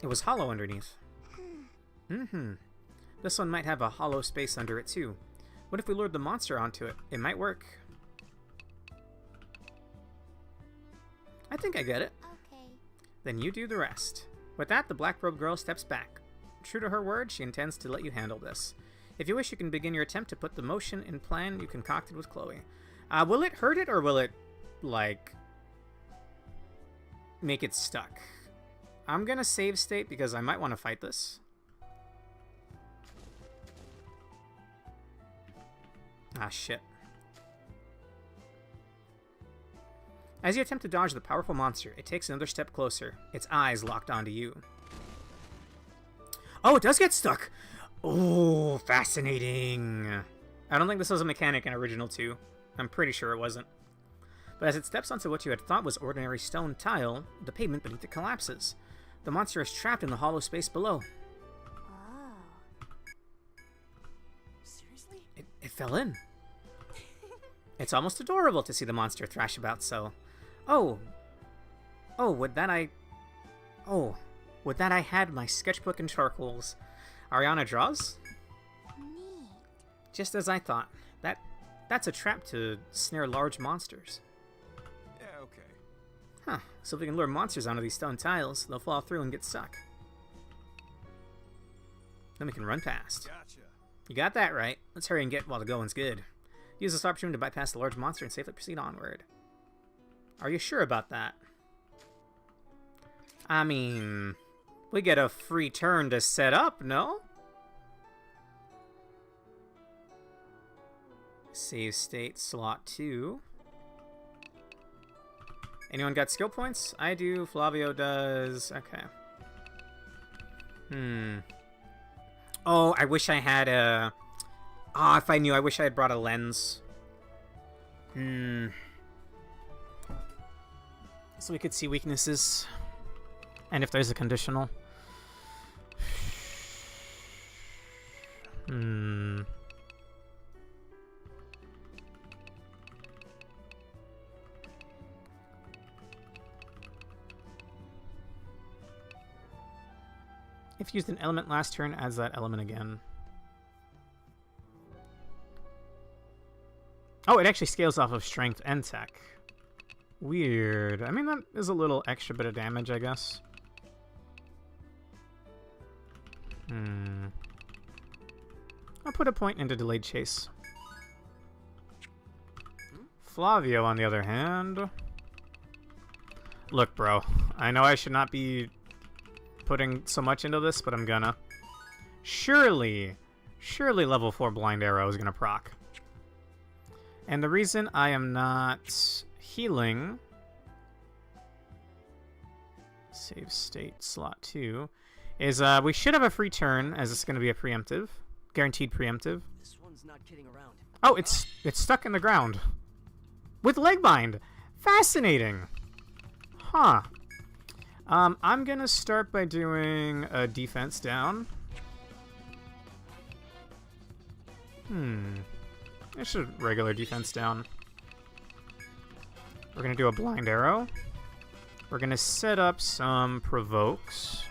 It was hollow underneath. This one might have a hollow space under it too. What if we lured the monster onto it? It might work. I think I get it. Okay. Then you do the rest. With that, the black-robed girl steps back. True to her word, she intends to let you handle this. If you wish, you can begin your attempt to put the motion in plan you concocted with Chloe. Will it hurt it, or will it, like, make it stuck? I'm gonna save state because I might want to fight this. Ah, shit. As you attempt to dodge the powerful monster, it takes another step closer, its eyes locked onto you. Oh, it does get stuck! Oh, fascinating. I don't think this was a mechanic in Original 2. I'm pretty sure it wasn't. But as it steps onto what you had thought was ordinary stone tile, the pavement beneath it collapses. The monster is trapped in the hollow space below. Oh. Seriously? It fell in. It's almost adorable to see the monster thrash about so. Oh, would that I had my sketchbook and charcoals. Ariana draws? Neat. Just as I thought. That's a trap to snare large monsters. Yeah, okay. Huh, so if we can lure monsters onto these stone tiles, they'll fall through and get stuck. Then we can run past. Gotcha. You got that right. Let's hurry and get while the going's good. Use this opportunity to bypass the large monster and safely proceed onward. Are you sure about that? I mean, we get a free turn to set up, no? Save state slot 2. Anyone got skill points? I do. Flavio does. Okay. Oh, I wish I had a... Ah, if I knew, I wish I had brought a lens. So we could see weaknesses. And if there's a conditional. If used an element last turn, adds that element again. Oh, it actually scales off of strength and tech. Weird. I mean, that is a little extra bit of damage, I guess. I'll put a point into delayed chase. Flavio, on the other hand... Look, bro. I know I should not be putting so much into this, but I'm gonna. Surely level 4 blind arrow is gonna proc. And the reason I am not healing... Save state slot 2... is we should have a free turn, as it's gonna be a preemptive. Guaranteed preemptive. This one's not kidding around. Oh, it's stuck in the ground. With leg bind! Fascinating! Huh. I'm gonna start by doing a defense down. It's a regular defense down. We're gonna do a blind arrow. We're gonna set up some provokes.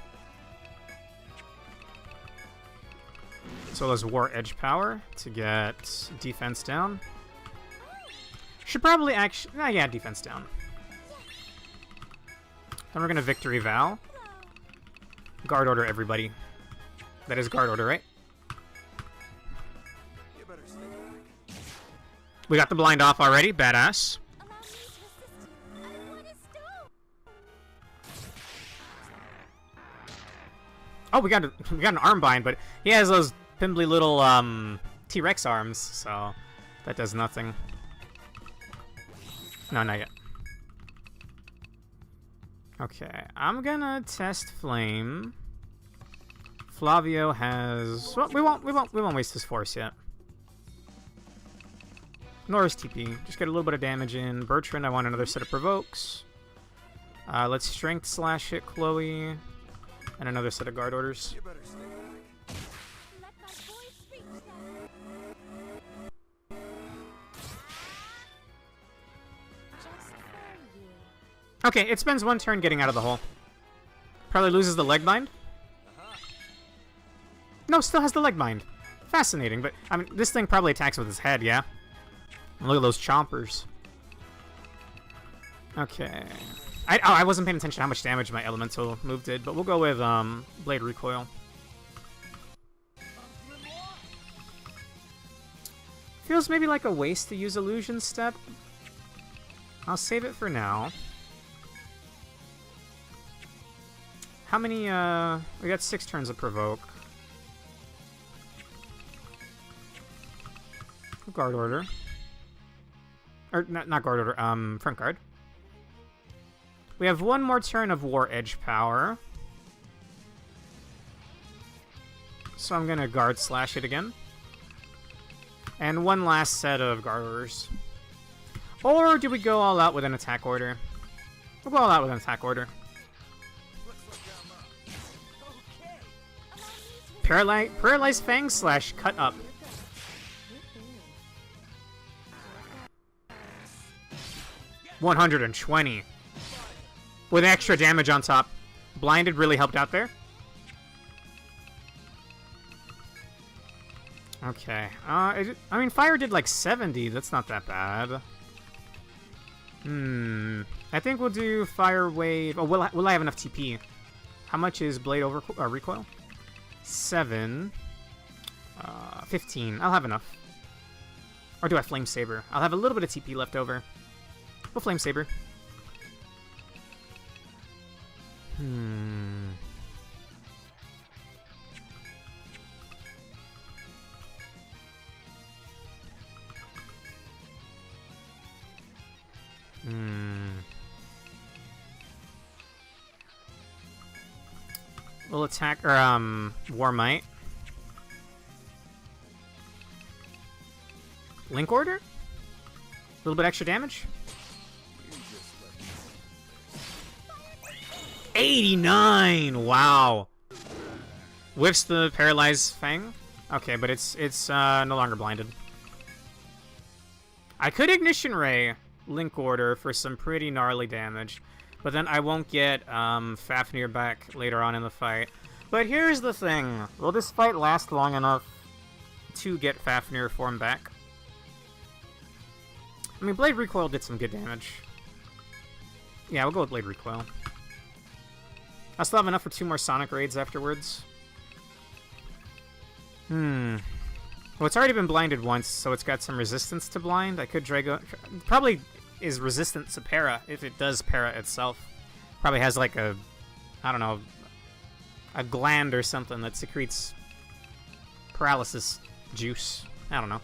So as war edge power to get defense down. Should probably actually... yeah, defense down. Then we're gonna victory vow. Guard order everybody. That is guard order, right? You better stay back. We got the blind off already. Badass. Allow me to assist you. I want to stop. Oh, we got an arm bind, but he has those pimbly little T-Rex arms, so that does nothing. No, not yet. Okay, I'm gonna test flame. Flavio has... Well, we won't waste his force yet. Nor his TP. Just get a little bit of damage in. Bertrand, I want another set of provokes. Let's strength slash hit Chloe. And another set of guard orders. You better stay back. Let my voice reach them. Just for you. Okay, it spends one turn getting out of the hole. Probably loses the leg bind. No, still has the leg bind. Fascinating, but I mean, this thing probably attacks with his head, yeah? Look at those chompers. Okay. I wasn't paying attention to how much damage my elemental move did, but we'll go with blade recoil. Feels maybe like a waste to use illusion step. I'll save it for now. How many, we got 6 turns of provoke. Guard order. Or, not guard order, front guard. We have one more turn of war edge power. so I'm gonna guard slash it again. And one last set of guard orders. Or do we go all out with an attack order? We'll go all out with an attack order. Paralyzed Fang slash cut up. $120. With extra damage on top. Blinded really helped out there. Okay. I mean, fire did like 70. That's not that bad. I think we'll do fire wave. Oh, will I have enough TP? How much is blade over recoil? 7. 15. I'll have enough. Or do I flame saber? I'll have a little bit of TP left over. We'll flame saber. We'll attack, or, War Might. Link Order? A little bit extra damage? 89! Wow! Whiffs the Paralyzed Fang? Okay, but it's no longer blinded. I could Ignition Ray Link Order for some pretty gnarly damage, but then I won't get Fafnir back later on in the fight. But here's the thing. Will this fight last long enough to get Fafnir form back? I mean, Blade Recoil did some good damage. Yeah, we'll go with Blade Recoil. I still have enough for 2 more Sonic Raids afterwards. Well, it's already been blinded once, so it's got some resistance to blind. I could Drago... Probably is resistant to para, if it does para itself. Probably has like a... I don't know... a gland or something that secretes... paralysis juice. I don't know.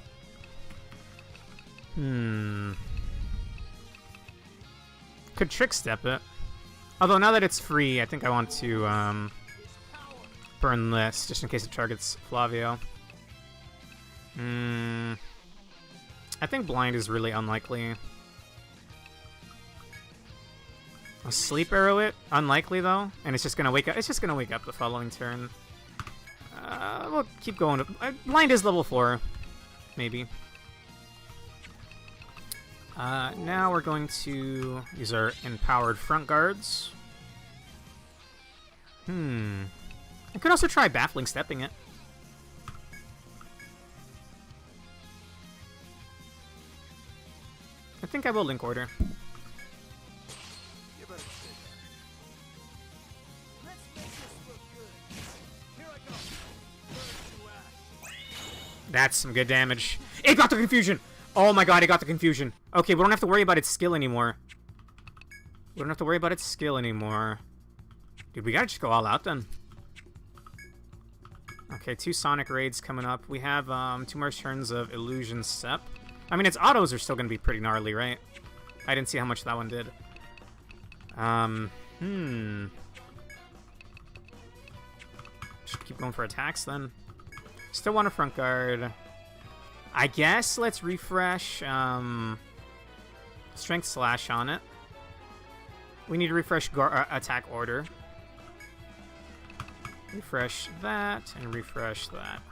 Could Trick Step it. Although now that it's free, I think I want to burn this, just in case it targets Flavio. I think blind is really unlikely. I'll sleep arrow it, unlikely though, and it's just gonna wake up. It's just gonna wake up the following turn. We'll keep going. Blind is level 4, maybe. Now we're going to use our empowered front guards. I could also try baffling stepping it. I think I will Link Order. That's some good damage. It got the confusion! Oh my god, it got the confusion. Okay, we don't have to worry about its skill anymore. We don't have to worry about its skill anymore. Dude, we gotta just go all out then. Okay, 2 Sonic Raids coming up. We have 2 more turns of Illusion Step. I mean, its autos are still gonna be pretty gnarly, right? I didn't see how much that one did. Just keep going for attacks then. Still want a front guard. I guess let's refresh Strength Slash on it. We need to refresh attack order. Refresh that and refresh that.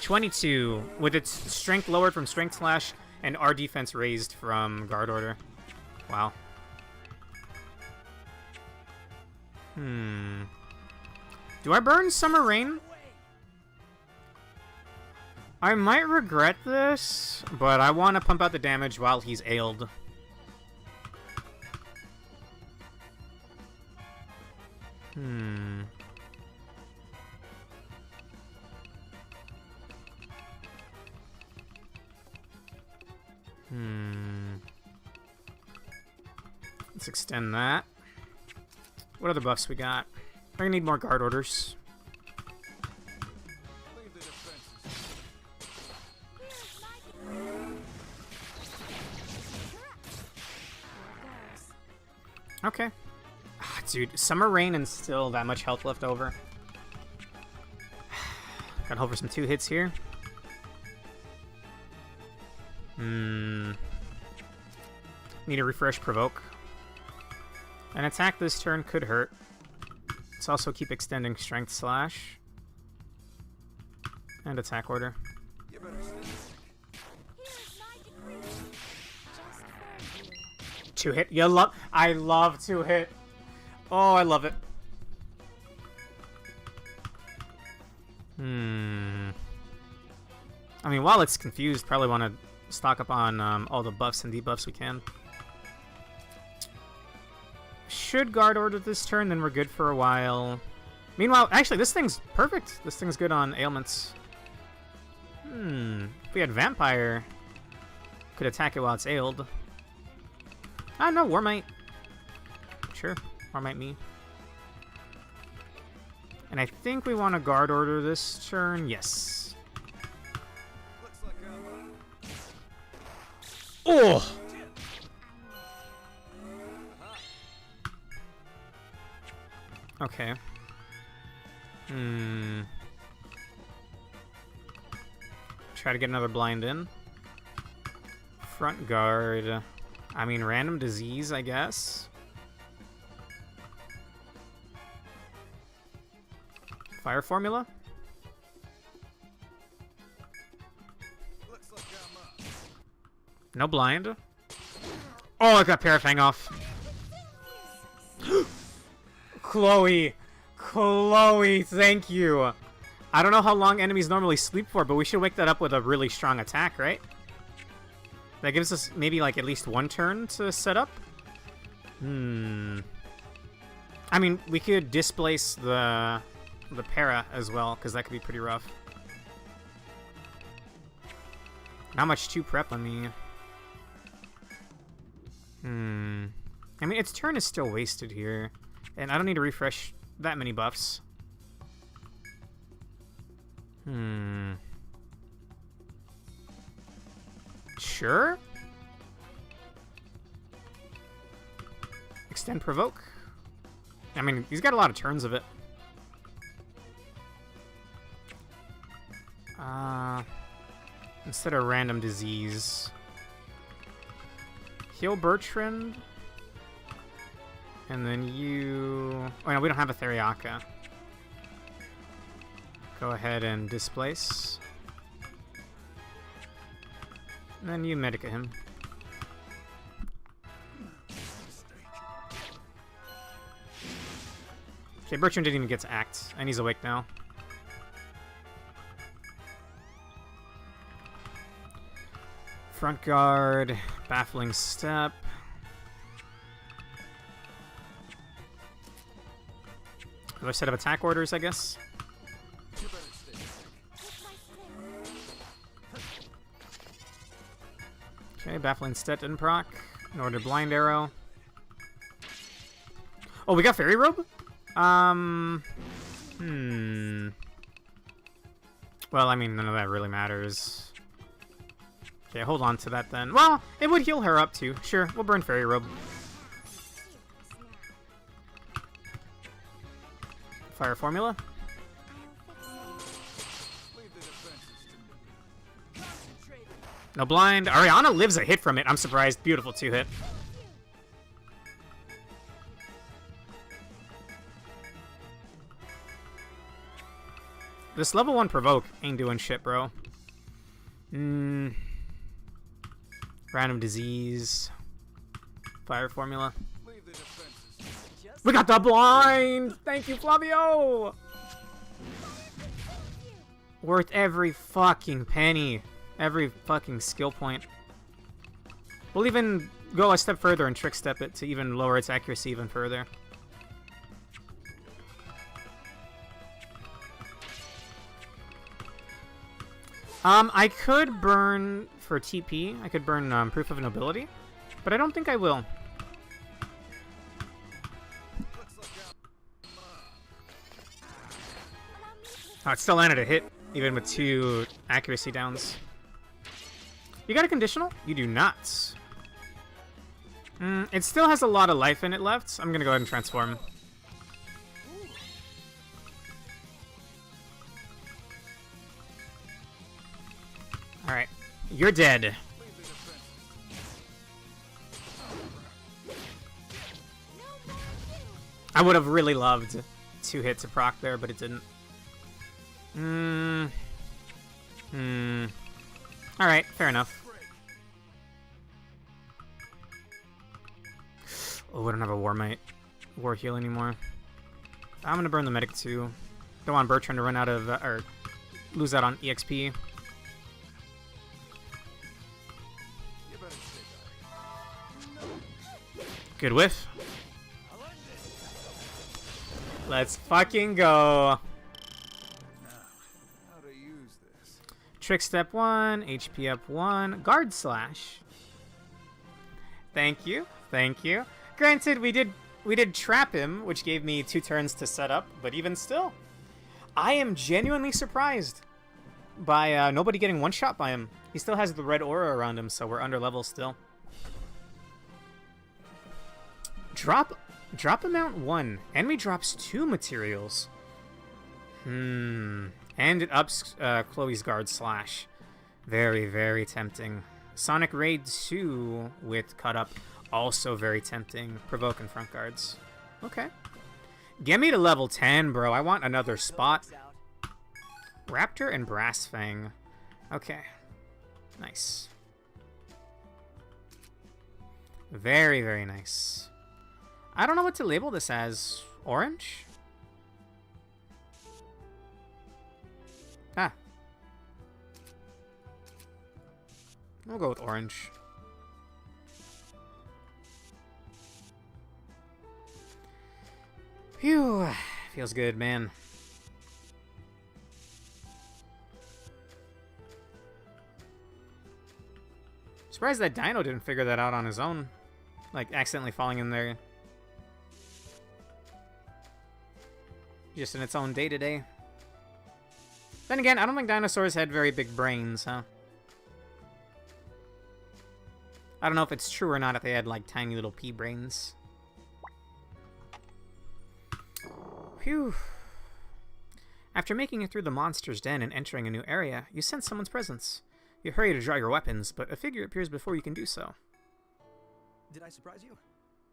22 with its strength lowered from Strength Slash and our defense raised from guard order. Wow. Do I burn Summer Rain? I might regret this, but I want to pump out the damage while he's ailed. Let's extend that. What other buffs we got? We're gonna need more guard orders. Okay. Dude, Summer Rain and still that much health left over. Gotta hope for some 2 hits here. Need a refresh provoke. An attack this turn could hurt. Let's also keep extending Strength Slash. And attack order. Two hit. I love 2 hit. Oh, I love it. I mean, while it's confused, probably want to stock up on all the buffs and debuffs we can. Should guard order this turn, then we're good for a while. Meanwhile, actually, this thing's perfect. This thing's good on ailments. If we had Vampire, could attack it while it's ailed. Ah, no, Warmite. Sure, Warmite me. And I think we want to guard order this turn. Yes. Oh! Okay. Try to get another blind in. Front guard. I mean, random disease, I guess. Fire formula? No blind. Oh, I got Parafang off. Chloe! Chloe, thank you! I don't know how long enemies normally sleep for, but we should wake that up with a really strong attack, right? That gives us maybe like at least 1 turn to set up? I mean, we could displace the para as well, because that could be pretty rough. Not much to prep on me. I mean, its turn is still wasted here. And I don't need to refresh that many buffs. Sure? Extend provoke? I mean, he's got a lot of turns of it. Instead of random disease. Heal Bertrand. And then you... Oh, no, we don't have a Theriaka. Go ahead and displace. And then you medica him. Okay, Bertrand didn't even get to act, and he's awake now. Front guard, baffling step. Another set of attack orders, I guess. Okay, baffling step didn't proc. Nor did blind arrow. Oh, we got fairy robe? Well, I mean, none of that really matters. Okay, hold on to that then. Well, it would heal her up too. Sure, we'll burn fairy robe. Fire formula. No blind. Ariana lives a hit from it. I'm surprised. Beautiful 2-hit. This level 1 provoke ain't doing shit, bro. Random disease. Fire formula. We got the blind! Thank you, Flavio! Worth every fucking penny. Every fucking skill point. We'll even go a step further and trick step it to even lower its accuracy even further. I could burn for TP. I could burn Proof of Nobility, but I don't think I will. Oh, it still landed a hit, even with 2 accuracy downs. You got a conditional? You do not. It still has a lot of life in it left. I'm gonna go ahead and transform. You're dead. I would have really loved 2 hits to proc there, but it didn't. Alright, fair enough. Oh, I don't have a war heal anymore. I'm gonna burn the medic too. Don't want Bertrand to run out of, or lose out on EXP. Good whiff. Let's fucking go. How to use this? Trick step 1, HP up 1, guard slash. Thank you, thank you. Granted, we did trap him, which gave me 2 turns to set up, but even still, I am genuinely surprised by nobody getting one shot by him. He still has the red aura around him, so we're under level still. Drop amount 1. Enemy drops 2 materials. And it ups Chloe's guard slash. Very, very tempting. Sonic Raid 2 with cut up. Also very tempting. Provoke and front guards. Okay. Get me to level 10, bro. I want another spot. Raptor and Brass Fang. Okay. Nice. Very, very nice. I don't know what to label this as. Orange? Ah. We'll go with orange. Phew. Feels good, man. Surprised that Dino didn't figure that out on his own. Like, accidentally falling in there. Just in its own day-to-day. Then again, I don't think dinosaurs had very big brains, huh? I don't know if it's true or not if they had, like, tiny little pea brains. Phew. After making it through the monster's den and entering a new area, you sense someone's presence. You hurry to draw your weapons, but a figure appears before you can do so. Did I surprise you?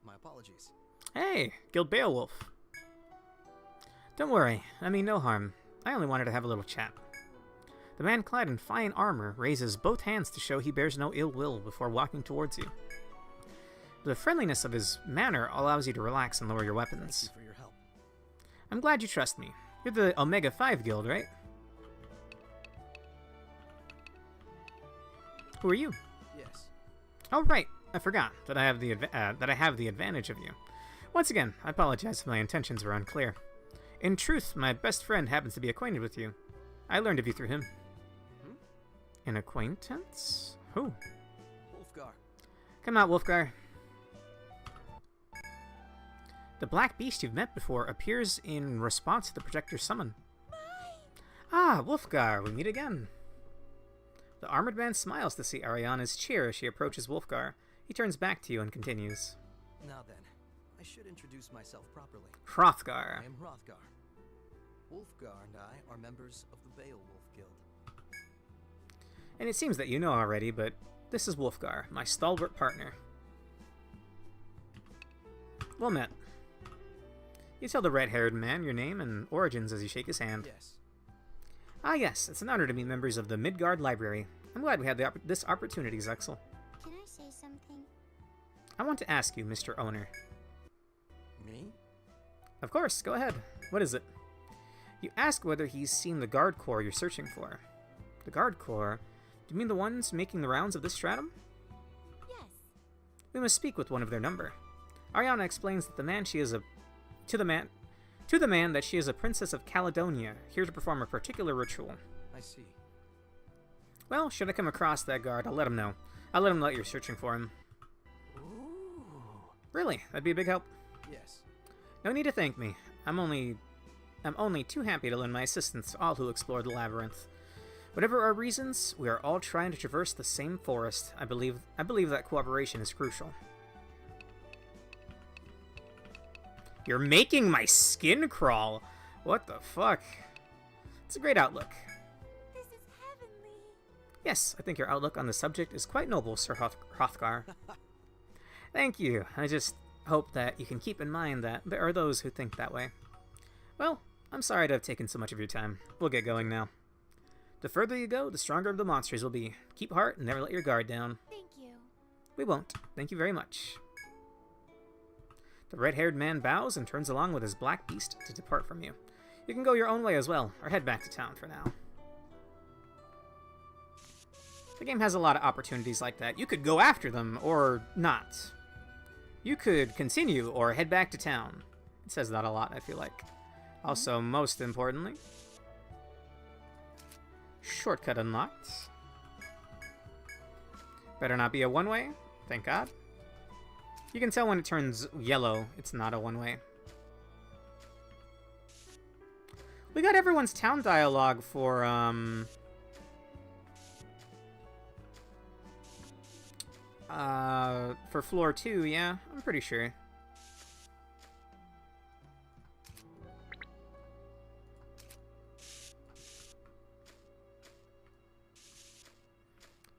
My apologies. Hey, Guild Beowulf. Don't worry, I mean no harm. I only wanted to have a little chat. The man clad in fine armor raises both hands to show he bears no ill will before walking towards you. The friendliness of his manner allows you to relax and lower your weapons. Thank you for your help. I'm glad you trust me. You're the Omega 5 Guild, right? Who are you? Yes. Oh, right. I forgot that I have the advantage of you. Once again, I apologize if my intentions were unclear. In truth, my best friend happens to be acquainted with you. I learned of you through him. An acquaintance? Who? Wolfgar. Come out, Wolfgar. The black beast you've met before appears in response to the projector's summon. Ah, Wolfgar, we meet again. The armored man smiles to see Ariana's cheer as she approaches Wolfgar. He turns back to you and continues. Now then, I should introduce myself properly. Hrothgar. I am Hrothgar. Wolfgar and I are members of the Beowulf Guild. And it seems that you know already, but this is Wolfgar, my stalwart partner. Well met. You tell the red-haired man your name and origins as you shake his hand. Yes. Ah yes, it's an honor to meet members of the Midgard Library. I'm glad we had this opportunity, Zexel. Can I say something? I want to ask you, Mr. Owner. Me? Of course, go ahead. What is it? You ask whether he's seen the Guard Corps you're searching for. The Guard Corps? Do you mean the ones making the rounds of this stratum? Yes. We must speak with one of their number. Ariana explains that to the man that she is a princess of Caledonia, here to perform a particular ritual. I see. Well, should I come across that guard, I'll let him know. I'll let him know you're searching for him. Ooh. Really? That'd be a big help. Yes. No need to thank me. I'm only too happy to lend my assistance to all who explore the labyrinth. Whatever our reasons, we are all trying to traverse the same forest. I believe that cooperation is crucial. You're making my skin crawl. What the fuck? It's a great outlook. This is heavenly. Yes, I think your outlook on the subject is quite noble, Sir Hrothgar. Thank you. I just hope that you can keep in mind that there are those who think that way. Well, I'm sorry to have taken so much of your time. We'll get going now. The further you go, the stronger the monsters will be. Keep heart and never let your guard down. Thank you. We won't. Thank you very much. The red-haired man bows and turns along with his black beast to depart from you. You can go your own way as well, or head back to town for now. The game has a lot of opportunities like that. You could go after them, or not. You could continue, or head back to town. It says that a lot, I feel like. Also, most importantly, shortcut unlocked. Better not be a one-way, thank God. You can tell when it turns yellow, it's not a one-way. We got everyone's town dialogue for, for floor 2, yeah, I'm pretty sure.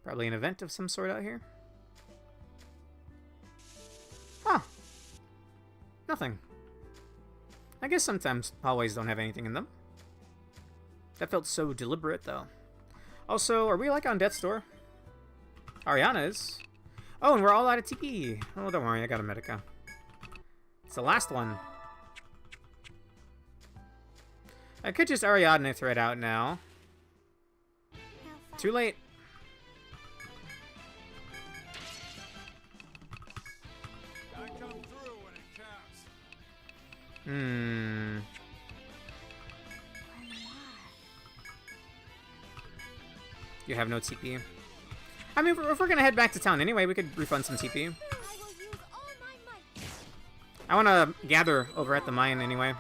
Probably an event of some sort out here. Huh. Nothing. I guess sometimes hallways don't have anything in them. That felt so deliberate, though. Also, are we, like, on death's door? Ariana is. Oh, and we're all out of TP. Oh, don't worry, I got a Medica. It's the last one. I could just Ariadne thread out now. Too late. You have no TP. I mean, if we're gonna head back to town anyway, we could refund some TP. I want to gather over at the mine anyway.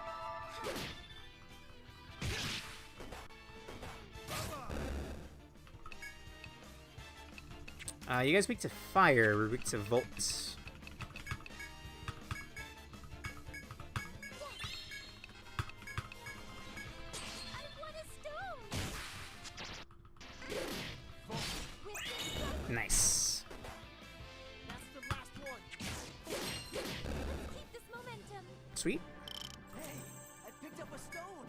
You guys weak to fire, we're weak to volts. Nice. That's the last one. Keep this momentum. Sweet. Hey, I picked up a stone.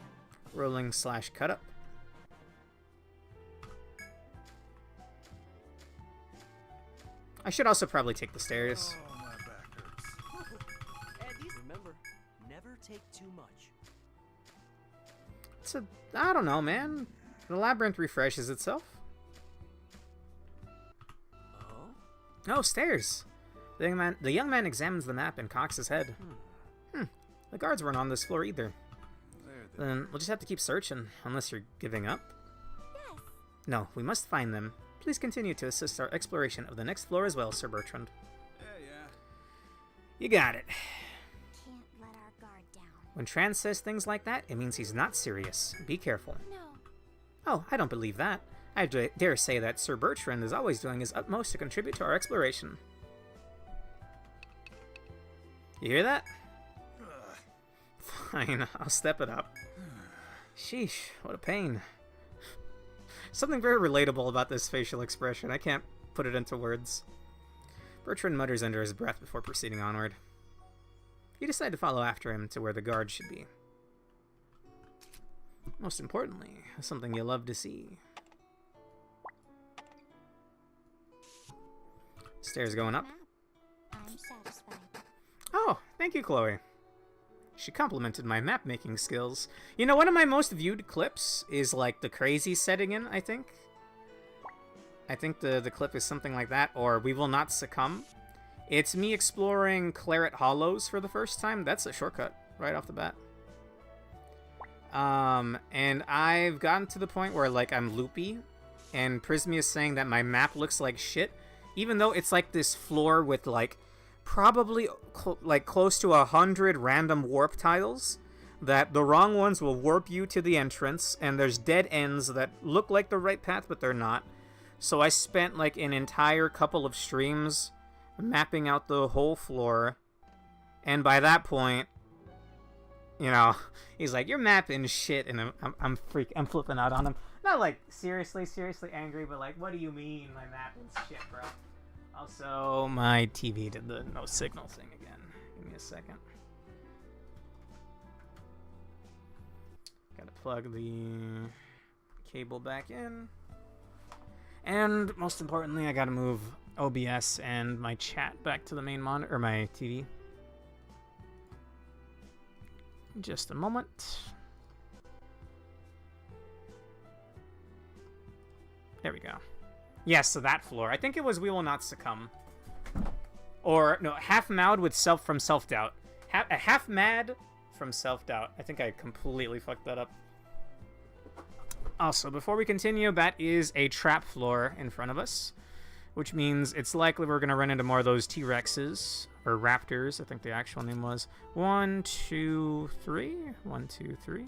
Rolling / cut up. I should also probably take the stairs. Oh, my back hurts. And remember, never take too much. It's a... I don't know, man. The labyrinth refreshes itself. Oh, stairs. The young man examines the map and cocks his head. The guards weren't on this floor either. Then we'll just have to keep searching, unless you're giving up. Yes. No, we must find them. Please continue to assist our exploration of the next floor as well, Sir Bertrand. Yeah. You got it. Can't let our guard down. When Tran says things like that, it means he's not serious. Be careful. No. Oh, I don't believe that. I dare say that Sir Bertrand is always doing his utmost to contribute to our exploration. You hear that? Fine, I'll step it up. Sheesh, what a pain. Something very relatable about this facial expression. I can't put it into words. Bertrand mutters under his breath before proceeding onward. You decide to follow after him to where the guard should be. Most importantly, something you love to see. Stairs going up. I'm satisfied. Oh, thank you, Chloe. She complimented my map-making skills. You know, one of my most viewed clips is, like, the crazy setting in, I think. I think the clip is something like that, or We Will Not Succumb. It's me exploring Claret Hollows for the first time. That's a shortcut, right off the bat. And I've gotten to the point where, like, I'm loopy, and Prismy is saying that my map looks like shit, even though it's, like, this floor with, like, probably close to 100 random warp tiles, that the wrong ones will warp you to the entrance, and there's dead ends that look like the right path, but they're not. So I spent like an entire couple of streams mapping out the whole floor, and by that point, you know, he's like, "You're mapping shit," and I'm flipping out on him. No, not like seriously angry, but like, what do you mean my map is shit, bro? Also, my TV did the no signal thing again. Give me a second. Gotta plug the cable back in. And most importantly, I gotta move OBS and my chat back to the main monitor, or my TV. Just a moment. There we go. Yes, so that floor. I think it was We Will Not Succumb. Or, no, half mad with from self-doubt. Half mad from self-doubt. I think I completely fucked that up. Also, before we continue, that is a trap floor in front of us, which means it's likely we're going to run into more of those T-Rexes, or Raptors, I think the actual name was. 1, 2, 3. 1, 2, 3.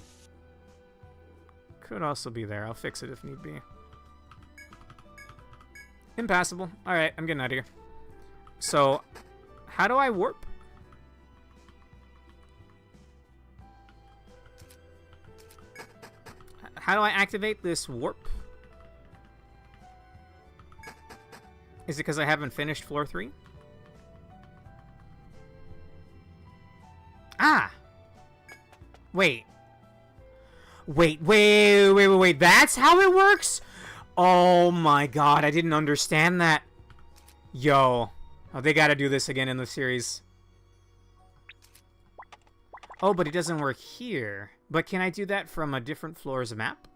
Could also be there. I'll fix it if need be. Impassable. Alright, I'm getting out of here. So, how do I warp? How do I activate this warp? Is it because I haven't finished floor 3? Ah! Wait. Wait. That's how it works? Oh my god, I didn't understand that. Yo. Oh, they gotta do this again in the series. Oh, but it doesn't work here. But can I do that from a different floor's map?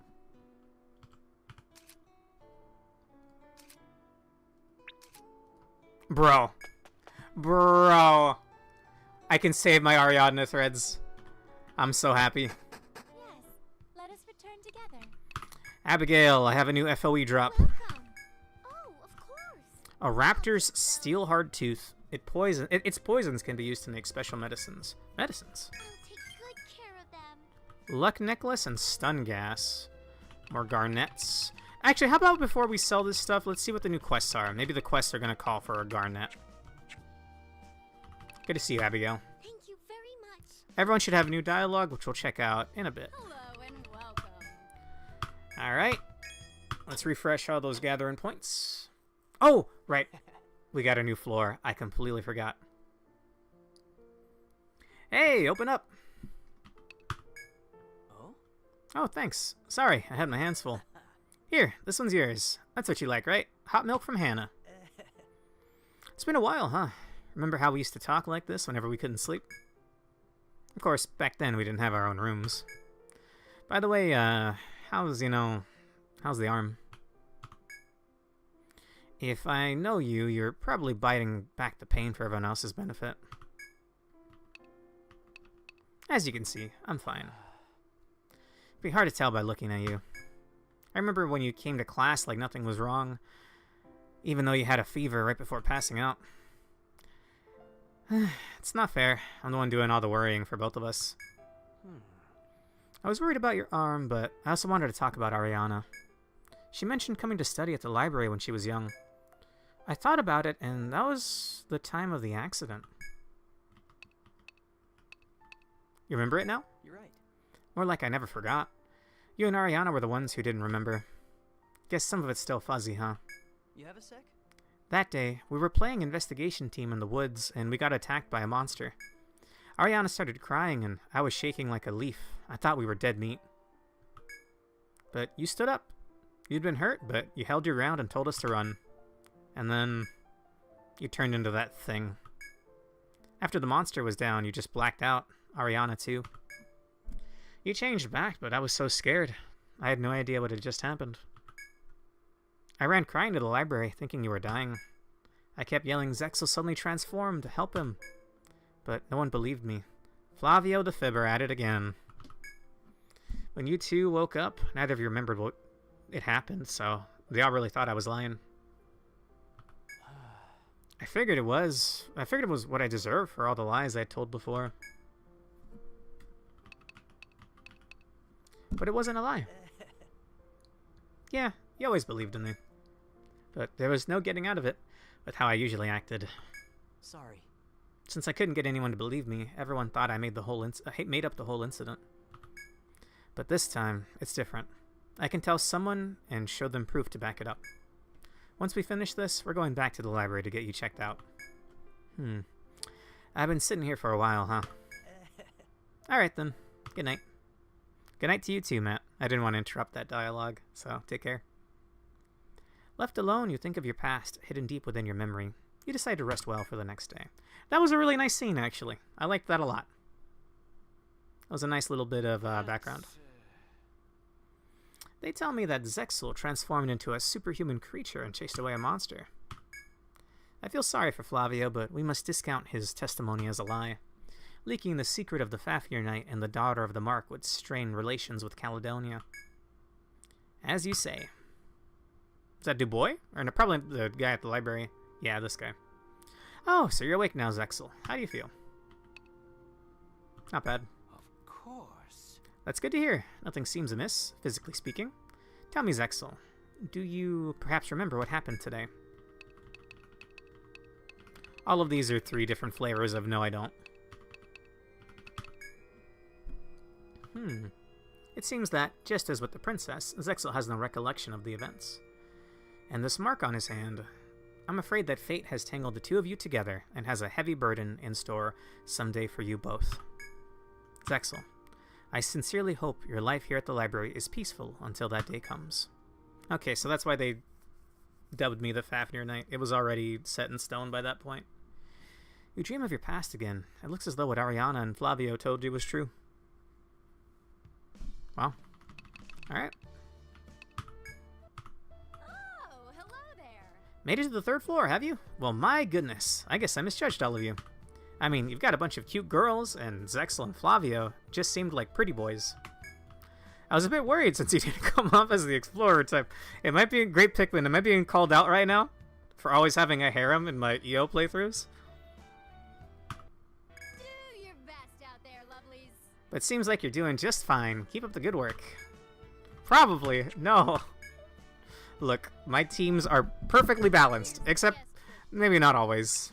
Bro. I can save my Ariadne threads. I'm so happy. Yes, let us return together. Abigail, I have a new FOE drop. Welcome. Oh, of course. A raptor's steel hard tooth. Its poisons can be used to make special medicines. I'll take good care of them. Luck necklace and stun gas. More garnets. Actually, how about before we sell this stuff, let's see what the new quests are. Maybe the quests are going to call for a garnet. Good to see you, Abigail. Thank you very much. Everyone should have new dialogue, which we'll check out in a bit. Hello and welcome. Alright. Let's refresh all those gathering points. Oh, right. We got a new floor. I completely forgot. Hey, open up. Oh? Oh, thanks. Sorry, I had my hands full. Here, this one's yours. That's what you like, right? Hot milk from Hannah. It's been a while, huh? Remember how we used to talk like this whenever we couldn't sleep? Of course, back then we didn't have our own rooms. By the way, how's the arm? If I know you, you're probably biting back the pain for everyone else's benefit. As you can see, I'm fine. It'd be hard to tell by looking at you. I remember when you came to class like nothing was wrong, even though you had a fever right before passing out. It's not fair. I'm the one doing all the worrying for both of us. I was worried about your arm, but I also wanted to talk about Ariana. She mentioned coming to study at the library when she was young. I thought about it, and that was the time of the accident. You remember it now? You're right. More like I never forgot. You and Ariana were the ones who didn't remember. Guess some of it's still fuzzy, huh? You have a sec? That day, we were playing investigation team in the woods, and we got attacked by a monster. Ariana started crying, and I was shaking like a leaf. I thought we were dead meat. But you stood up. You'd been hurt, but you held your ground and told us to run. And then you turned into that thing. After the monster was down, you just blacked out. Ariana, too. You changed back, but I was so scared. I had no idea what had just happened. I ran crying to the library, thinking you were dying. I kept yelling Zexel suddenly transformed to help him. But no one believed me. Flavio the Fibber at it again. When you two woke up, neither of you remembered what it happened, so they all really thought I was lying. I figured it was what I deserved for all the lies I had told before. But it wasn't a lie. Yeah, you always believed in me. But there was no getting out of it with how I usually acted. Sorry. Since I couldn't get anyone to believe me, everyone thought I made up the whole incident. But this time, it's different. I can tell someone and show them proof to back it up. Once we finish this, we're going back to the library to get you checked out. I've been sitting here for a while, huh? Alright then. Good night. Good night to you too, Matt. I didn't want to interrupt that dialogue, so take care. Left alone, you think of your past, hidden deep within your memory. You decide to rest well for the next day. That was a really nice scene, actually. I liked that a lot. That was a nice little bit of background. They tell me that Zexel transformed into a superhuman creature and chased away a monster. I feel sorry for Flavio, but we must discount his testimony as a lie. Leaking the secret of the Fafnir Knight and the daughter of the Mark would strain relations with Caledonia. As you say. Is that Dubois? Or no, probably the guy at the library. Yeah, this guy. Oh, so you're awake now, Zexel. How do you feel? Not bad. Of course. That's good to hear. Nothing seems amiss, physically speaking. Tell me, Zexel, do you perhaps remember what happened today? All of these are 3 different flavors of no, I don't. It seems that, just as with the princess, Zexel has no recollection of the events. And this mark on his hand, I'm afraid that fate has tangled the 2 of you together and has a heavy burden in store someday for you both. Zexel, I sincerely hope your life here at the library is peaceful until that day comes. Okay, so that's why they dubbed me the Fafnir Knight. It was already set in stone by that point. You dream of your past again. It looks as though what Ariana and Flavio told you was true. Wow. Alright. Oh, hello there. Made it to the 3rd floor, have you? Well, my goodness. I guess I misjudged all of you. I mean, you've got a bunch of cute girls, and Zexel and Flavio just seemed like pretty boys. I was a bit worried since he didn't come off as the explorer type. It might be a great Pikmin. Am I being called out right now for always having a harem in my EO playthroughs? Do your best out there, lovelies. But it seems like you're doing just fine. Keep up the good work. Probably. No. Look, my teams are perfectly balanced, except maybe not always.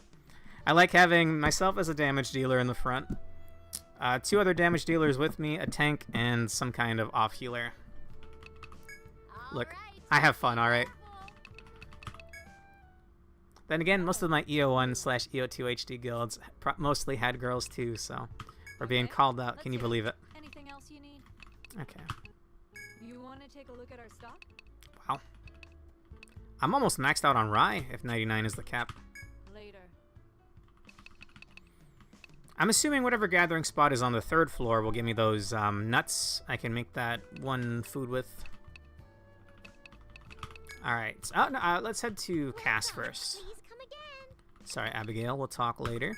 I like having myself as a damage dealer in the front. 2 other damage dealers with me, a tank, and some kind of off healer. Look, I have fun, alright? Then again, most of my EO1/EO2 HD guilds mostly had girls too, so we're being called out. Can you believe it? Anything else you need? Okay. You want to take a look at our stock? Wow. I'm almost maxed out on rye, if 99 is the cap. Later. I'm assuming whatever gathering spot is on the 3rd floor will give me those nuts. I can make that 1 food with. Alright, so, let's head to Cass first. Please come again. Sorry, Abigail, we'll talk later.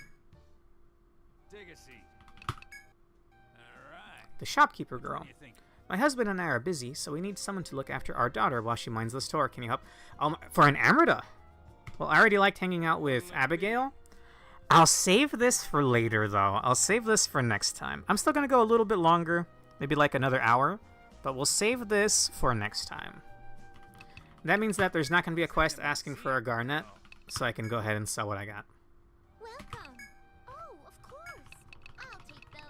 Take a seat. Alright. The shopkeeper girl. What do you think? My husband and I are busy, so we need someone to look after our daughter while she minds the store. Can you help? For an Amrita? Well, I already liked hanging out with Abigail. I'll save this for later, though. I'll save this for next time. I'm still going to go a little bit longer, maybe like another hour, but we'll save this for next time. That means that there's not going to be a quest asking for a garnet, so I can go ahead and sell what I got. Welcome. Oh, of course. I'll take those.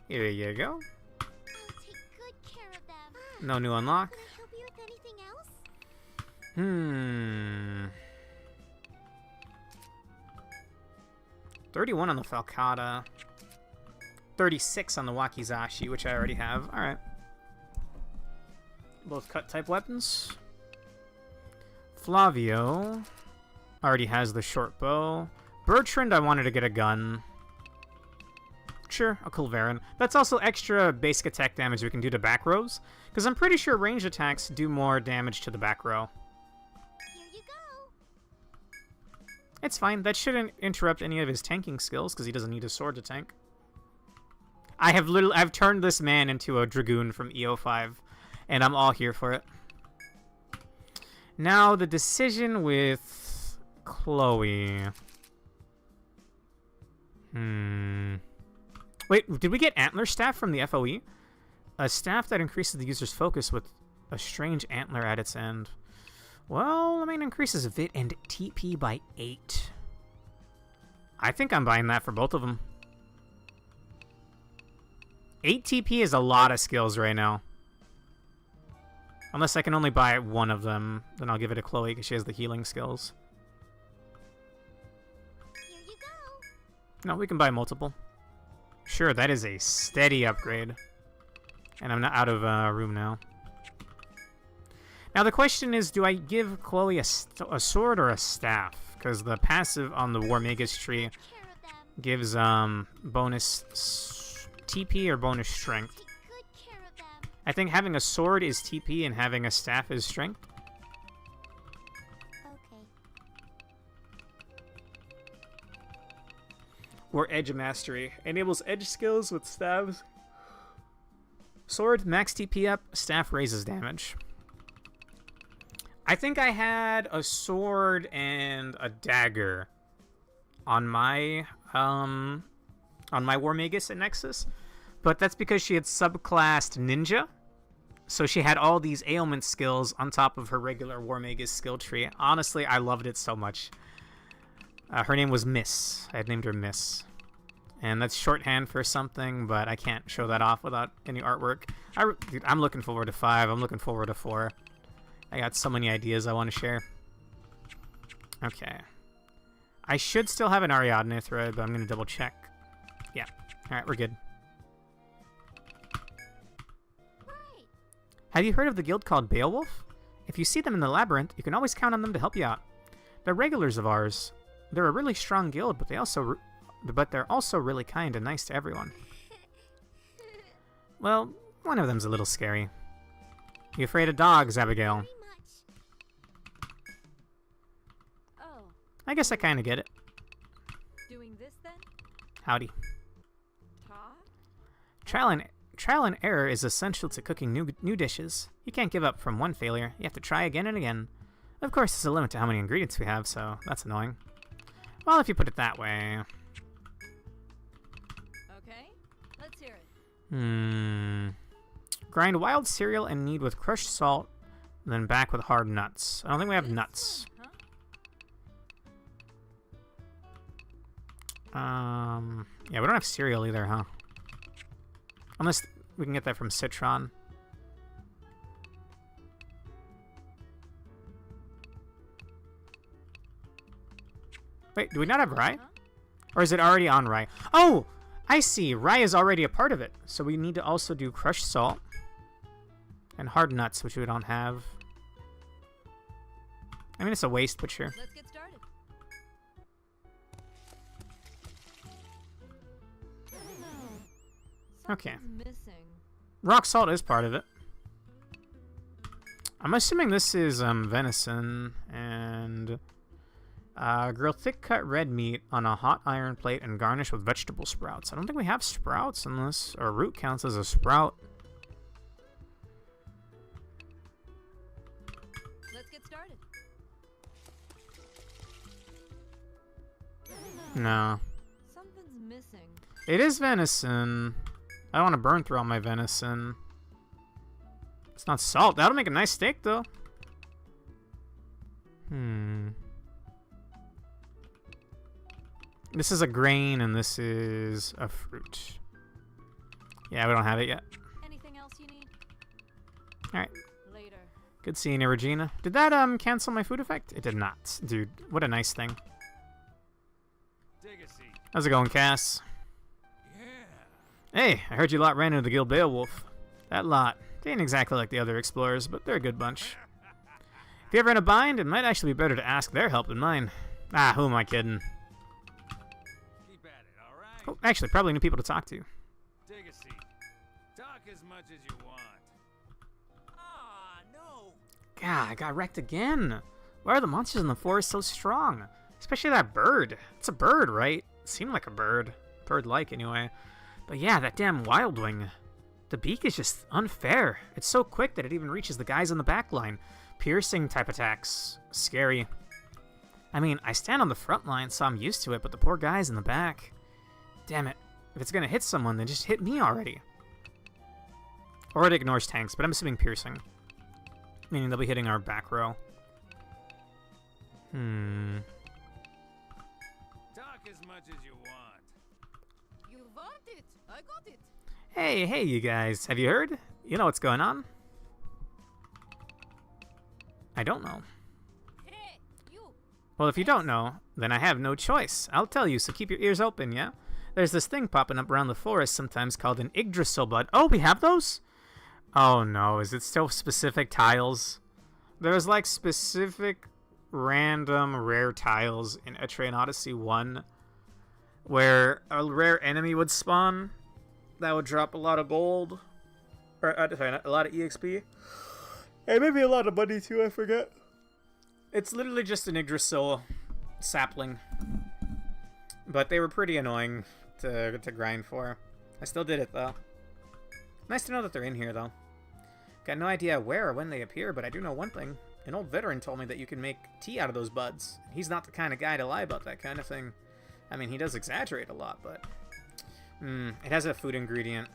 Here you go. I'll take good care of them. No new unlock. Can I help you with anything else? 31 on the Falcata. 36 on the Wakizashi, which I already have. Alright. Both cut-type weapons. Flavio already has the short bow. Bertrand, I wanted to get a gun. Sure, a Culverin. That's also extra basic attack damage we can do to back rows, because I'm pretty sure ranged attacks do more damage to the back row. Here you go. It's fine. That shouldn't interrupt any of his tanking skills, because he doesn't need a sword to tank. I've turned this man into a Dragoon from EO5, and I'm all here for it. Now, the decision with Chloe. Wait, did we get Antler Staff from the FOE? A staff that increases the user's focus with a strange antler at its end. Well, I mean, increases VIT and TP by 8. I think I'm buying that for both of them. 8 TP is a lot of skills right now. Unless I can only buy one of them, then I'll give it to Chloe because she has the healing skills. Here you go. No, we can buy multiple. Sure, that is a steady upgrade. And I'm not out of room now. Now the question is, do I give Chloe a sword or a staff? Because the passive on the War Magus tree Care of them. gives bonus TP or bonus strength. Take good care of them. I think having a sword is TP and having a staff is strength. Okay. Or edge mastery. Enables edge skills with staves. Sword, max TP up, staff raises damage. I think I had a sword and a dagger on my War Magus at Nexus, but that's because she had subclassed Ninja, so she had all these ailment skills on top of her regular War Magus skill tree. Honestly, I loved it so much. Her name was Miss. I had named her Miss. And that's shorthand for something, but I can't show that off without any artwork. Dude, I'm looking forward to 5. I'm looking forward to 4. I got so many ideas I want to share. Okay. I should still have an Ariadne thread, but I'm going to double check. Yeah. Alright, we're good. Right. Have you heard of the guild called Beowulf? If you see them in the labyrinth, you can always count on them to help you out. They're regulars of ours. They're a really strong guild, but they're also really kind and nice to everyone. Well, one of them's a little scary. You afraid of dogs, Abigail? Very much. Oh, I guess I kind of get it. doing this then? Howdy. Ta? Trial and error is essential to cooking new dishes. You can't give up from one failure. You have to try again and again. Of course, there's a limit to how many ingredients we have, so that's annoying. Well, if you put it that way. Okay, let's hear it. Grind wild cereal and knead with crushed salt, then back with hard nuts. I don't think we have This nuts. one, huh? Yeah, we don't have cereal either, huh? Unless we can get that from Citron. Wait, do we not have rye? Huh? Or is it already on rye? Oh! I see. Rye is already a part of it. So we need to also do crushed salt. And hard nuts, which we don't have. I mean, it's a waste, but sure. Let's get started. Okay. Something's missing. Rock salt is part of it. I'm assuming this is venison and grill thick cut red meat on a hot iron plate and garnish with vegetable sprouts. I don't think we have sprouts unless a root counts as a sprout. Let's get started. No. Something's missing. It is venison. I don't want to burn through all my venison. It's not salt. That'll make a nice steak, though. This is a grain, and this is a fruit. Yeah, we don't have it yet. Anything else you need? Alright. Later. Good seeing you, Regina. Did that cancel my food effect? It did not. Dude, what a nice thing. Take a seat. How's it going, Cass? Yeah. Hey, I heard you lot ran into the guild Beowulf. That lot. They ain't exactly like the other explorers, but they're a good bunch. If you're ever in a bind, it might actually be better to ask their help than mine. Ah, who am I kidding? Keep at it, all right? Oh, actually, probably new people to talk to. Take a seat. Talk as much as you want. Ah, no. God, I got wrecked again. Why are the monsters in the forest so strong? Especially that bird. It's a bird, right? It seemed like a bird. Bird-like, anyway. But yeah, that damn wild wing. The beak is just unfair. It's so quick that it even reaches the guys on the back line. Piercing type attacks. Scary. I mean, I stand on the front line, so I'm used to it, but the poor guys in the back. Damn it. If it's gonna hit someone, then just hit me already. Or it ignores tanks, but I'm assuming piercing. Meaning they'll be hitting our back row. Talk as much as you want. You want it? I got it. Hey, you guys. Have you heard? You know what's going on? I don't know. Hey, you. Well, if you don't know, then I have no choice. I'll tell you, so keep your ears open, yeah? There's this thing popping up around the forest, sometimes called an Yggdrasil bud. Oh, we have those? Oh no, is it still specific tiles? There's like specific random rare tiles in Etrian Odyssey 1 where a rare enemy would spawn that would drop a lot of gold. Or, sorry, a lot of EXP. And maybe a lot of money too, I forget. It's literally just an Yggdrasil sapling. But they were pretty annoying to grind for. I still did it though. Nice to know that they're in here though. Got no idea where or when they appear, but I do know one thing. An old veteran told me that you can make tea out of those buds. He's not the kind of guy to lie about that kind of thing. I mean, he does exaggerate a lot, but... it has a food ingredient.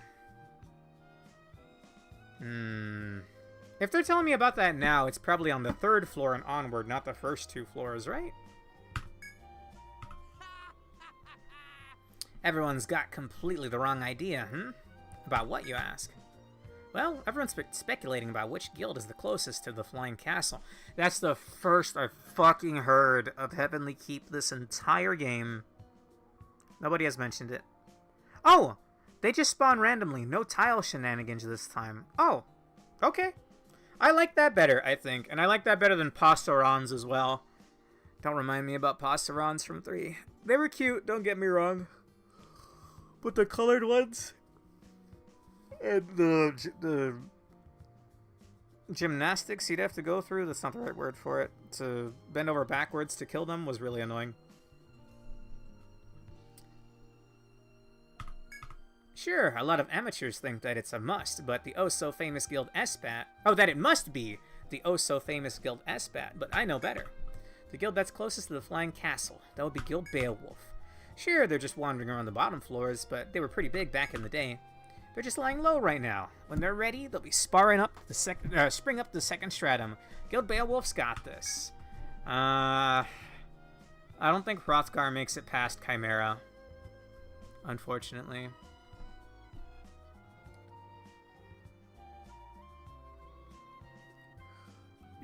If they're telling me about that now, it's probably on the 3rd floor and onward, not the first 2 floors, right? Everyone's got completely the wrong idea, About what, you ask? Well, everyone's speculating about which guild is the closest to the Flying Castle. That's the first I've fucking heard of Heavenly Keep this entire game. Nobody has mentioned it. Oh! They just spawn randomly. No tile shenanigans this time. Oh. Okay. I like that better, I think. And I like that better than Pastorons as well. Don't remind me about Pastorons from 3. They were cute, don't get me wrong. But the colored ones... and the gymnastics you'd have to go through, that's not the right word for it, to bend over backwards to kill them was really annoying. Sure, a lot of amateurs think that it's a must, but the oh-so-famous guild Espat... Oh, that it must be the oh-so-famous guild Espat, but I know better. The guild that's closest to the Flying Castle, that would be Guild Beowulf. Sure, they're just wandering around the bottom floors, but they were pretty big back in the day. They're just lying low right now. When they're ready, they'll be spring up the second stratum. Guild Beowulf's got this. I don't think Hrothgar makes it past Chimera, unfortunately.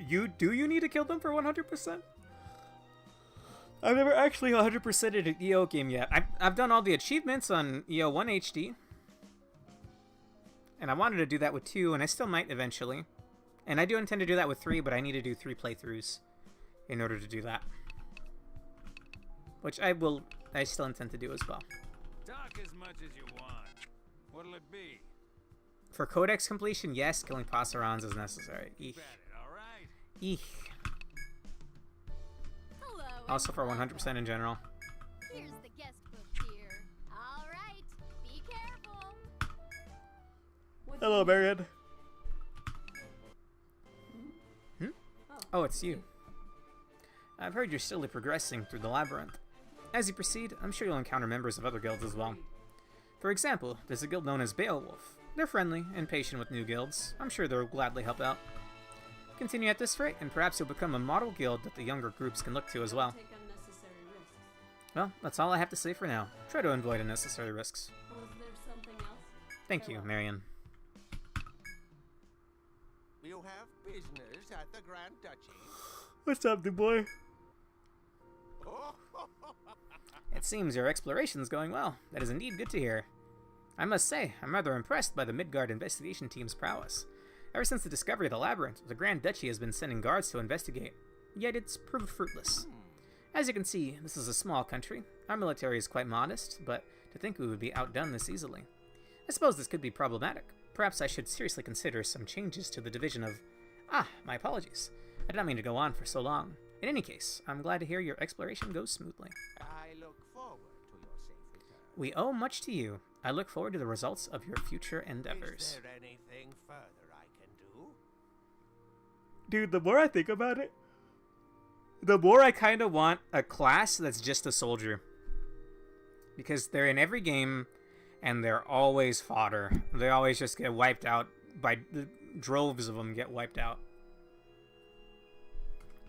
Do you need to kill them for 100%? I've never actually 100%ed an EO game yet. I've done all the achievements on EO 1 HD. And I wanted to do that with 2, and I still might eventually. And I do intend to do that with 3, but I need to do 3 playthroughs in order to do that. Which I still intend to do as well. Talk as much as you want. What'll it be? For codex completion, yes, killing Passerons is necessary. Eek. Alright. Eek. Hello. Also for 100% in general. Here's the guest book here. All right. Be careful. Hello, Marion. Oh, it's you. I've heard you're slowly progressing through the labyrinth. As you proceed, I'm sure you'll encounter members of other guilds as well. For example, there's a guild known as Beowulf. They're friendly and patient with new guilds. I'm sure they'll gladly help out. Continue at this rate, and perhaps you'll become a model guild that the younger groups can look to as well. Take unnecessary risks. Well, that's all I have to say for now. Try to avoid unnecessary risks. Was there something else? Thank you, Marion. You have business at the Grand Duchy. What's up, new boy? Oh, It seems your exploration's going well. That is indeed good to hear. I must say, I'm rather impressed by the Midgard investigation team's prowess. Ever since the discovery of the labyrinth, the Grand Duchy has been sending guards to investigate, yet it's proved fruitless. As you can see, this is a small country. Our military is quite modest, but to think we would be outdone this easily. I suppose this could be problematic. Perhaps I should seriously consider some changes to the division of... my apologies. I did not mean to go on for so long. In any case, I'm glad to hear your exploration goes smoothly. I look forward to your safe return. We owe much to you. I look forward to the results of your future endeavors. Is there anything further I can do? Dude, the more I think about it, the more I kind of want a class that's just a soldier. Because they're in every game, and they're always fodder. They always just get wiped out by... droves of them get wiped out.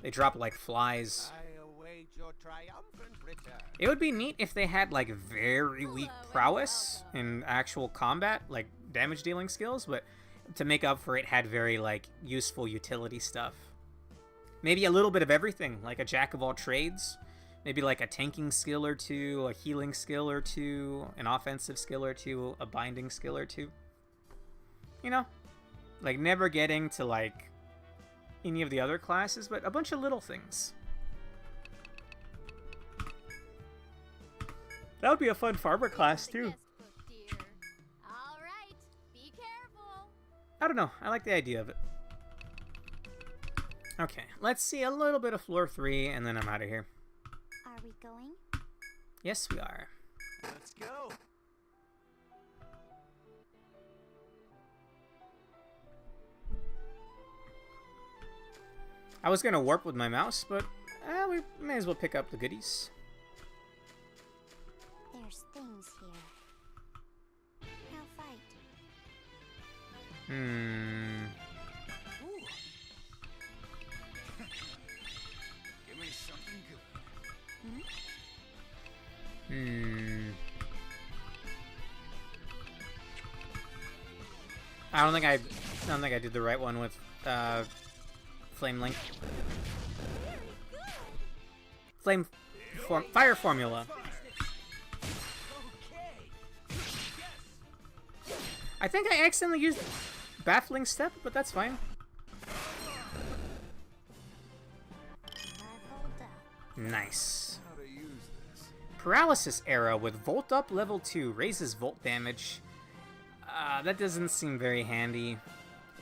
They drop like flies. I await your triumphant return. It would be neat if they had like very weak prowess in actual combat, like damage dealing skills, but to make up for it had very like useful utility stuff. Maybe a little bit of everything, like a jack of all trades. Maybe like a tanking skill or two, a healing skill or two, an offensive skill or two, a binding skill or two. You know? Like never getting to like any of the other classes, but a bunch of little things. That would be a fun farmer class too. All right, be careful. I don't know. I like the idea of it. Okay, let's see a little bit of floor 3, and then I'm out of here. Are we going? Yes, we are. Let's go. I was gonna warp with my mouse, but we may as well pick up the goodies. There's things here. Now fight. Give me something good. I don't think I did the right one with Flame Link. Fire formula. I think I accidentally used Baffling Step, but that's fine. Nice. How to use this? Paralysis Arrow with Volt Up level 2 raises Volt damage. That doesn't seem very handy.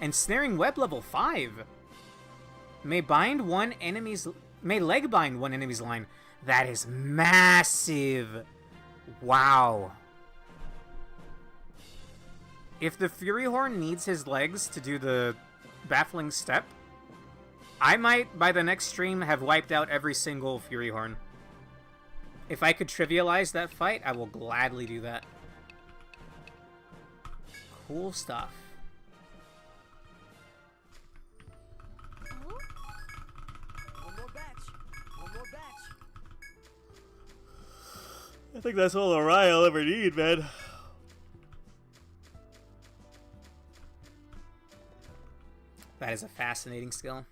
And Snaring Web level 5 may leg bind one enemy's line. That is massive. Wow. If the Fury Horn needs his legs to do the Baffling Step, I might, by the next stream, have wiped out every single Fury Horn. If I could trivialize that fight, I will gladly do that. Cool stuff. One more batch. One more batch. I think that's all Orion will ever need, man. That is a fascinating skill.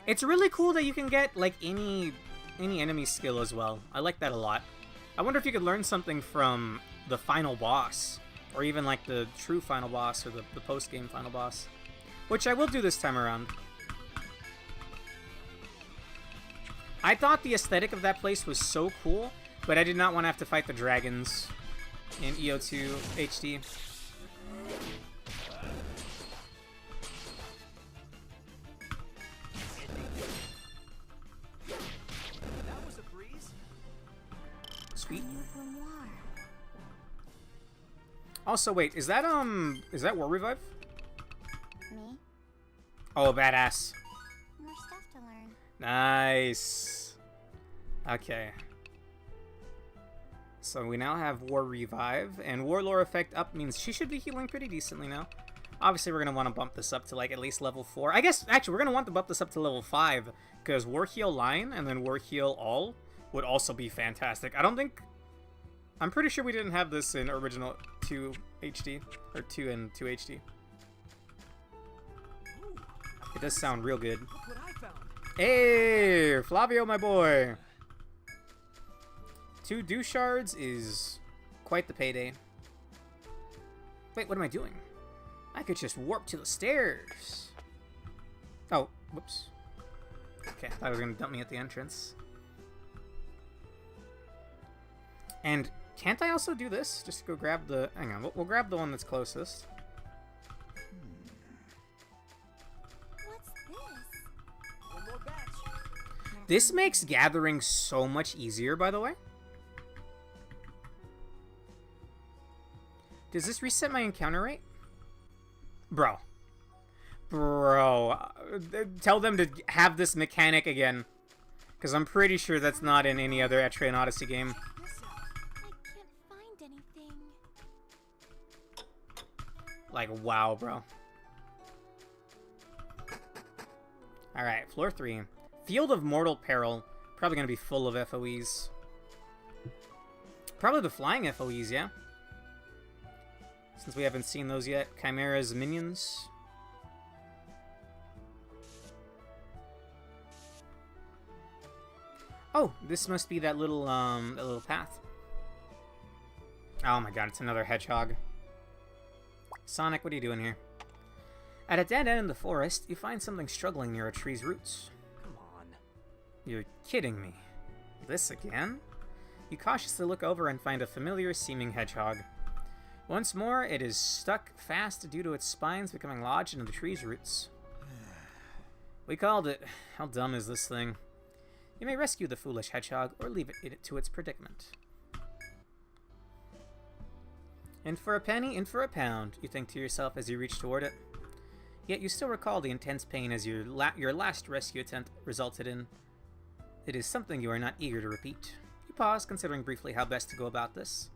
It's really cool that you can get like any enemy skill as well. I like that a lot. I wonder if you could learn something from the final boss, or even like the true final boss, or the post-game final boss, which I will do this time around. I thought the aesthetic of that place was so cool, but I did not want to have to fight the dragons in EO2 HD. That was a breeze. Sweet. Grimoire. Also, wait, is that War Revive? Me? Oh, badass. More stuff to learn. Nice. Okay. So we now have War Revive, and War Lore Effect up means she should be healing pretty decently now. Obviously, we're going to want to bump this up to, like, at least level 4. I guess, actually, we're going to want to bump this up to level 5, because War Heal Line and then War Heal All would also be fantastic. I'm pretty sure we didn't have this in original 2 HD, or 2 and 2 HD. It does sound real good. Look what I found. Hey, Flavio, my boy. 2 Dew Shards is quite the payday. Wait, what am I doing? I could just warp to the stairs. Oh, whoops. Okay, I thought it was going to dump me at the entrance. And can't I also do this? Just go grab the... Hang on, we'll grab the one that's closest. What's this? One more batch. This makes gathering so much easier, by the way. Does this reset my encounter rate? Bro. Tell them to have this mechanic again. Because I'm pretty sure that's not in any other Etrian Odyssey game. This out. I can't find anything. Like, wow, bro. Alright, floor 3. Field of Mortal Peril. Probably going to be full of FOEs. Probably the flying FOEs, yeah? Since we haven't seen those yet. Chimera's minions. Oh, this must be that little path. Oh my god, it's another hedgehog. Sonic, what are you doing here? At a dead end in the forest, you find something struggling near a tree's roots. Come on. You're kidding me. This again? You cautiously look over and find a familiar-seeming hedgehog. Once more, it is stuck fast due to its spines becoming lodged into the tree's roots. We called it. How dumb is this thing? You may rescue the foolish hedgehog or leave it to its predicament. In for a penny, in for a pound, you think to yourself as you reach toward it. Yet you still recall the intense pain as your last rescue attempt resulted in. It is something you are not eager to repeat. You pause, considering briefly how best to go about this.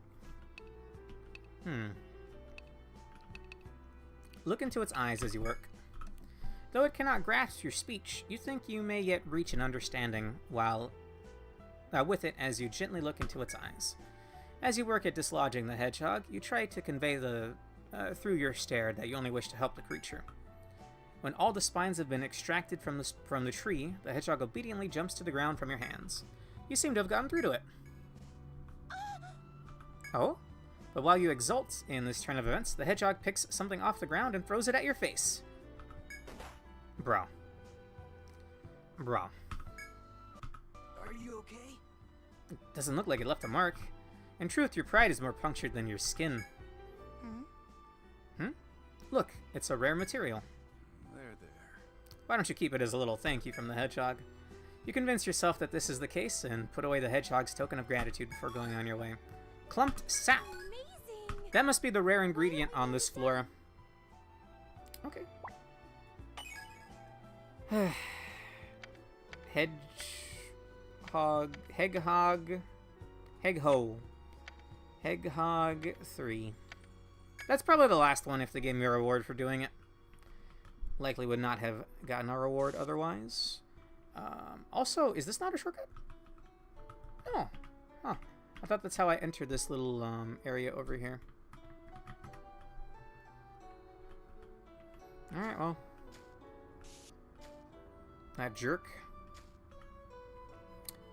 Look into its eyes as you work. Though it cannot grasp your speech, you think you may yet reach an understanding with it as you gently look into its eyes. As you work at dislodging the hedgehog, you try to convey through your stare that you only wish to help the creature. When all the spines have been extracted from the tree, the hedgehog obediently jumps to the ground from your hands. You seem to have gotten through to it. Oh? But while you exult in this turn of events, the hedgehog picks something off the ground and throws it at your face. Bro. Are you okay? It doesn't look like it left a mark. In truth, your pride is more punctured than your skin. Look, it's a rare material. There. Why don't you keep it as a little thank you from the hedgehog? You convince yourself that this is the case and put away the hedgehog's token of gratitude before going on your way. Clumped sap. Amazing. That must be the rare ingredient on this flora. Okay. Hedgehog 3. That's probably the last one if they gave me a reward for doing it. Likely would not have gotten a reward otherwise. Also, is this not a shortcut? No. Huh. I thought that's how I entered this little area over here. Alright, well. That jerk.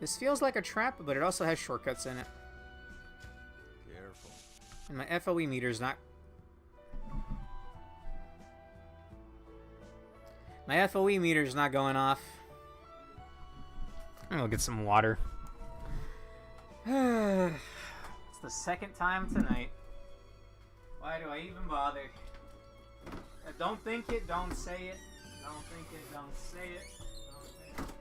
This feels like a trap, but it also has shortcuts in it. Careful. And my FOE meter's not... My FOE meter's not going off. I'm gonna get some water. It's the second time tonight. Why do I even bother? Don't think it, don't say it. Don't think it, don't say it. Don't think it.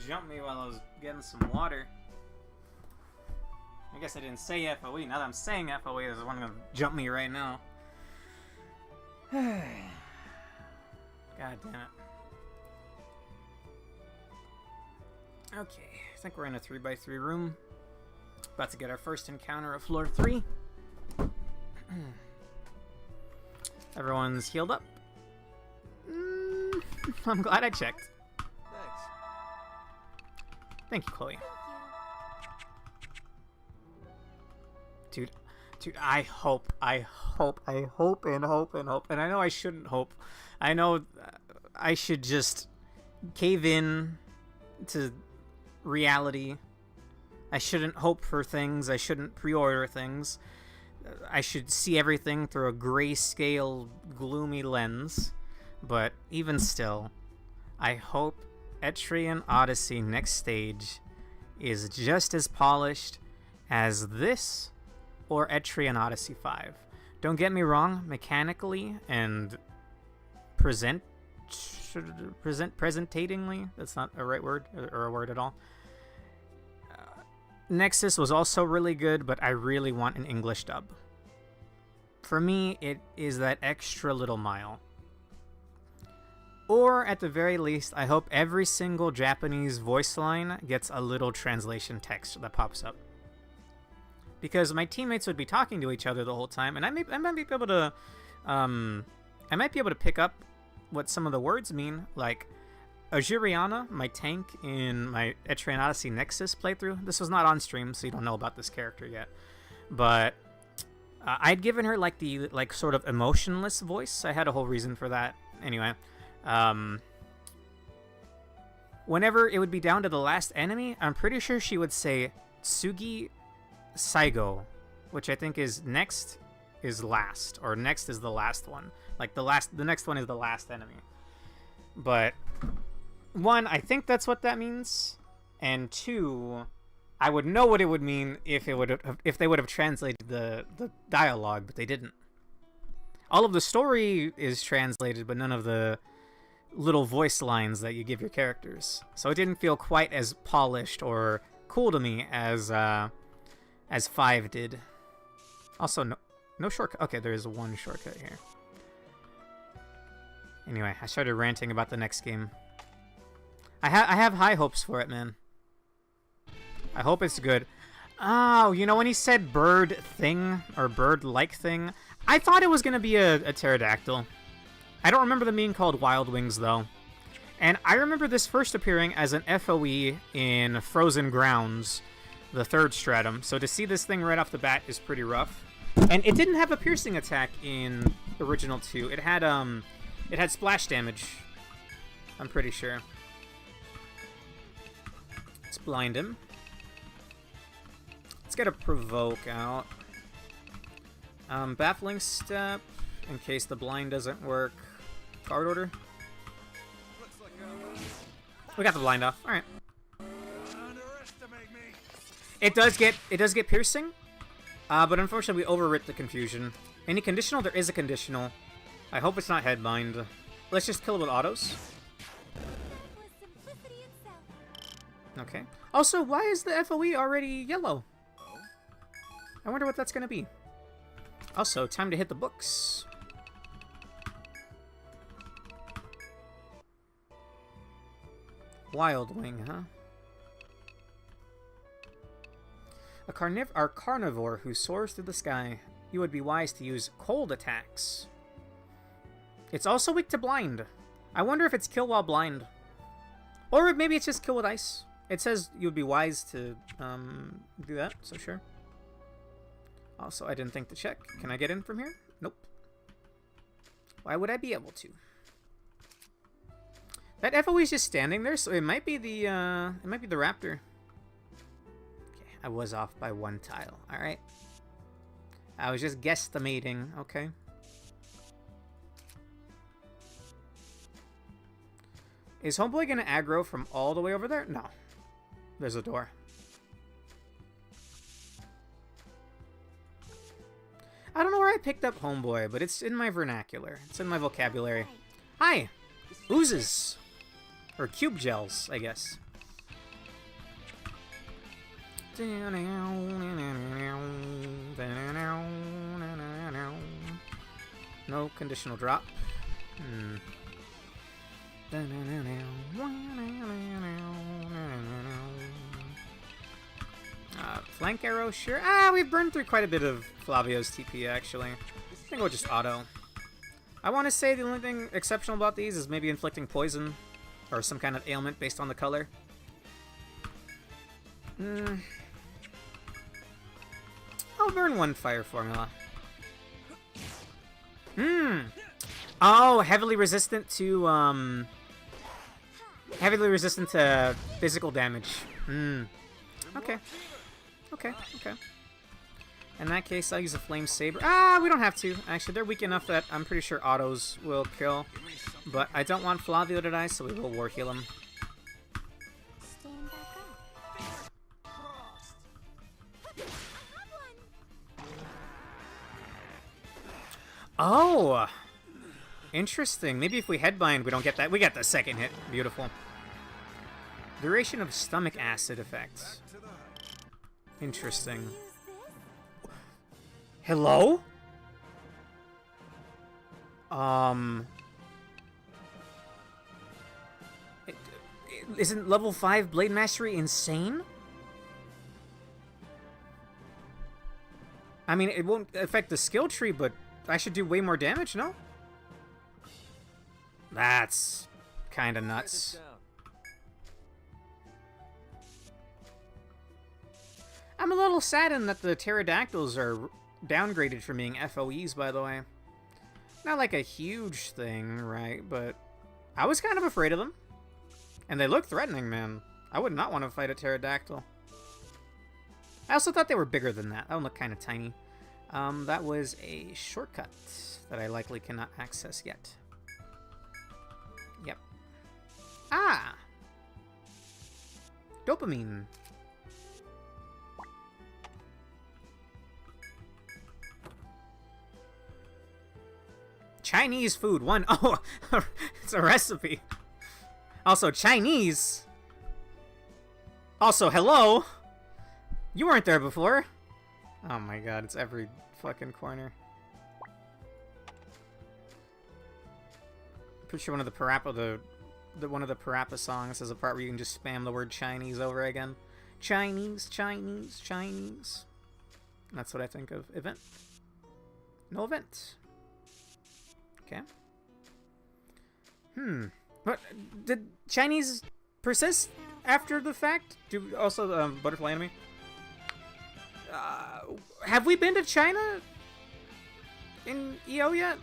jump me while I was getting some water. I guess I didn't say FOE. Now that I'm saying FOE, there's one gonna jump me right now. God damn it. Okay, I think we're in a 3x3 room. About to get our first encounter of floor 3. Everyone's healed up. I'm glad I checked. Thanks. Thank you, Chloe. Dude, I hope, and hope. And I know I shouldn't hope. I know I should just cave in to reality. I shouldn't hope for things. I shouldn't pre-order things. I should see everything through a grayscale, gloomy lens. But even still, I hope Etrian Odyssey Next Stage is just as polished as this or Etrian Odyssey 5. Don't get me wrong, mechanically and presentatingly, that's not a right word or a word at all. Nexus was also really good, but I really want an English dub. For me, it is that extra little mile. Or, at the very least, I hope every single Japanese voice line gets a little translation text that pops up. Because my teammates would be talking to each other the whole time, and I might be able to pick up what some of the words mean, like Ajuriana, my tank in my Etrian Odyssey Nexus playthrough. This was not on stream, so you don't know about this character yet. But I'd given her like the sort of emotionless voice. I had a whole reason for that. Anyway, whenever it would be down to the last enemy, I'm pretty sure she would say Tsugi Saigo, which I think is next is last, or next is the last one. Like the next one is the last enemy. But one, I think that's what that means, and two, I would know what it would mean if they would have translated the dialogue, but they didn't. All of the story is translated, but none of the little voice lines that you give your characters. So it didn't feel quite as polished or cool to me as 5 did. Also, no shortcut. Okay, there is one shortcut here. Anyway, I started ranting about the next game. I have high hopes for it, man. I hope it's good. Oh, you know when he said bird thing, or bird-like thing? I thought it was going to be a pterodactyl. I don't remember them being called Wild Wings, though. And I remember this first appearing as an FOE in Frozen Grounds, the 3rd stratum. So to see this thing right off the bat is pretty rough. And it didn't have a piercing attack in Original 2. It had splash damage. I'm pretty sure. Let's blind him. Let's get a provoke out. Baffling step, in case the blind doesn't work. Guard order. We got the blind off. All right. It does get piercing, but unfortunately we overwrit the confusion. Any conditional? There is a conditional. I hope it's not headbind. Let's just kill it with autos. Okay. Also, why is the FOE already yellow? I wonder what that's gonna be. Also, time to hit the books. Wild Wing, huh? A carnivore who soars through the sky. You would be wise to use cold attacks. It's also weak to blind. I wonder if it's kill while blind. Or maybe it's just kill with ice. It says you would be wise to do that, so sure. Also, I didn't think to check. Can I get in from here? Nope. Why would I be able to? That FOE is just standing there, so it might be the raptor. Okay, I was off by 1 tile. All right. I was just guesstimating. Okay. Is Homeboy gonna aggro from all the way over there? No. There's a door. I don't know where I picked up Homeboy, but it's in my vernacular. It's in my vocabulary. Hi! Oozes! Or cube gels, I guess. No conditional drop. Flank arrow, sure. We've burned through quite a bit of Flavio's TP, actually. I think we'll just auto. I want to say the only thing exceptional about these is maybe inflicting poison or some kind of ailment based on the color. I'll burn one fire formula. Oh, heavily resistant to physical damage. Okay. Okay. In that case, I'll use a flame saber. We don't have to. Actually, they're weak enough that I'm pretty sure autos will kill. But I don't want Flavio to die, so we will war heal him. Stand back up. Oh! Interesting. Maybe if we headbind, we don't get that. We get the second hit. Beautiful. Duration of stomach acid effects. Interesting. Hello? Isn't level 5 Blade Mastery insane? I mean, it won't affect the skill tree, but I should do way more damage, no? That's kind of nuts. I'm a little saddened that the pterodactyls are downgraded from being FOEs, by the way. Not like a huge thing, right? But I was kind of afraid of them. And they look threatening, man. I would not want to fight a pterodactyl. I also thought they were bigger than that. That one looked kind of tiny. That was a shortcut that I likely cannot access yet. Yep. Dopamine. Chinese food. Oh, it's a recipe. Also, Chinese. Also, hello. You weren't there before. Oh my god, it's every fucking corner. Pretty sure one of the Parappa songs has a part where you can just spam the word Chinese over again. Chinese, Chinese, Chinese. That's what I think of. Event. No event. Okay. But did Chinese persist after the fact? Do also butterfly enemy? Have we been to China in EO yet?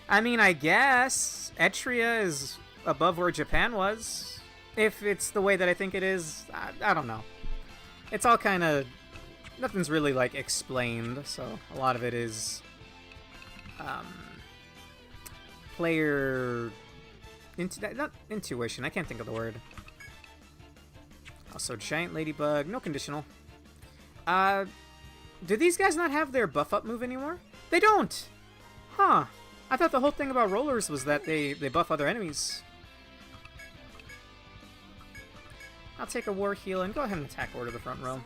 I mean, I guess Etria is above where Japan was. If it's the way that I think it is, I don't know. It's all kind of... Nothing's really, like, explained, so a lot of it is... player... not intuition, I can't think of the word. Also, giant ladybug, no conditional. Do these guys not have their buff up move anymore? They don't! Huh. I thought the whole thing about rollers was that they buff other enemies. I'll take a war heal and go ahead and attack order the front row.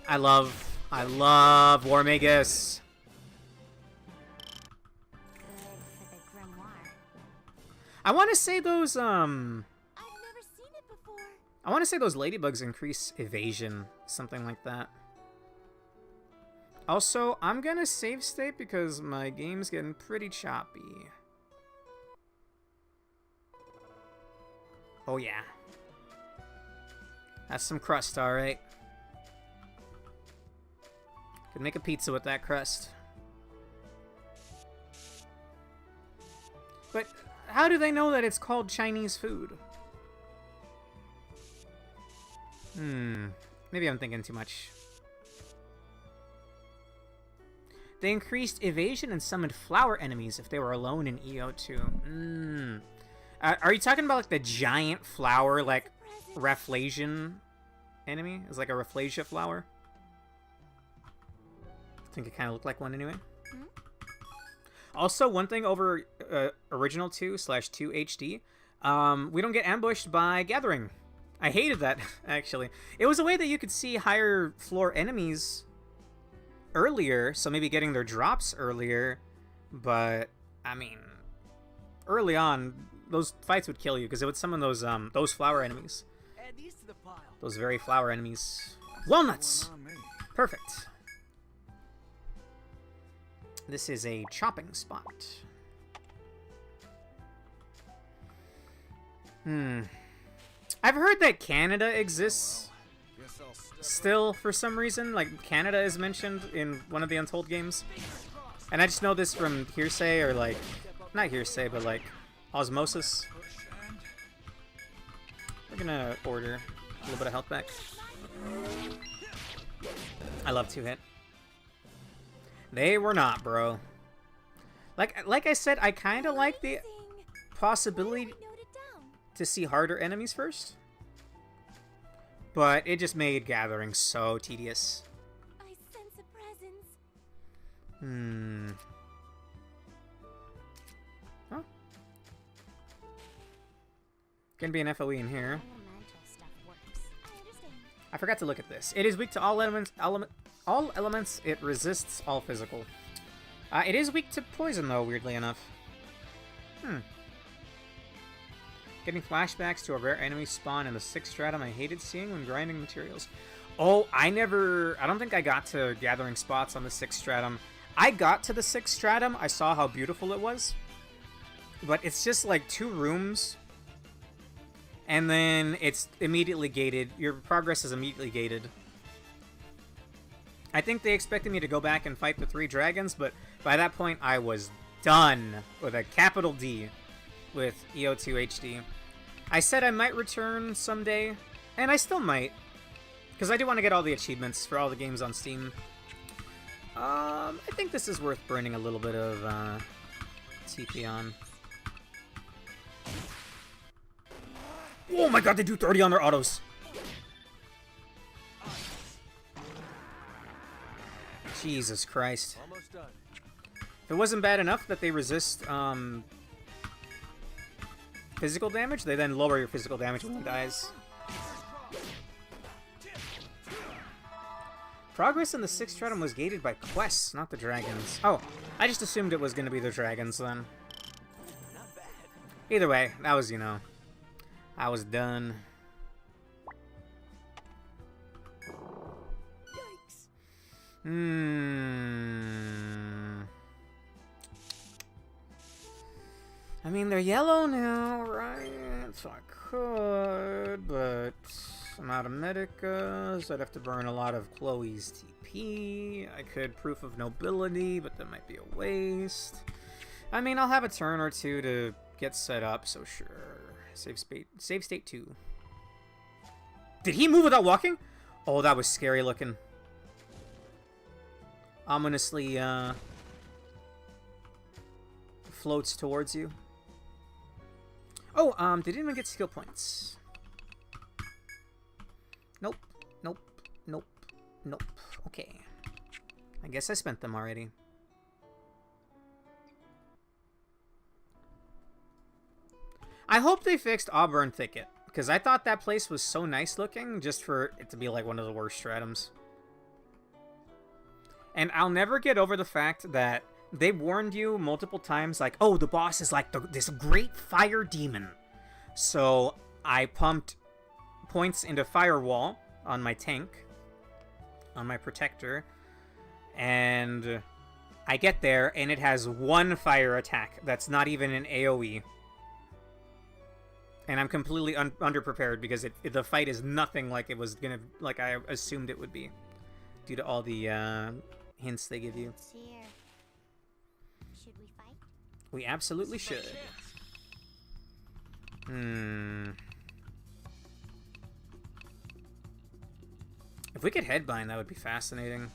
I love War Magus. I want to say those, I've never seen it before. I want to say those ladybugs increase evasion, something like that. Also, I'm gonna save state because my game's getting pretty choppy. Oh yeah. That's some crust, alright. Could make a pizza with that crust. But how do they know that it's called Chinese food? Maybe I'm thinking too much. They increased evasion and summoned flower enemies if they were alone in EO2. Are you talking about like the giant flower, like Rafflesian enemy? Is like a Rafflesia flower? I think it kind of looked like one anyway. Also, one thing over Original 2/2 HD, we don't get ambushed by Gathering. I hated that, actually. It was a way that you could see higher floor enemies earlier, so maybe getting their drops earlier, but, I mean, early on, those fights would kill you, because it would summon those flower enemies. Add these to the pile. Those very flower enemies. Walnuts! Perfect. This is a chopping spot. I've heard that Canada exists still for some reason. Like, Canada is mentioned in one of the Untold games. And I just know this from hearsay, or like, not hearsay, but like osmosis. We're gonna order a little bit of health back. I love 2-hit. They were not, bro. Like I said, I kind of like the possibility to see harder enemies first. But it just made Gathering so tedious. I sense a presence. Oh. Gonna be an FOE in here. Elemental stuff works. I understand. I forgot to look at this. It is weak to all elements. All elements. It resists all physical. It is weak to poison, though, weirdly enough. Getting flashbacks to a rare enemy spawn in the 6th stratum I hated seeing when grinding materials. Oh, I don't think I got to gathering spots on the 6th stratum. I got to the 6th stratum, I saw how beautiful it was. But it's just like 2 rooms. And then it's immediately gated. Your progress is immediately gated. I think they expected me to go back and fight the 3 dragons, but by that point I was done with a capital D with EO2 HD. I said I might return someday, and I still might, because I do want to get all the achievements for all the games on Steam. I think this is worth burning a little bit of TP on. Oh my god, they do 30 on their autos! Jesus Christ. Almost done. If it wasn't bad enough that they resist physical damage, they then lower your physical damage when he dies. Progress in the 6th stratum was gated by quests, not the dragons. Oh, I just assumed it was going to be the dragons then. Not bad. Either way, that was, you know, I was done. Yikes. I mean, they're yellow now, right? So I could, but I'm out of Medicas. I'd have to burn a lot of Chloe's TP. I could Proof of Nobility, but that might be a waste. I mean, I'll have a turn or two to get set up, so sure. Save state 2. Did he move without walking? Oh, that was scary looking. Ominously, floats towards you. Oh, they didn't even get skill points. Nope, nope, nope, nope. Okay. I guess I spent them already. I hope they fixed Auburn Thicket, because I thought that place was so nice looking just for it to be like one of the worst stratums. And I'll never get over the fact that they warned you multiple times, like, oh, the boss is like this great fire demon. So I pumped points into Firewall on my tank, on my protector, and I get there, and it has 1 fire attack that's not even an AoE. And I'm completely underprepared because the fight is nothing like it was gonna, like I assumed it would be, due to all the hints they give you. It's here. Should we fight? We absolutely should. If we could headbind, that would be fascinating.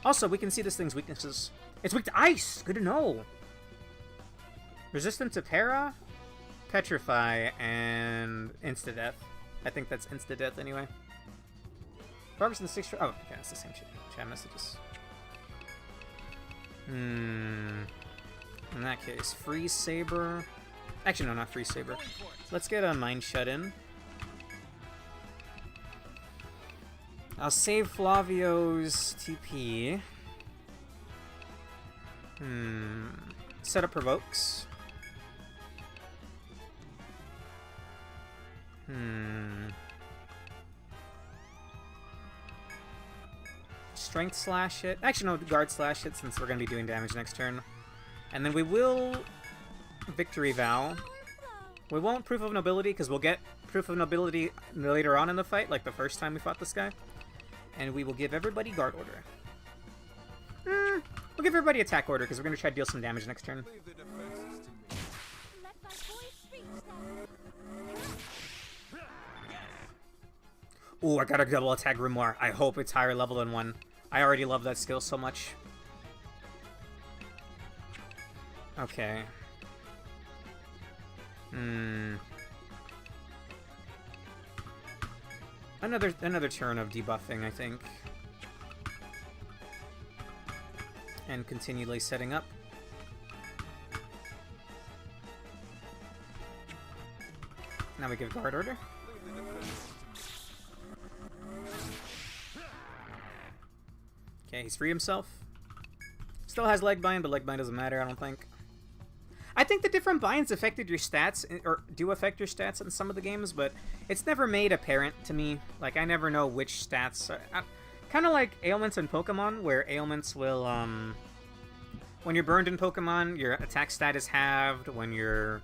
Also, we can see this thing's weaknesses. It's weak to ice! Good to know! Resistant to para, petrify, and insta-death. I think that's insta-death anyway. Progress in the 6th... Oh, okay, that's the same chat messages. In that case, Freeze Saber. Actually, no, not Freeze Saber. Let's get a Mind Shut In. I'll save Flavio's TP. Set up Provokes. Strength Slash it. Actually, no, Guard Slash it since we're going to be doing damage next turn. And then we will Victory Vow. We won't Proof of Nobility because we'll get Proof of Nobility later on in the fight, like the first time we fought this guy. And we will give everybody Guard Order. We'll give everybody Attack Order because we're going to try to deal some damage next turn. Ooh, I got a double attack Grimoire. I hope it's higher level than 1. I already love that skill so much. Okay. Another turn of debuffing, I think. And continually setting up. Now we give Guard Order. Okay, he's free himself. Still has Leg Bind, but Leg Bind doesn't matter, I don't think. I think the different binds affected your stats, or do affect your stats in some of the games, but it's never made apparent to me. Like, I never know which stats... Kind of like ailments in Pokemon, where ailments will, when you're burned in Pokemon, your attack stat is halved. When you're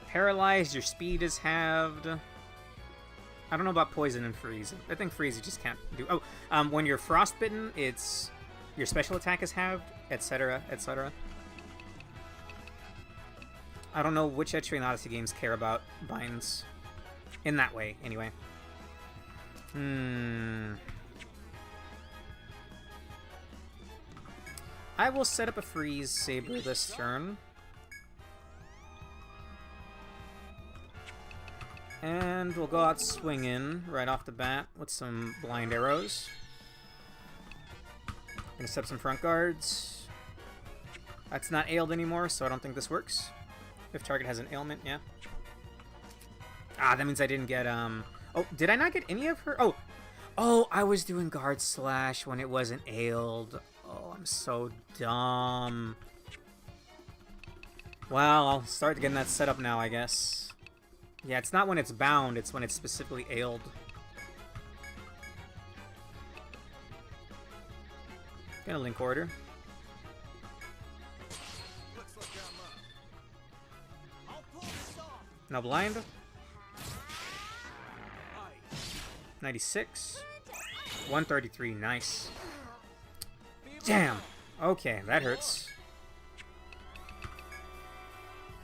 paralyzed, your speed is halved. I don't know about poison and freeze. I think freeze you just can't do... Oh, when you're frostbitten, it's... Your special attack is halved, etc., etc. I don't know which Etrian Odyssey games care about binds. In that way, anyway. I will set up a Freeze Saber this turn. And we'll go out swinging right off the bat with some Blind Arrows. Gonna set up some front guards. That's not ailed anymore, so I don't think this works. If target has an ailment, yeah. Ah, that means I didn't get, Oh, did I not get any of her? Oh, I was doing Guard Slash when it wasn't ailed. Oh, I'm so dumb. Well, I'll start getting that set up now, I guess. Yeah, it's not when it's bound, it's when it's specifically ailed. Gonna Link Order. No blind. 96. 133, nice. Damn. Okay, that hurts.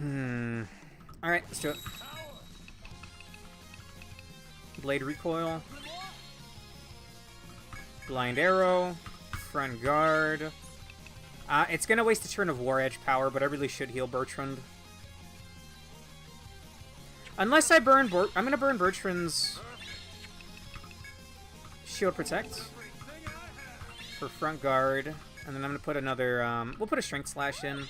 Alright, let's do it. Blade Recoil. Blind Arrow. Front Guard. It's gonna waste a turn of War Edge power, but I really should heal Bertrand. Unless I burn... I'm gonna burn Bertrand's... Shield Protect. For Front Guard. And then I'm gonna put another... we'll put a Strength Slash in.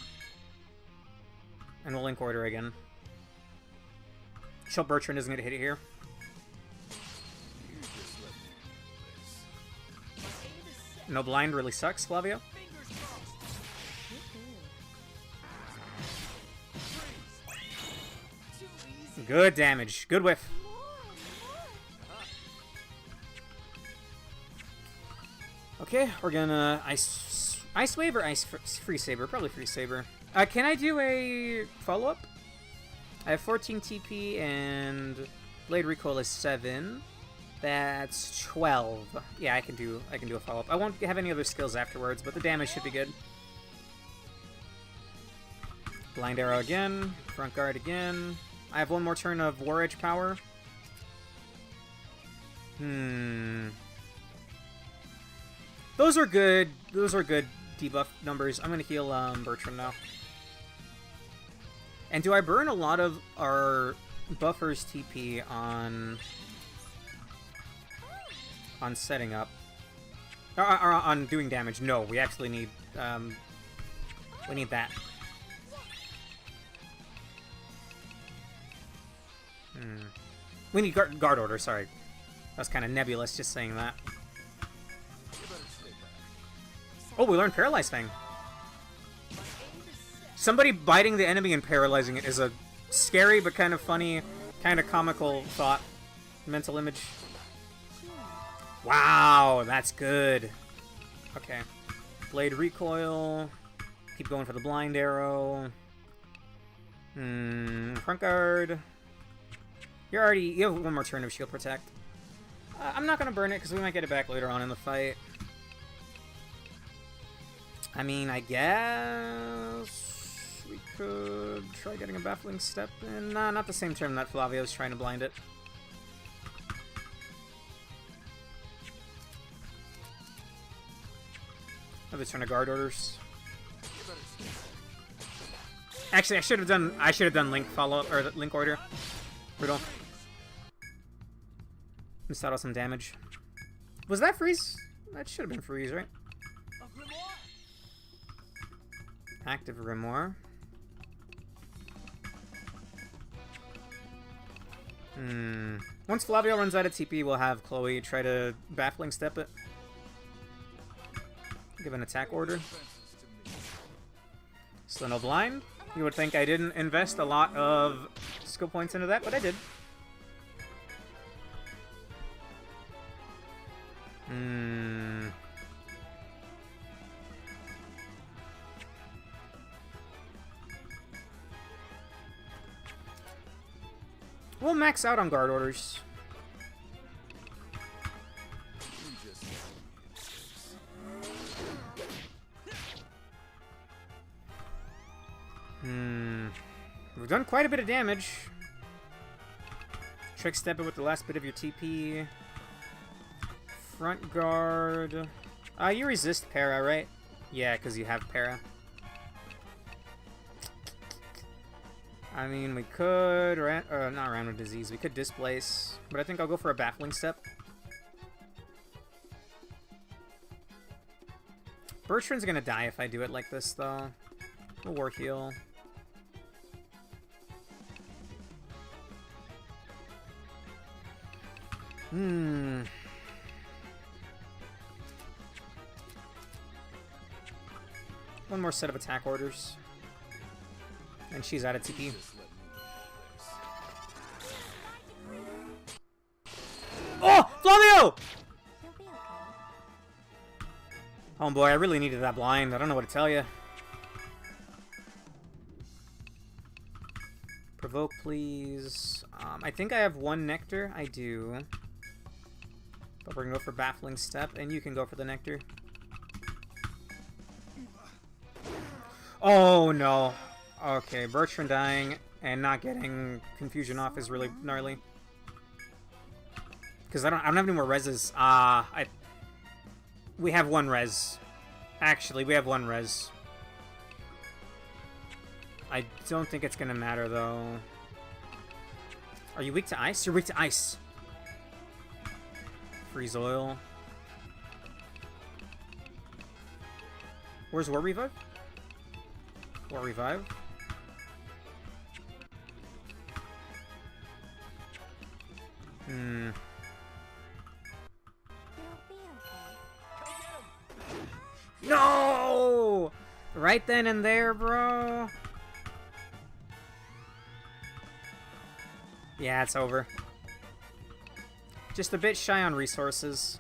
And we'll Link Order again. Shield Bertrand isn't gonna hit it here. No blind really sucks, Flavio. Good damage. Good whiff. Okay, we're gonna Ice Wave or Freeze Saber? Probably Freeze Saber. Can I do a follow-up? I have 14 TP and Blade Recoil is 7. That's 12. Yeah, I can do a follow-up. I won't have any other skills afterwards, but the damage should be good. Blind Arrow again. Front Guard again. I have one more turn of War Edge power. Those are good. Those are good debuff numbers. I'm gonna heal Bertrand now. And do I burn a lot of our buffers TP on setting up? Or on doing damage? No, we actually need We need that. We need guard order, sorry. That's kind of nebulous just saying that. Oh, we learned Paralyze Fang. Somebody biting the enemy and paralyzing it is a scary but kind of funny, kind of comical thought. Mental image. Wow, that's good. Okay. Blade recoil. Keep going for the blind arrow. Front guard. You have one more turn of shield protect. I'm not gonna burn it because we might get it back later on in the fight. I mean, I guess we could try getting a baffling step in. Nah, not the same turn that Flavio's trying to blind it. Another turn of guard orders. Actually, I should have done link follow-up or link order. Brutal. Missed out on some damage. Was that freeze? That should have been freeze, right? Active Grimoire. Once Flavio runs out of TP, we'll have Chloe try to baffling step it. Give an attack order. Still no blind. You would think I didn't invest a lot of skill points into that, but I did. We'll max out on guard orders. We've done quite a bit of damage. Trick step it with the last bit of your TP. Front guard. You resist para, right? Yeah, because you have para. I mean, we could... not Random Disease. We could Displace. But I think I'll go for a Baffling Step. Bertrand's gonna die if I do it like this, though. A War Heal. One more set of attack orders. And she's out of TP. Oh! Flavio! Oh boy, I really needed that blind. I don't know what to tell you. Provoke, please. I think I have one Nectar. I do. But we're gonna go for Baffling Step, and you can go for the Nectar. Oh no. Okay, Bertrand dying and not getting Confusion off is really gnarly. Because I don't have any more reses. We have one res. Actually, we have one res. I don't think it's gonna matter though. Are you weak to ice? You're weak to ice. Freeze oil. Where's War Revive? War Revive. No! Right then and there, bro. Yeah, it's over. Just a bit shy on resources.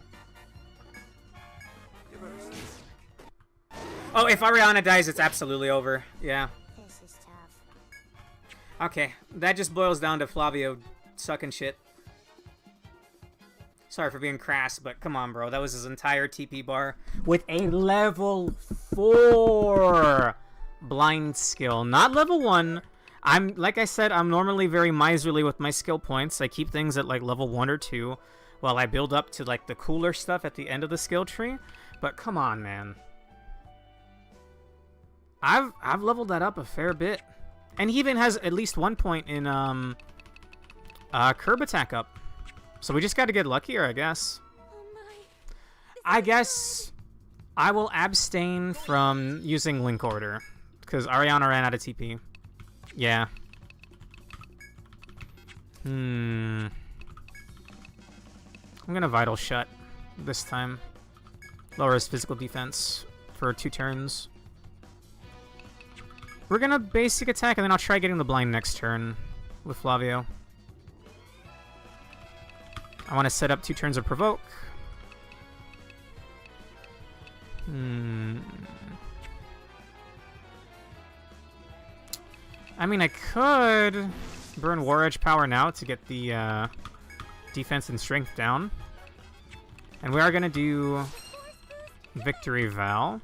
Oh, if Ariana dies, it's absolutely over. Yeah. This is tough. Okay, that just boils down to Flavio sucking shit. Sorry for being crass, but come on, bro. That was his entire TP bar with a level 4 blind skill. Not level 1. Like I said, I'm normally very miserly with my skill points. I keep things at like level 1 or 2 while I build up to like the cooler stuff at the end of the skill tree. But come on, man. I've leveled that up a fair bit. And he even has at least 1 point in curb attack up. So we just got to get luckier, I guess. Oh my. I guess I will abstain from using Link Order, because Ariana ran out of TP. Yeah. I'm gonna Vital Shut this time. Lower his physical defense for 2 turns. We're gonna basic attack, and then I'll try getting the blind next turn with Flavio. I want to set up 2 turns of Provoke. I mean, I could burn War Edge Power now to get the defense and strength down. And we are going to do Victory Vow.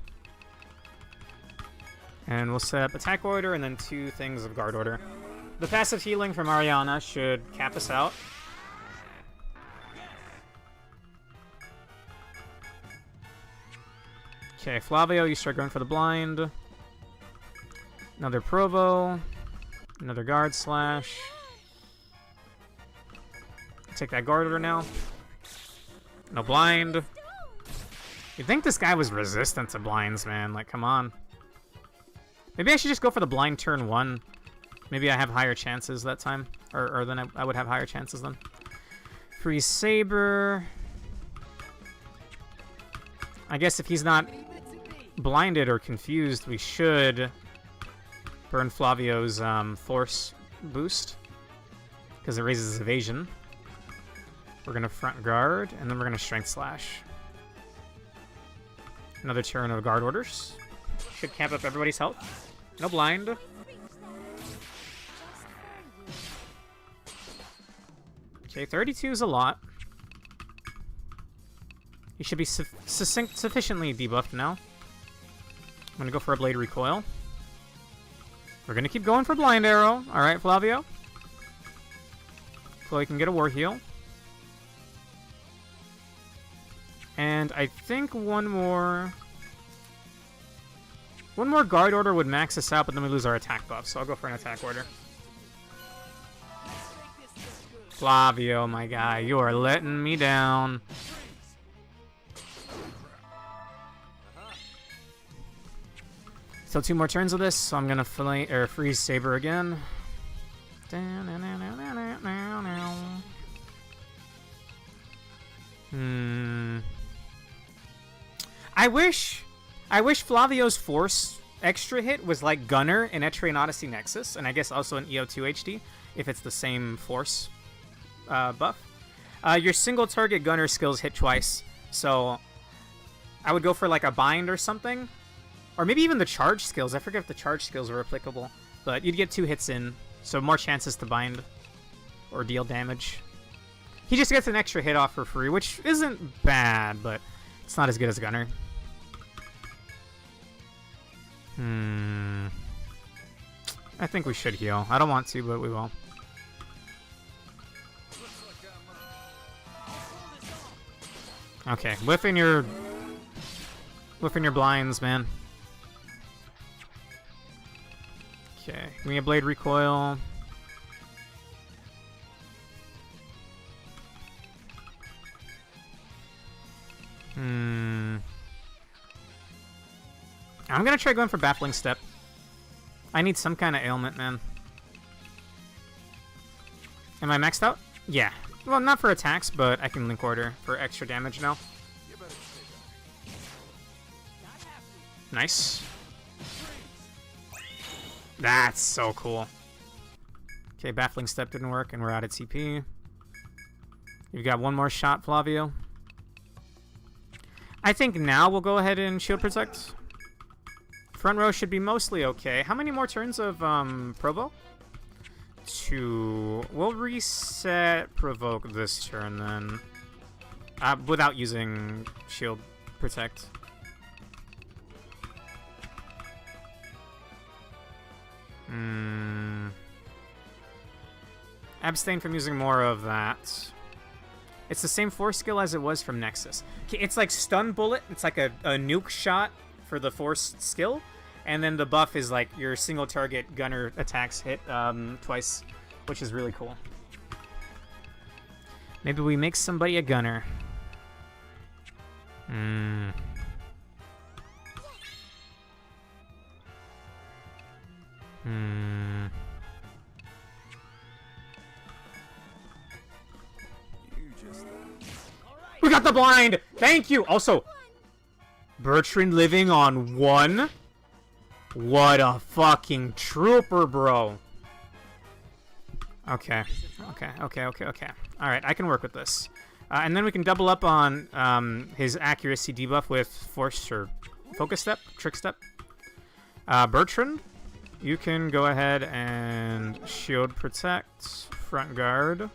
And we'll set up Attack Order and then 2 things of Guard Order. The passive healing from Ariana should cap us out. Okay, Flavio, you start going for the blind. Another Provo. Another Guard Slash. Take that Guard Order now. No blind. You'd think this guy was resistant to blinds, man. Like, come on. Maybe I should just go for the blind turn 1. Maybe I have higher chances that time. Or then I would have higher chances then. Free Saber. I guess if he's not blinded or confused, we should burn Flavio's force boost, because it raises his evasion. We're going to front guard, and then we're going to strength slash. Another turn of guard orders. Should camp up everybody's health. No blind. Okay, 32 is a lot. He should be sufficiently debuffed now. I'm going to go for a Blade Recoil. We're going to keep going for Blind Arrow. Alright, Flavio. Chloe can get a War Heal. And I think one more Guard Order would max us out, but then we lose our attack buff, so I'll go for an Attack Order. Flavio, my guy, you are letting me down. So 2 more turns of this, so I'm gonna freeze Saber again. I wish Flavio's Force extra hit was like Gunner in Etrian Odyssey Nexus, and I guess also in EO2 HD, if it's the same Force buff. Your single target Gunner skills hit twice, so I would go for like a Bind or something. Or maybe even the charge skills. I forget if the charge skills were applicable. But you'd get 2 hits in, so more chances to bind or deal damage. He just gets an extra hit off for free, which isn't bad, but it's not as good as Gunner. I think we should heal. I don't want to, but we will. Okay, whiffing your blinds, man. Okay, give me a Blade Recoil. I'm gonna try going for Baffling Step. I need some kind of ailment, man. Am I maxed out? Yeah. Well, not for attacks, but I can Link Order for extra damage now. Nice. That's so cool. Okay, Baffling Step didn't work, and we're out of TP. You've got one more shot, Flavio. I think now we'll go ahead and Shield Protect. Front row should be mostly okay. How many more turns of Provo? 2. We'll reset Provoke this turn then. Without using Shield Protect. Abstain from using more of that. It's the same Force skill as it was from Nexus. Okay, it's like Stun Bullet. It's like a nuke shot for the Force skill. And then the buff is like your single target Gunner attacks hit twice, which is really cool. Maybe we make somebody a Gunner. Hmm. You just let me. We got the blind! Thank you! Also, Bertrand living on 1? What a fucking trooper, bro. Okay. Alright, I can work with this. And then we can double up on his accuracy debuff with force or focus step, trick step. Bertrand, you can go ahead and shield protect, front guard.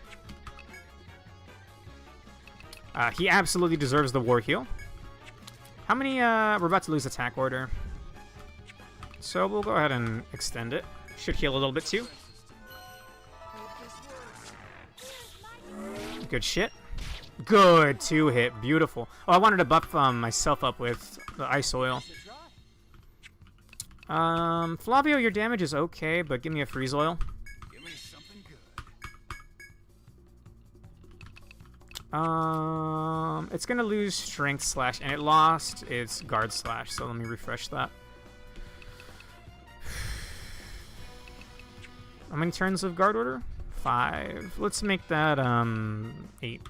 He absolutely deserves the war heal. How many, we're about to lose attack order. So we'll go ahead and extend it. Should heal a little bit too. Good shit. Good 2-hit. Beautiful. Oh, I wanted to buff myself up with the ice oil. Flavio, your damage is okay, but give me a freeze oil. Give me something good. It's gonna lose strength slash, and it lost its guard slash, so let me refresh that. How many turns of guard order? 5. Let's make that 8.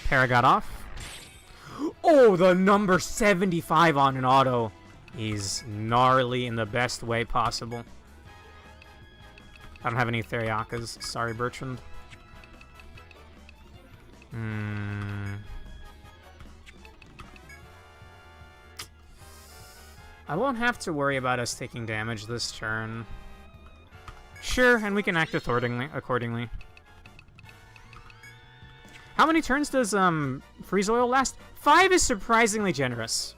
Para got off. Oh, the number 75 on an auto is gnarly in the best way possible. I don't have any Theriakas. Sorry, Bertrand. I won't have to worry about us taking damage this turn. Sure, and we can act accordingly. How many turns does freeze oil last? 5 is surprisingly generous.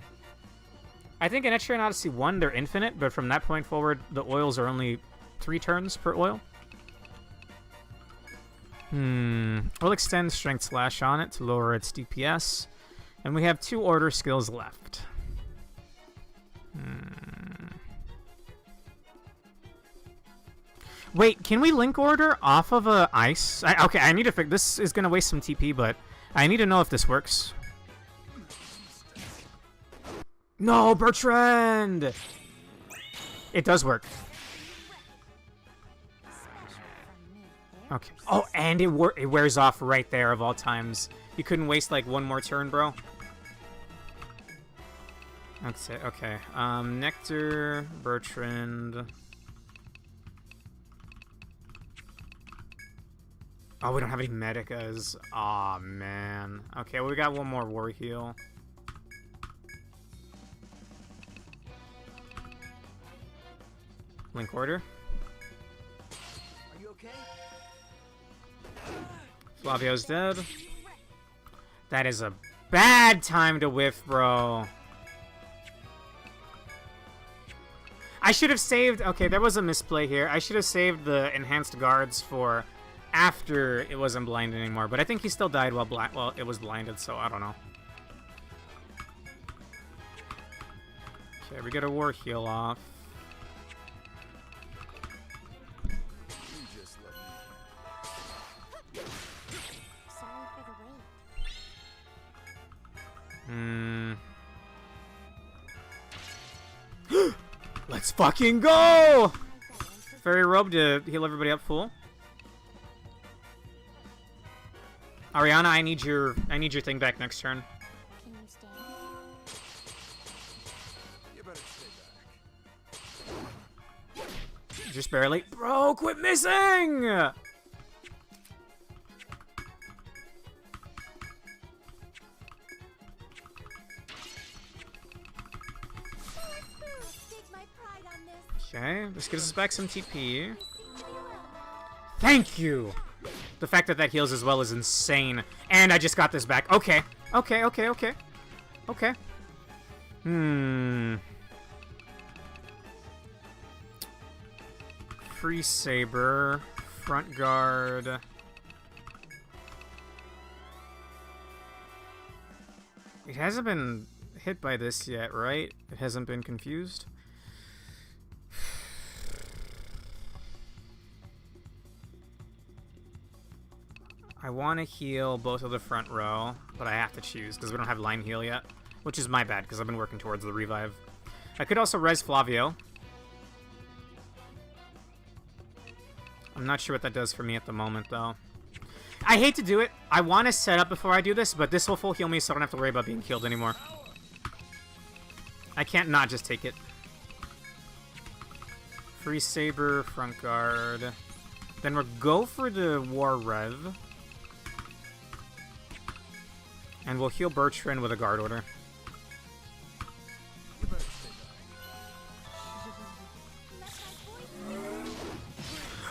I think in Etrian Odyssey 1 they're infinite, but from that point forward the oils are only 3 turns per oil. We'll extend Strength Slash on it to lower its DPS, and we have 2 order skills left. Wait, can we link order off of a ice? Okay, I need to fix. This is gonna waste some TP, but I need to know if this works. No, Bertrand! It does work. Okay. Oh, and it wears off right there of all times. You couldn't waste like one more turn, bro. That's it. Okay. Nectar, Bertrand. Oh, we don't have any medicas. Aw, man. Okay, well, we got one more war heal. Link order. Are you okay? Flavio's dead. That is a bad time to whiff, bro. I should have saved... Okay, there was a misplay here. I should have saved the enhanced guards for after it wasn't blinded anymore. But I think he still died while it was blinded, so I don't know. Okay, we get a war heal off. Sorry for the wait. Let's fucking go! Fairy robe to heal everybody up full. Ariana, I need your thing back next turn. Can you stand? You better stay back. Just barely. Bro, quit missing! Take my pride on this. Okay, this gives us back some TP. Thank you! The fact that that heals as well is insane. And I just got this back. Okay. Okay. Free Saber. Front guard. It hasn't been hit by this yet, right? It hasn't been confused? I want to heal both of the front row, but I have to choose because we don't have line heal yet, which is my bad because I've been working towards the revive. I could also res Flavio. I'm not sure what that does for me at the moment, though. I hate to do it. I want to set up before I do this, but this will full heal me so I don't have to worry about being healed anymore. I can't not just take it. Free Saber, front guard. Then we'll go for the War Rev. And we'll heal Bertrand with a guard order.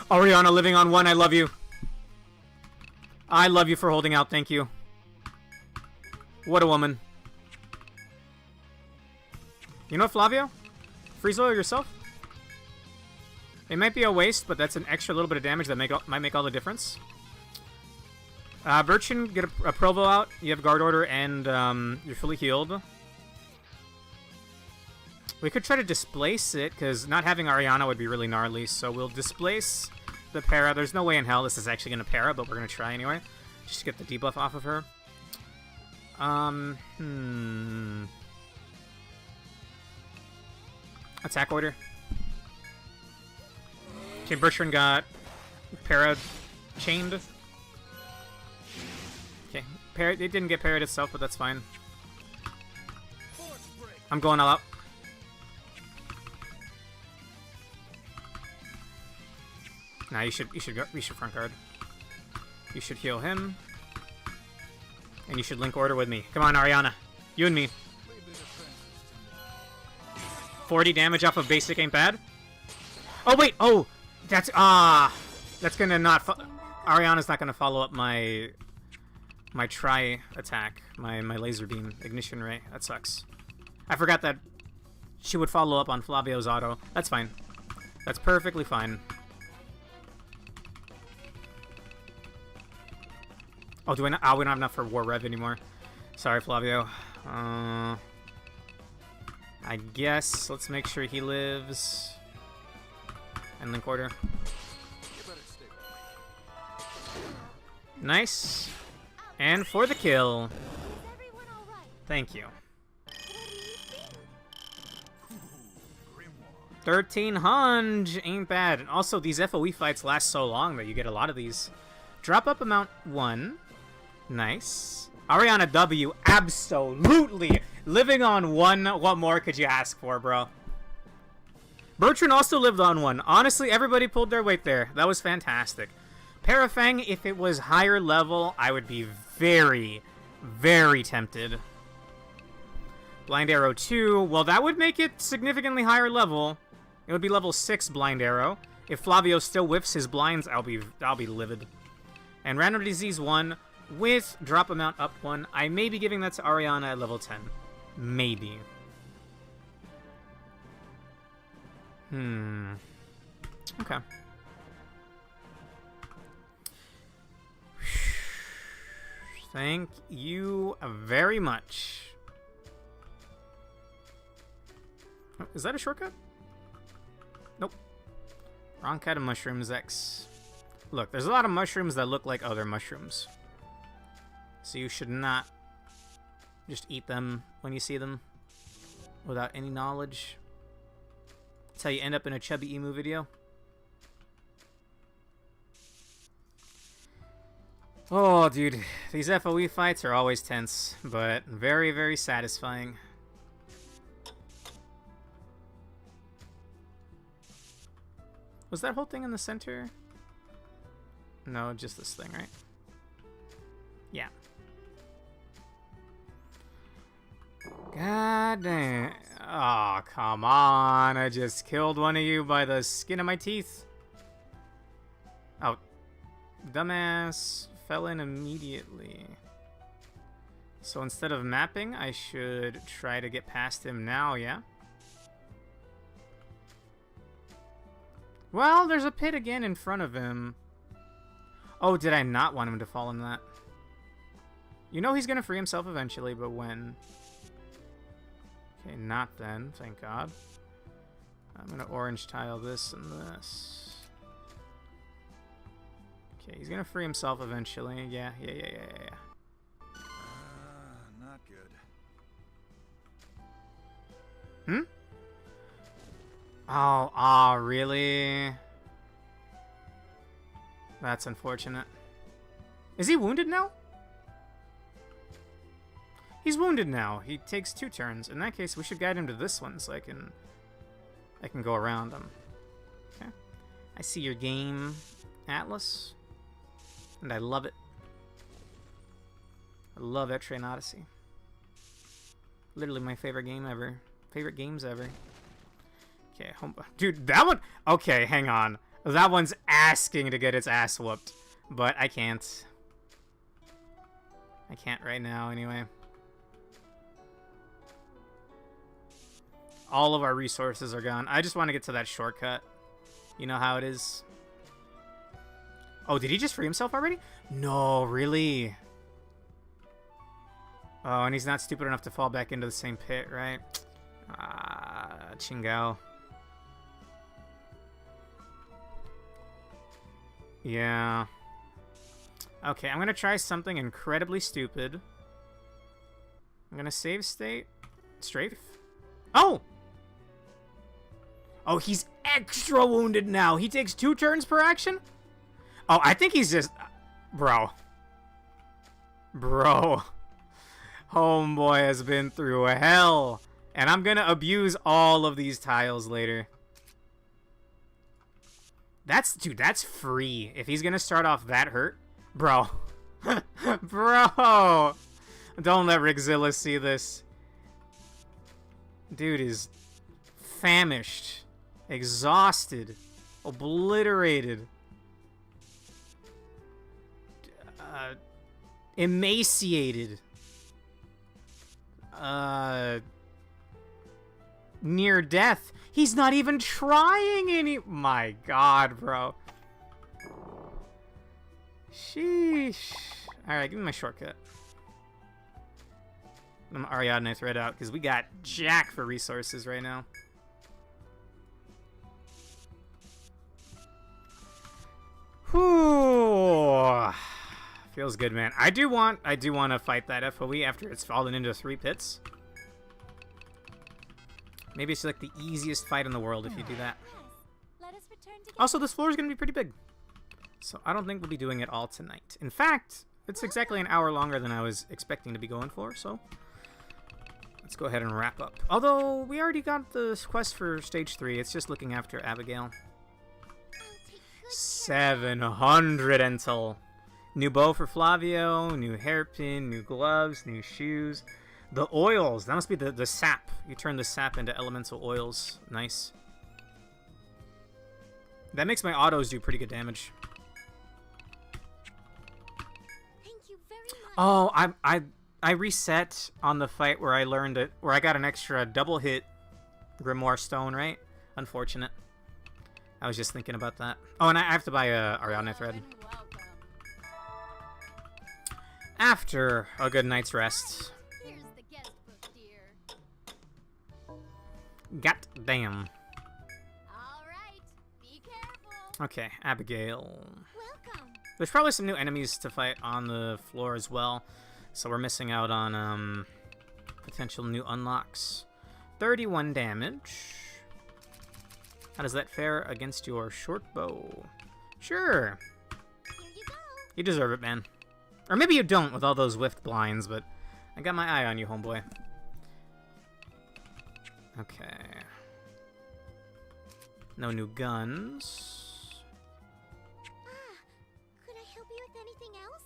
Oriana living on 1, I love you. I love you for holding out, thank you. What a woman. You know what, Flavio? Freeze oil yourself. It might be a waste, but that's an extra little bit of damage that might make all the difference. Bertrand, get a Provo out. You have guard order and you're fully healed. We could try to displace it, because not having Ariana would be really gnarly, so we'll displace the para. There's no way in hell this is actually going to para, but we're going to try anyway. Just to get the debuff off of her. Attack order. Okay, Bertrand got para chained. Okay, it didn't get parried itself, but that's fine. I'm going all out. Nah, you should front guard. You should heal him. And you should link order with me. Come on, Ariana. You and me. 40 damage off of basic ain't bad. Oh, wait. Oh, that's... That's gonna not... Ariana's not gonna follow up my tri attack. My laser beam ignition ray. That sucks. I forgot that she would follow up on Flavio's auto. That's fine. That's perfectly fine. Oh, do I not? Oh, we don't have enough for War Rev anymore. Sorry, Flavio. I guess let's make sure he lives. And link order. Nice. And for the kill. Thank you. 1300 ain't bad. And also, these FOE fights last so long that you get a lot of these. Drop up amount 1. Nice. Ariana W, absolutely living on 1. What more could you ask for, bro? Bertrand also lived on 1. Honestly, everybody pulled their weight there. That was fantastic. Parafang, if it was higher level, I would be very, very tempted. Blind Arrow 2, well, that would make it significantly higher level. It would be level 6 Blind Arrow. If Flavio still whiffs his blinds, I'll be livid. And Random Disease 1 with drop amount up 1. I may be giving that to Ariana at level 10. Maybe. Okay. Thank you very much. Oh, is that a shortcut? Nope. Wrong kind of mushrooms, X. Look, there's a lot of mushrooms that look like other mushrooms. So you should not just eat them when you see them without any knowledge. That's how you end up in a Chubby Emu video. Oh, dude. These FOE fights are always tense, but very, very satisfying. Was that whole thing in the center? No, just this thing, right? Yeah. God damn. Oh, come on. I just killed one of you by the skin of my teeth. Oh. Dumbass fell in immediately. So instead of mapping, I should try to get past him now, yeah? Well, there's a pit again in front of him. Oh, did I not want him to fall in that? You know he's gonna free himself eventually, but when? Okay, not then, thank God. I'm gonna orange tile this and this. Okay, he's gonna free himself eventually. Yeah. Not good. Hmm? Oh, really? That's unfortunate. Is he wounded now? He's wounded now. He takes 2 turns. In that case, we should guide him to this one so I can go around him. Okay. I see your game, Atlas, and I love it. I love Etrian Odyssey. Literally my favorite game ever. Favorite games ever. Okay, dude, that one. Okay, hang on. That one's asking to get its ass whooped, but I can't. I can't right now, anyway. All of our resources are gone. I just want to get to that shortcut. You know how it is. Oh, did he just free himself already? No, really? Oh, and he's not stupid enough to fall back into the same pit, right? Ah, Chingao. Yeah. Okay, I'm gonna try something incredibly stupid. I'm gonna save state. Strafe. Oh! Oh, he's extra wounded now. He takes 2 turns per action? Oh, I think he's just... Bro. Homeboy has been through hell. And I'm gonna abuse all of these tiles later. Dude, that's free. If he's gonna start off that hurt. Bro. Bro. Don't let Rigzilla see this. Dude is famished, exhausted, obliterated, emaciated, near death. He's not even trying any. My God, bro. Sheesh. Alright, give me my shortcut. I'm Ariadne thread out because we got jack for resources right now. Whew. Feels good, man. I do want to fight that FOE after it's fallen into 3 pits. Maybe it's like the easiest fight in the world if you do that. Also, this floor is going to be pretty big. So I don't think we'll be doing it all tonight. In fact, it's exactly an hour longer than I was expecting to be going for, so let's go ahead and wrap up. Although, we already got the quest for stage 3. It's just looking after Abigail. 700 intel. New bow for Flavio, new hairpin, new gloves, new shoes. The oils. That must be the sap. You turn the sap into elemental oils. Nice. That makes my autos do pretty good damage. Thank you very much. Oh, I reset on the fight where I learned it, where I got an extra double hit Grimoire Stone, right? Unfortunate. I was just thinking about that. Oh, and I have to buy a Ariadne thread. After a good night's rest. Here's the guest book, dear. God damn. All right, be careful. Okay, Abigail. Welcome. There's probably some new enemies to fight on the floor as well, so we're missing out on potential new unlocks. 31 damage. How does that fare against your short bow? Sure. Here you go. You deserve it, man. Or maybe you don't with all those whiffed blinds, but I got my eye on you, homeboy. Okay. No new guns. Could I help you with anything else?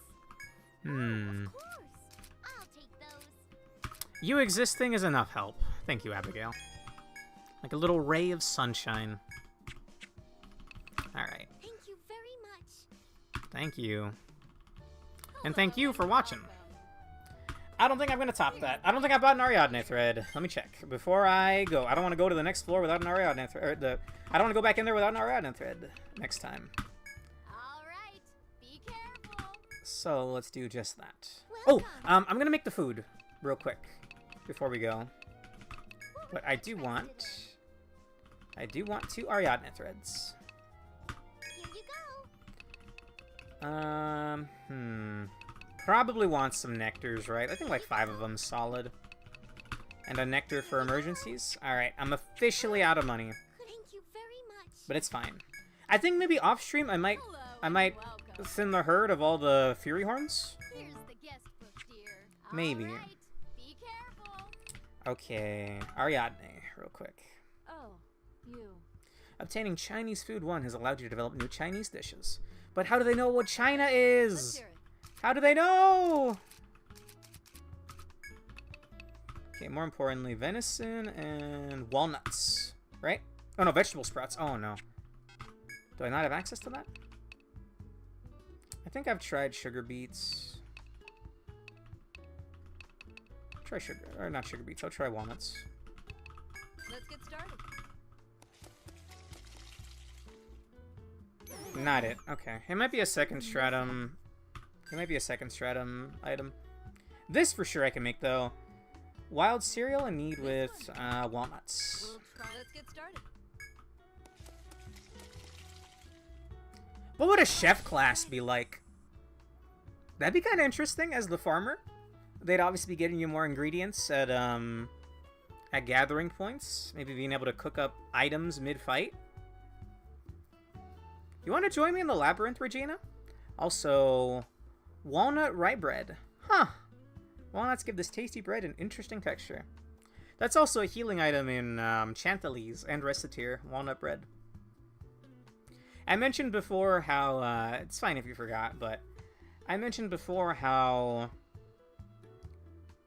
Hmm. Of course. I'll take those. You existing is enough help. Thank you, Abigail. Like a little ray of sunshine. Alright. Thank you very much. Thank you. And thank you for watching. I don't think I'm going to top that. I don't think I bought an Ariadne thread. Let me check. Before I go, I don't want to go to the next floor without an Ariadne thread. I don't want to go back in there without an Ariadne thread next time. All right, be careful. So let's do just that. Oh, I'm going to make the food real quick before we go. But I do want 2 Ariadne threads. Here you go. Probably want some nectars, right? I think like 5 of them solid. And a nectar for emergencies. Alright, I'm officially out of money. Thank you very much. But it's fine. I think maybe off stream I might thin the herd of all the Fury Horns. Here's the guest book, dear. Maybe. All right, be careful. Okay, Ariadne, real quick. Oh, you. Obtaining Chinese food 1 has allowed you to develop new Chinese dishes. But how do they know what China is? Hear it. How do they know? Okay, more importantly, venison and walnuts, right? Oh no, vegetable sprouts. Oh no. Do I not have access to that? I think I've tried sugar beets. Try sugar, or not sugar beets, I'll try walnuts. Let's get started. Not it, okay. It might be a second stratum. It might be a second stratum item. This for sure I can make though. Wild cereal and mead with walnuts. We'll try. Let's get started. What would a chef class be like? That'd be kind of interesting as the farmer. They'd obviously be getting you more ingredients at gathering points. Maybe being able to cook up items mid-fight. You want to join me in the labyrinth, Regina? Also, walnut rye bread. Huh. Walnuts give this tasty bread an interesting texture. That's also a healing item in Chantilly's and Reciteer, walnut bread. I mentioned before how, it's fine if you forgot, but I mentioned before how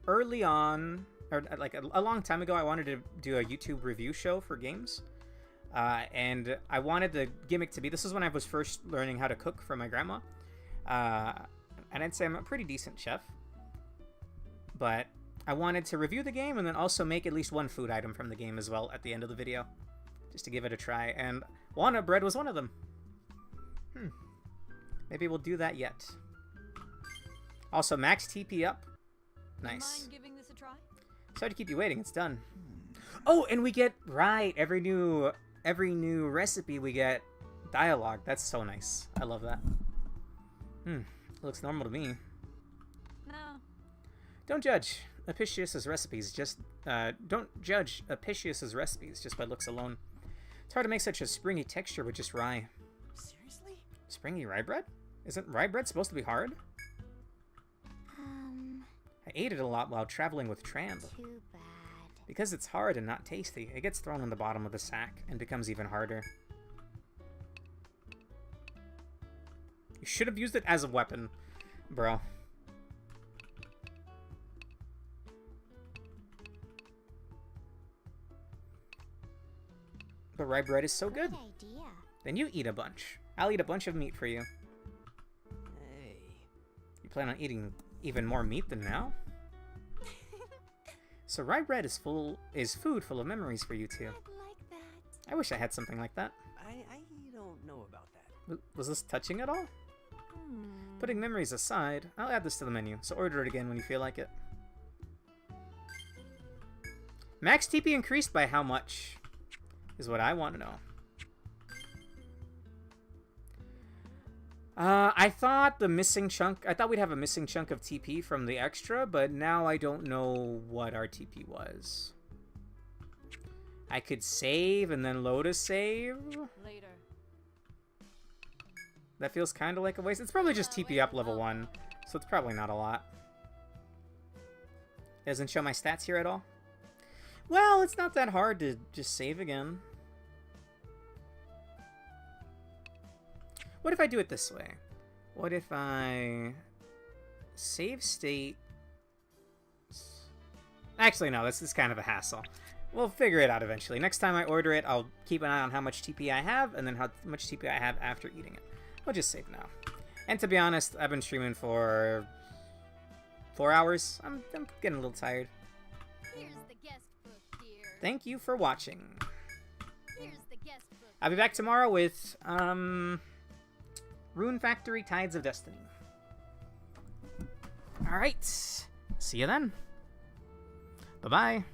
early on, or like a long time ago, I wanted to do a YouTube review show for games. And I wanted the gimmick to be, this is when I was first learning how to cook for my grandma. And I'd say I'm a pretty decent chef. But I wanted to review the game and then also make at least one food item from the game as well at the end of the video. Just to give it a try. And walnut bread was one of them. Maybe we'll do that yet. Also, max TP up. Nice. Mind giving this a try? Sorry to keep you waiting, it's done. Oh, and we get, right, every new recipe we get dialogue. That's so nice. I love that. Looks normal to me. No. Don't judge Apicius's recipes just don't judge Apicius's recipes just by looks alone. It's hard to make such a springy texture with just rye. Seriously? Springy rye bread? Isn't rye bread supposed to be hard? I ate it a lot while traveling with Tramp. Too bad. Because it's hard and not tasty, it gets thrown in the bottom of the sack and becomes even harder. You should have used it as a weapon, bro. But rye bread is so good. Idea. Then you eat a bunch. I'll eat a bunch of meat for you. Hey. You plan on eating even more meat than now? So rye bread is food full of memories for you two. I'd like that. I wish I had something like that. I don't know about that. Was this touching at all? Putting memories aside, I'll add this to the menu, so order it again when you feel like it. Max TP increased by how much? Is what I want to know. I thought we'd have a missing chunk of TP from the extra, but now I don't know what our TP was. I could save and then load a save. Later. That feels kind of like a waste. It's probably just TP up level 1, so it's probably not a lot. It doesn't show my stats here at all? Well, it's not that hard to just save again. What if I do it this way? What if I save state? Actually, no, this is kind of a hassle. We'll figure it out eventually. Next time I order it, I'll keep an eye on how much TP I have and then how much TP I have after eating it. We'll just save now. And to be honest, I've been streaming for 4 hours. I'm getting a little tired. Here's the guest book, dear. Thank you for watching. Here's the guest book. I'll be back tomorrow with Rune Factory Tides of Destiny. Alright. See you then. Bye-bye.